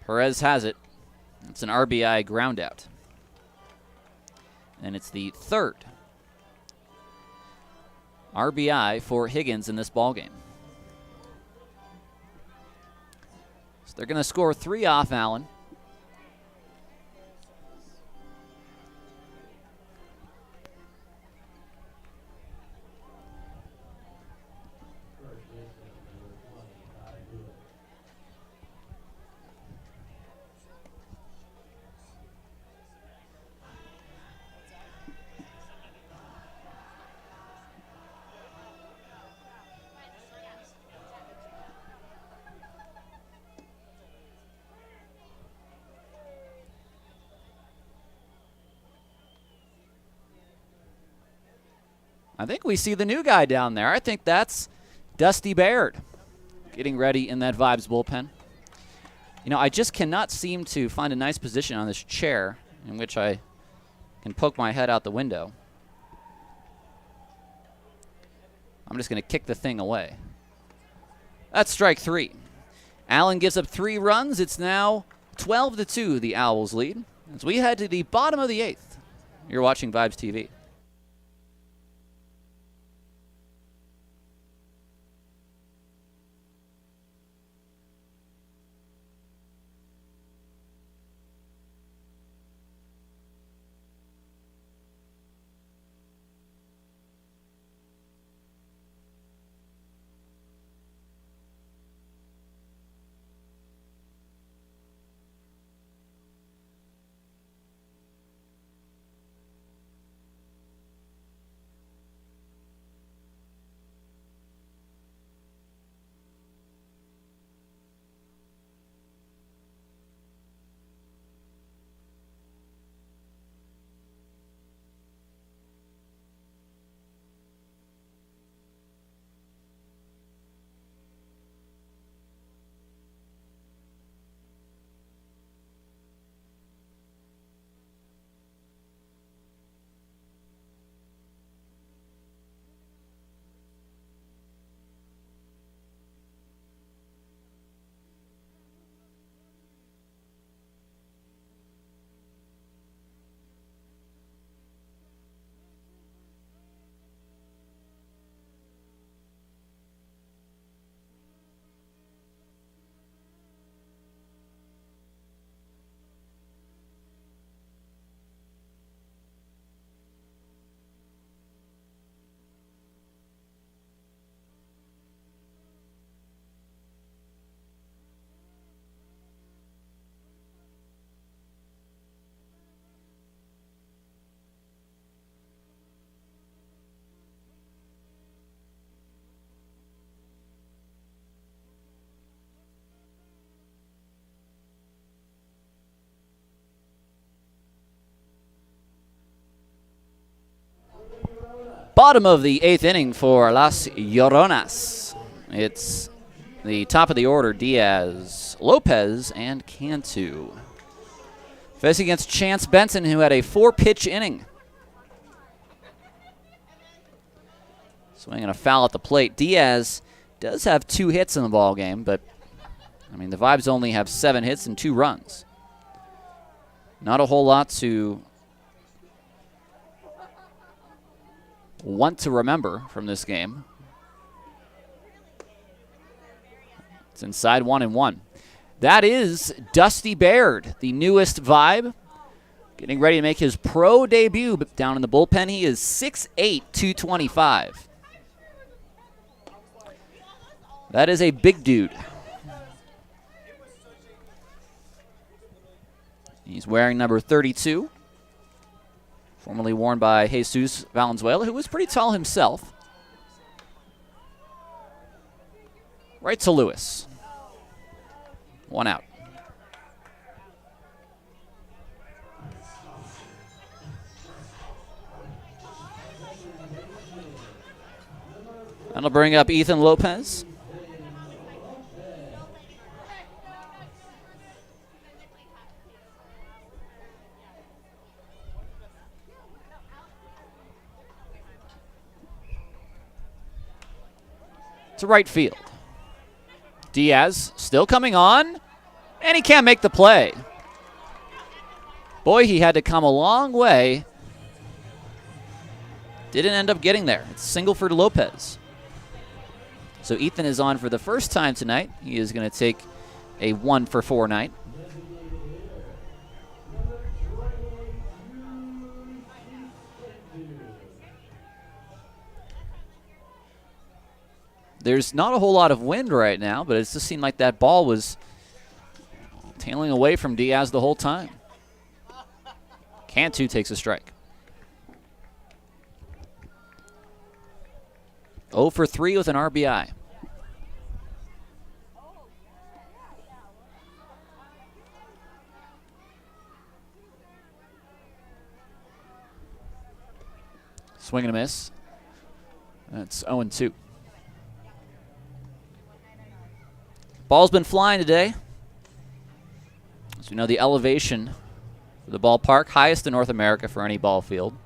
Perez has it. It's an RBI ground out. And it's the third RBI for Higgins in this ballgame. So they're going to score 3 off Allen. I think we see the new guy down there. I think that's Dusty Baird getting ready in that Vibes bullpen. You know, I just cannot seem to find a nice position on this chair in which I can poke my head out the window. I'm just going to kick the thing away. That's strike 3. Allen gives up 3 runs. It's now 12-2, the Owls lead. As we head to the bottom of the 8th. You're watching Vibes TV. Bottom of the 8th inning for Las Lloronas. It's the top of the order, Diaz, Lopez, and Cantu. Facing against Chance Benson, who had a 4-pitch inning. Swinging a foul at the plate. Diaz does have 2 hits in the ball game, but I mean the Vibes only have 7 hits and 2 runs. Not a whole lot to want to remember from this game. It's inside 1-1. That is Dusty Baird, the newest Vibe, getting ready to make his pro debut down in the bullpen. He is 6'8", 225. That is a big dude. He's wearing number 32, formerly worn by Jesus Valenzuela, who was pretty tall himself. Right to Lewis. 1 out. That'll bring up Ethan Lopez. To right field. Diaz still coming on, and he can't make the play. Boy, he had to come a long way. Didn't end up getting there. It's single for Lopez. So Ethan is on for the first time tonight. He is going to take a 1-for-4 night. There's not a whole lot of wind right now, but it just seemed like that ball was tailing away from Diaz the whole time. Cantu takes a strike. 0 for 3 with an RBI. Swing and a miss. That's 0-2. Ball's been flying today. As we know, the elevation for the ballpark, highest in North America for any ball field.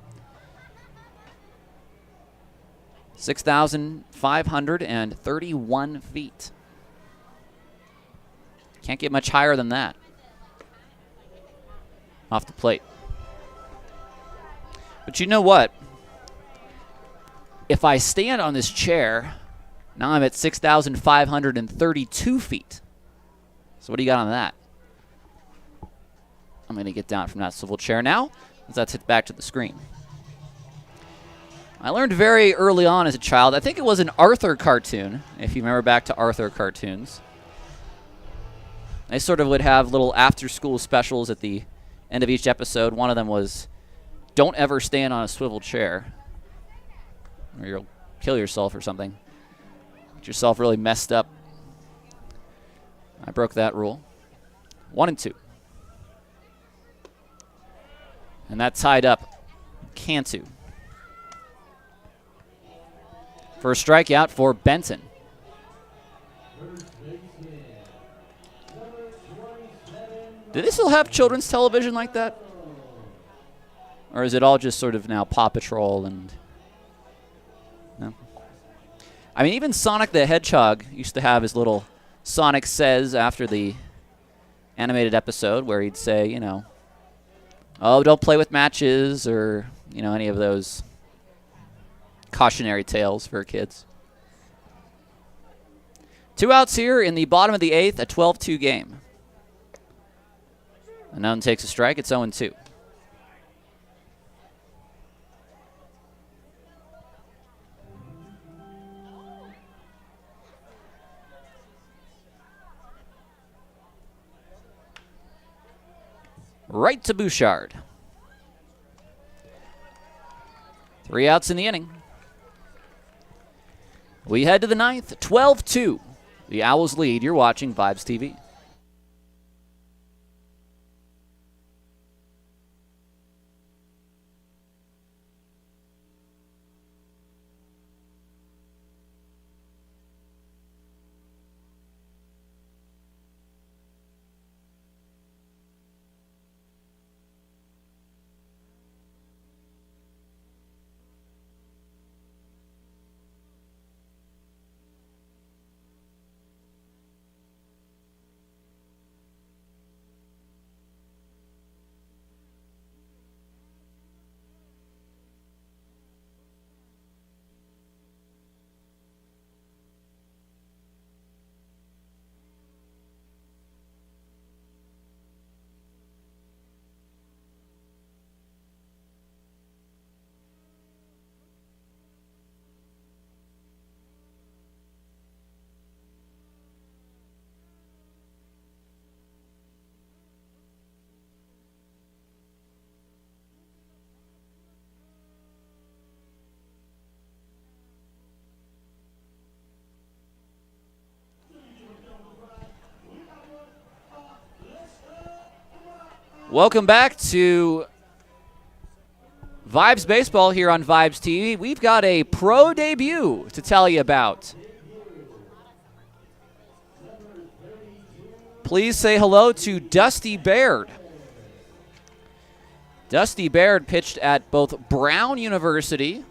6,531 feet. Can't get much higher than that. Off the plate. But you know what? If I stand on this chair, now I'm at 6,532 feet. So what do you got on that? I'm going to get down from that swivel chair now as that's hit back to the screen. I learned very early on as a child, I think it was an Arthur cartoon, if you remember back to Arthur cartoons. They sort of would have little after-school specials at the end of each episode. One of them was, don't ever stand on a swivel chair, or you'll kill yourself or something. Get yourself really messed up. I broke that rule. 1-2. And that tied up Cantu. For a strikeout for Benton. Do they still have children's television like that? Or is it all just sort of now Paw Patrol and... No? I mean, even Sonic the Hedgehog used to have his little Sonic Says after the animated episode where he'd say, you know, oh, don't play with matches or, you know, any of those cautionary tales for kids. 2 outs here in the bottom of the 8th, a 12-2 game. Unknown takes a strike. It's 0-2. Right to Bouchard. 3 outs in the inning. We head to the 9th, 12-2. The Owls lead. You're watching Vibes TV. Welcome back to Vibes Baseball here on Vibes TV. We've got a pro debut to tell you about. Please say hello to Dusty Baird. Dusty Baird pitched at both Brown University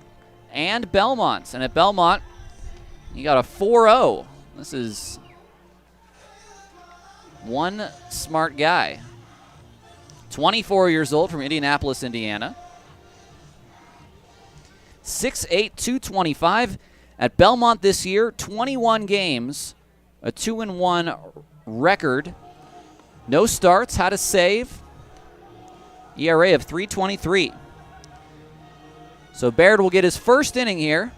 and Belmont. And at Belmont, he got a 4.0. This is one smart guy. 24 years old from Indianapolis, Indiana. 6'8", 225. At Belmont this year, 21 games, a 2-1 record. No starts, had a save. ERA of 3.23. So Baird will get his first inning here.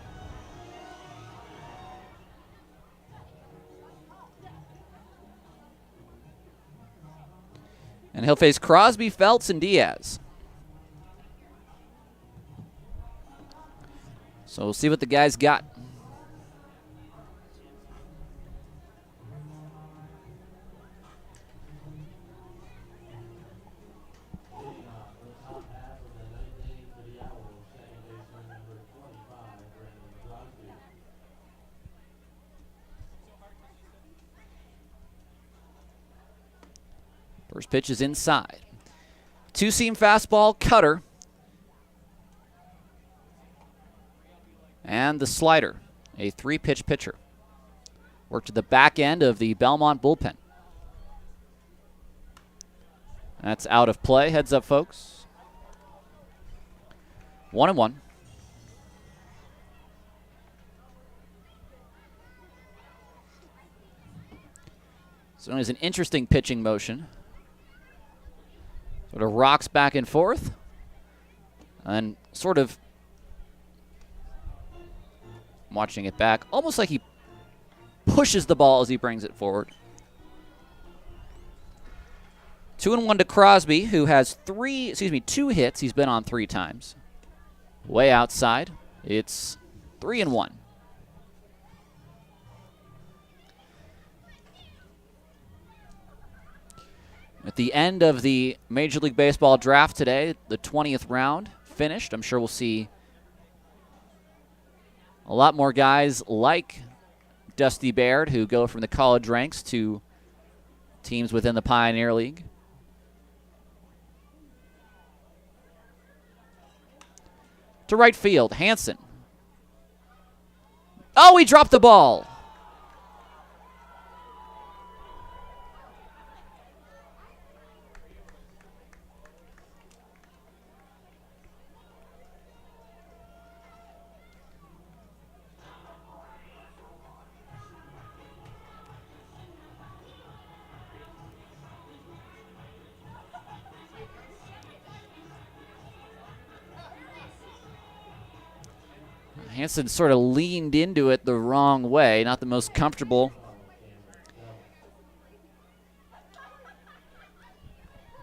And he'll face Crosby, Feltz, and Diaz. So we'll see what the guys got. First pitch is inside. Two-seam fastball, cutter. And the slider, a three-pitch pitcher. Worked to the back end of the Belmont bullpen. That's out of play. Heads up, folks. 1-1. So it's an interesting pitching motion. Sort of rocks back and forth. And sort of, I'm watching it back, almost like he pushes the ball as he brings it forward. 2-1 to Crosby, who has 2 hits. He's been on 3 times. Way outside. It's 3-1. At the end of the Major League Baseball draft today, the 20th round finished. I'm sure we'll see a lot more guys like Dusty Baird who go from the college ranks to teams within the Pioneer League. To right field, Hansen. Oh, he dropped the ball. Hansen sort of leaned into it the wrong way, not the most comfortable.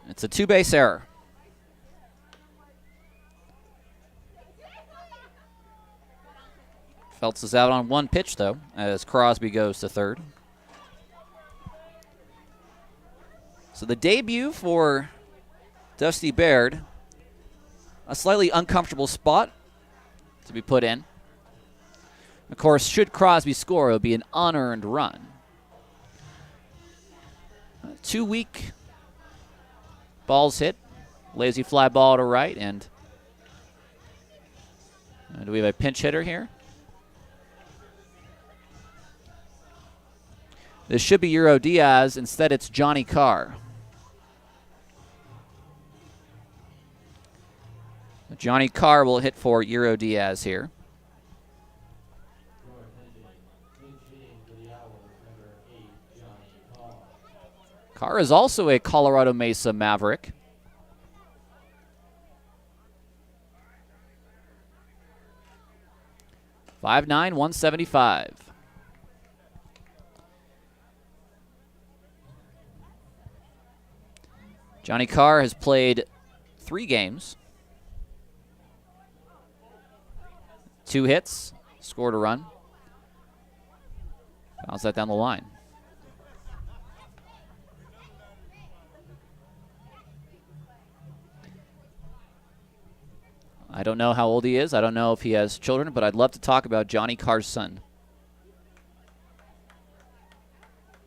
It's a 2-base error. Feltz is out on 1 pitch, though, as Crosby goes to third. So the debut for Dusty Baird, a slightly uncomfortable spot to be put in. Of course, should Crosby score, it would be an unearned run. 2 weak balls hit. Lazy fly ball to right. And do we have a pinch hitter here? This should be Euro Diaz. Instead, it's Johnny Carr. Johnny Carr will hit for Euro Diaz here. Carr is also a Colorado Mesa Maverick. .59", 175. Johnny Carr has played 3 games. 2 hits, scored a run. Bounce that down the line. I don't know how old he is. I don't know if he has children, but I'd love to talk about Johnny Carr's son.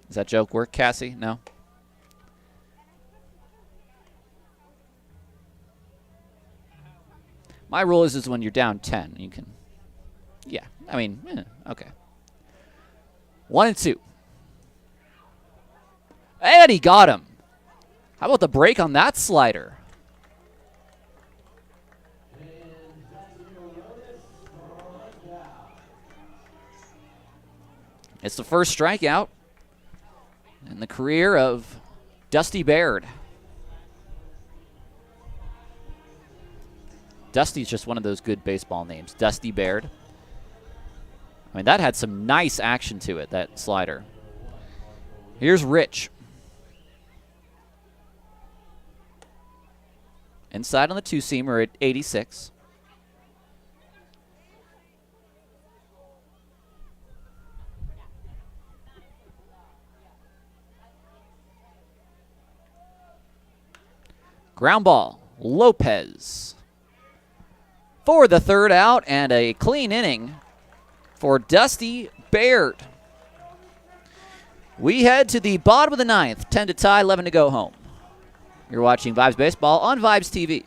Does that joke work, Cassie? No? My rule is when you're down 10, you can, yeah, I mean, okay. 1 and 2. And he got him. How about the break on that slider? It's the first strikeout in the career of Dusty Baird. Dusty's just one of those good baseball names, Dusty Baird. I mean, that had some nice action to it, that slider. Here's Rich. Inside on the two-seamer at 86. Ground ball, Lopez. For the third out and a clean inning for Dusty Baird. We head to the bottom of the ninth, 10 to tie, 11 to go home. You're watching Vibes Baseball on Vibes TV.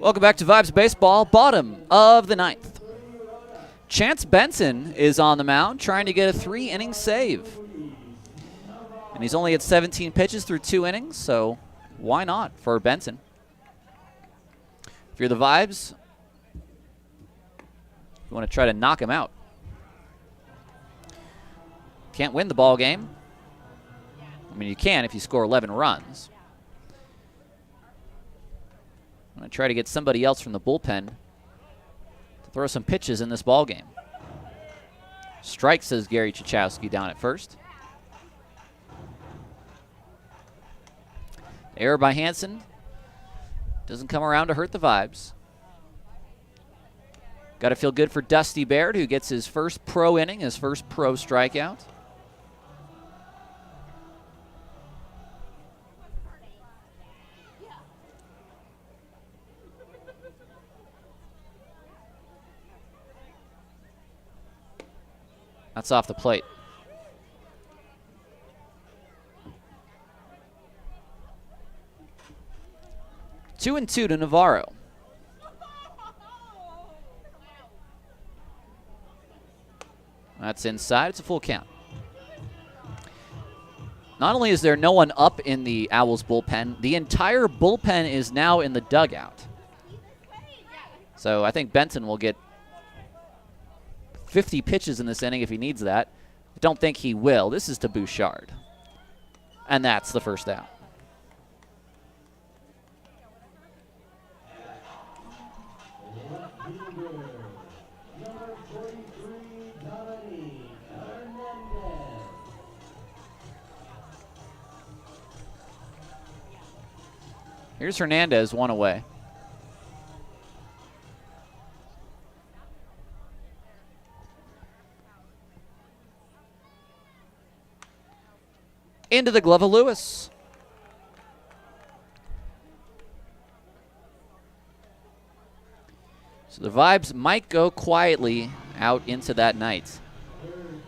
Welcome back to Vibes Baseball, bottom of the ninth. Chance Benson is on the mound trying to get a 3-inning save. And he's only at 17 pitches through 2 innings, so why not for Benson? If you're the Vibes, you want to try to knock him out. Can't win the ball game. I mean, you can if you score 11 runs. I'm going to try to get somebody else from the bullpen to throw some pitches in this ball game. Strike, says Gary Chachowski down at first. Error by Hansen. Doesn't come around to hurt the Vibes. Got to feel good for Dusty Baird, who gets his first pro inning, his first pro strikeout. That's off the plate. Two and two to Navarro. That's inside. It's a full count. Not only is there no one up in the Owlz bullpen, the entire bullpen is now in the dugout. So I think Benson will get 50 pitches in this inning if he needs that. I don't think he will. This is to Bouchard. And that's the first out. Here's Hernandez, one away. Into the glove of Lewis. So the Vibes might go quietly out into that night.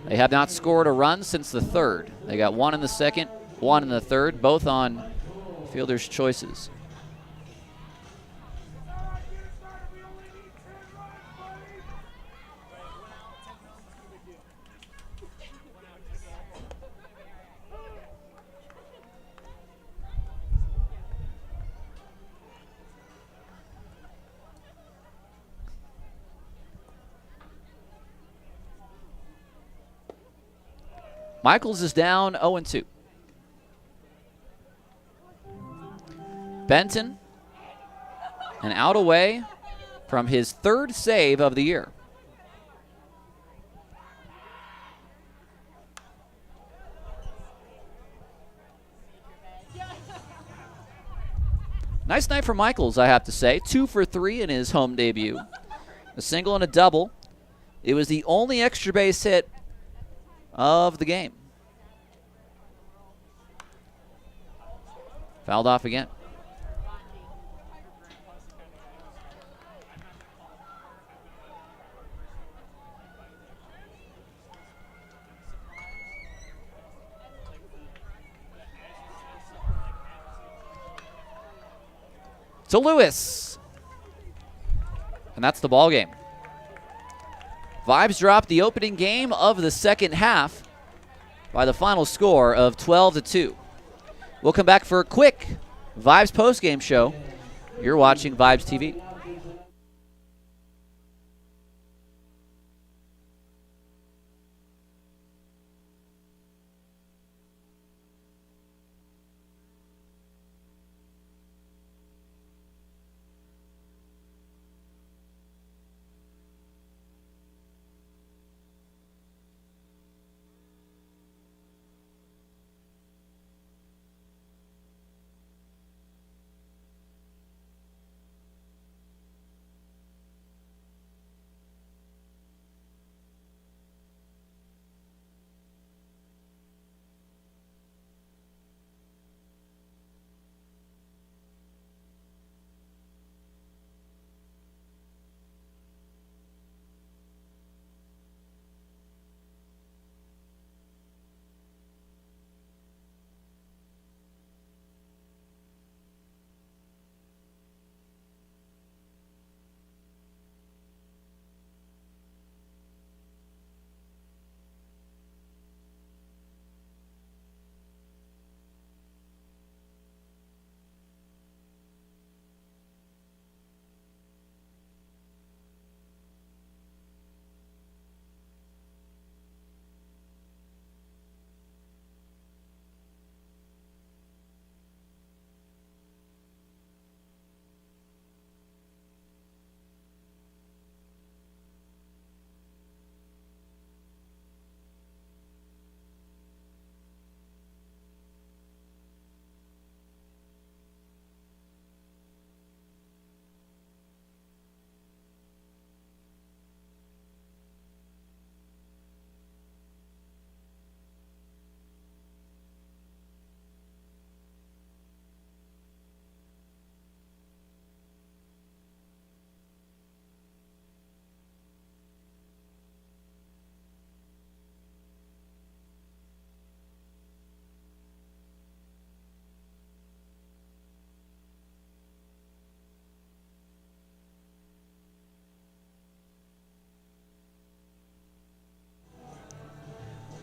They have not scored a run since the third. They got one in the second, one in the third, both on fielder's choices. Michaels is down 0-2. Benton, an out away from his third save of the year. Nice night for Michaels, I have to say. 2 for 3 in his home debut. A single and a double. It was the only extra base hit of the game. Fouled off again. To Lewis. And that's the ball game. Vibes dropped the opening game of the second half by the final score of 12-2. We'll come back for a quick Vibes postgame show. You're watching Vibes TV.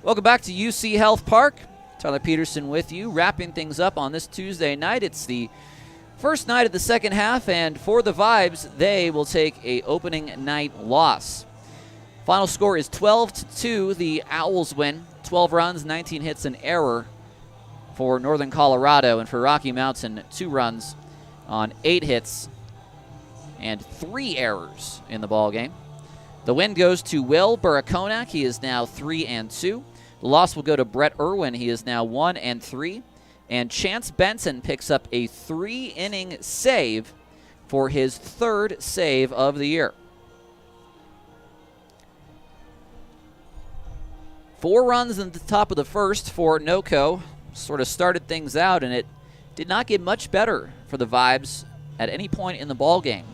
Welcome back to UC Health Park. Tyler Peterson with you, wrapping things up on this Tuesday night. It's the first night of the second half, and for the Vibes, they will take a opening night loss. Final score is 12-2. The Owls win. 12 runs, 19 hits, an error for Northern Colorado, and for Rocky Mountain, 2 runs on 8 hits and 3 errors in the ball game. The win goes to Will Burakonak. He is now 3-2. The loss will go to Brett Irwin. He is now 1-3. And Chance Benson picks up a 3-inning save for his 3rd save of the year. 4 runs in the top of the first for NoCo. Sort of started things out, and it did not get much better for the Vibes at any point in the ball game.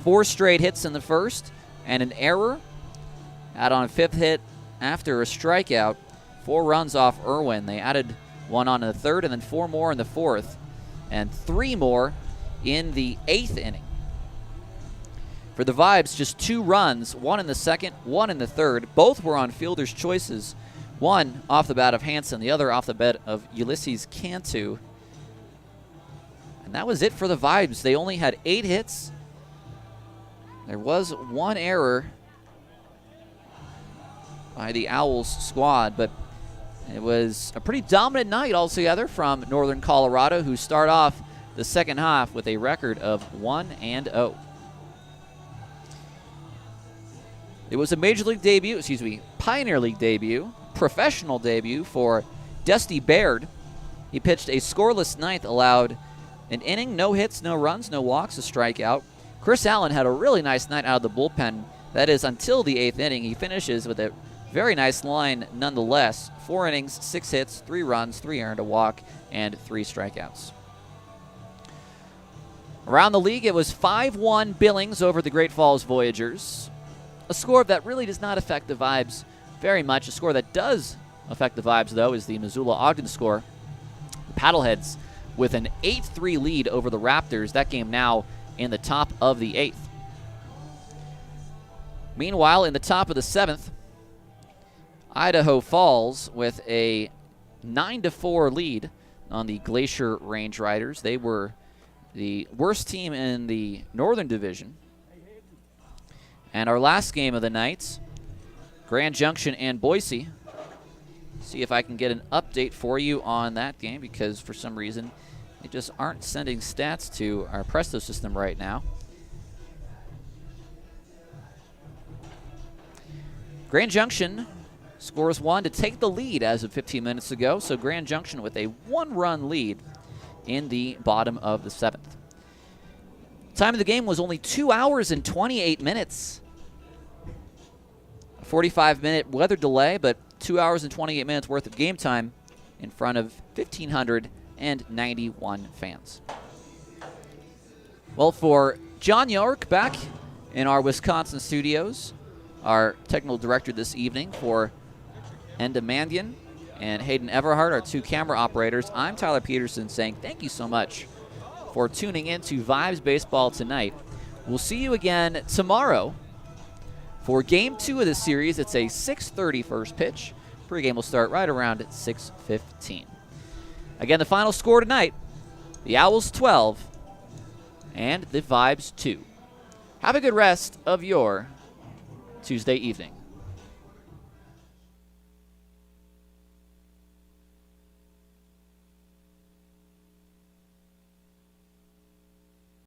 4 straight hits in the first and an error. Out on a 5th hit after a strikeout. 4 runs off Irwin. They added 1 on in the 3rd and then 4 more in the 4th and 3 more in the 8th inning. For the Vibes, just 2 runs, 1 in the 2nd, 1 in the 3rd. Both were on fielder's choices. 1 off the bat of Hansen, the other off the bat of Ulysses Cantu. And that was it for the Vibes. They only had 8 hits. There was 1 error by the Owlz squad, but it was a pretty dominant night altogether from Northern Colorado, who start off the second half with a record of 1-0. It was a Pioneer League debut, professional debut for Dusty Baird. He pitched a scoreless 9th, allowed an inning, no hits, no runs, no walks, a strikeout. Chris Allen had a really nice night out of the bullpen. That is until the 8th inning. He finishes with a very nice line nonetheless. 4 innings, 6 hits, 3 runs, 3 earned, a walk, and 3 strikeouts. Around the league, it was 5-1 Billings over the Great Falls Voyagers. A score that really does not affect the Vibes very much. A score that does affect the Vibes, though, is the Missoula-Ogden score. The Paddleheads with an 8-3 lead over the Raptors. That game now in the top of the 8th. Meanwhile, in the top of the 7th, Idaho Falls with a 9-4 lead on the Glacier Range Riders. They were the worst team in the Northern Division. And our last game of the night, Grand Junction and Boise. See if I can get an update for you on that game, because for some reason they just aren't sending stats to our Presto system right now. Grand Junction scores 1 to take the lead as of 15 minutes ago. So Grand Junction with a 1-run lead in the bottom of the 7th. Time of the game was only 2 hours and 28 minutes. A 45-minute weather delay, but 2 hours and 28 minutes worth of game time in front of 1,591 fans. Well, for John York back in our Wisconsin studios, our technical director this evening, for Enda Mandian and Hayden Everhart, our 2 camera operators, I'm Tyler Peterson saying thank you so much for tuning in to Vibes Baseball tonight. We'll see you again tomorrow for Game 2 of the series. It's a 6:30 first pitch. Pre-game will start right around at 6:15. Again, the final score tonight, the Owls 12 and the Vibes 2. Have a good rest of your Tuesday evening.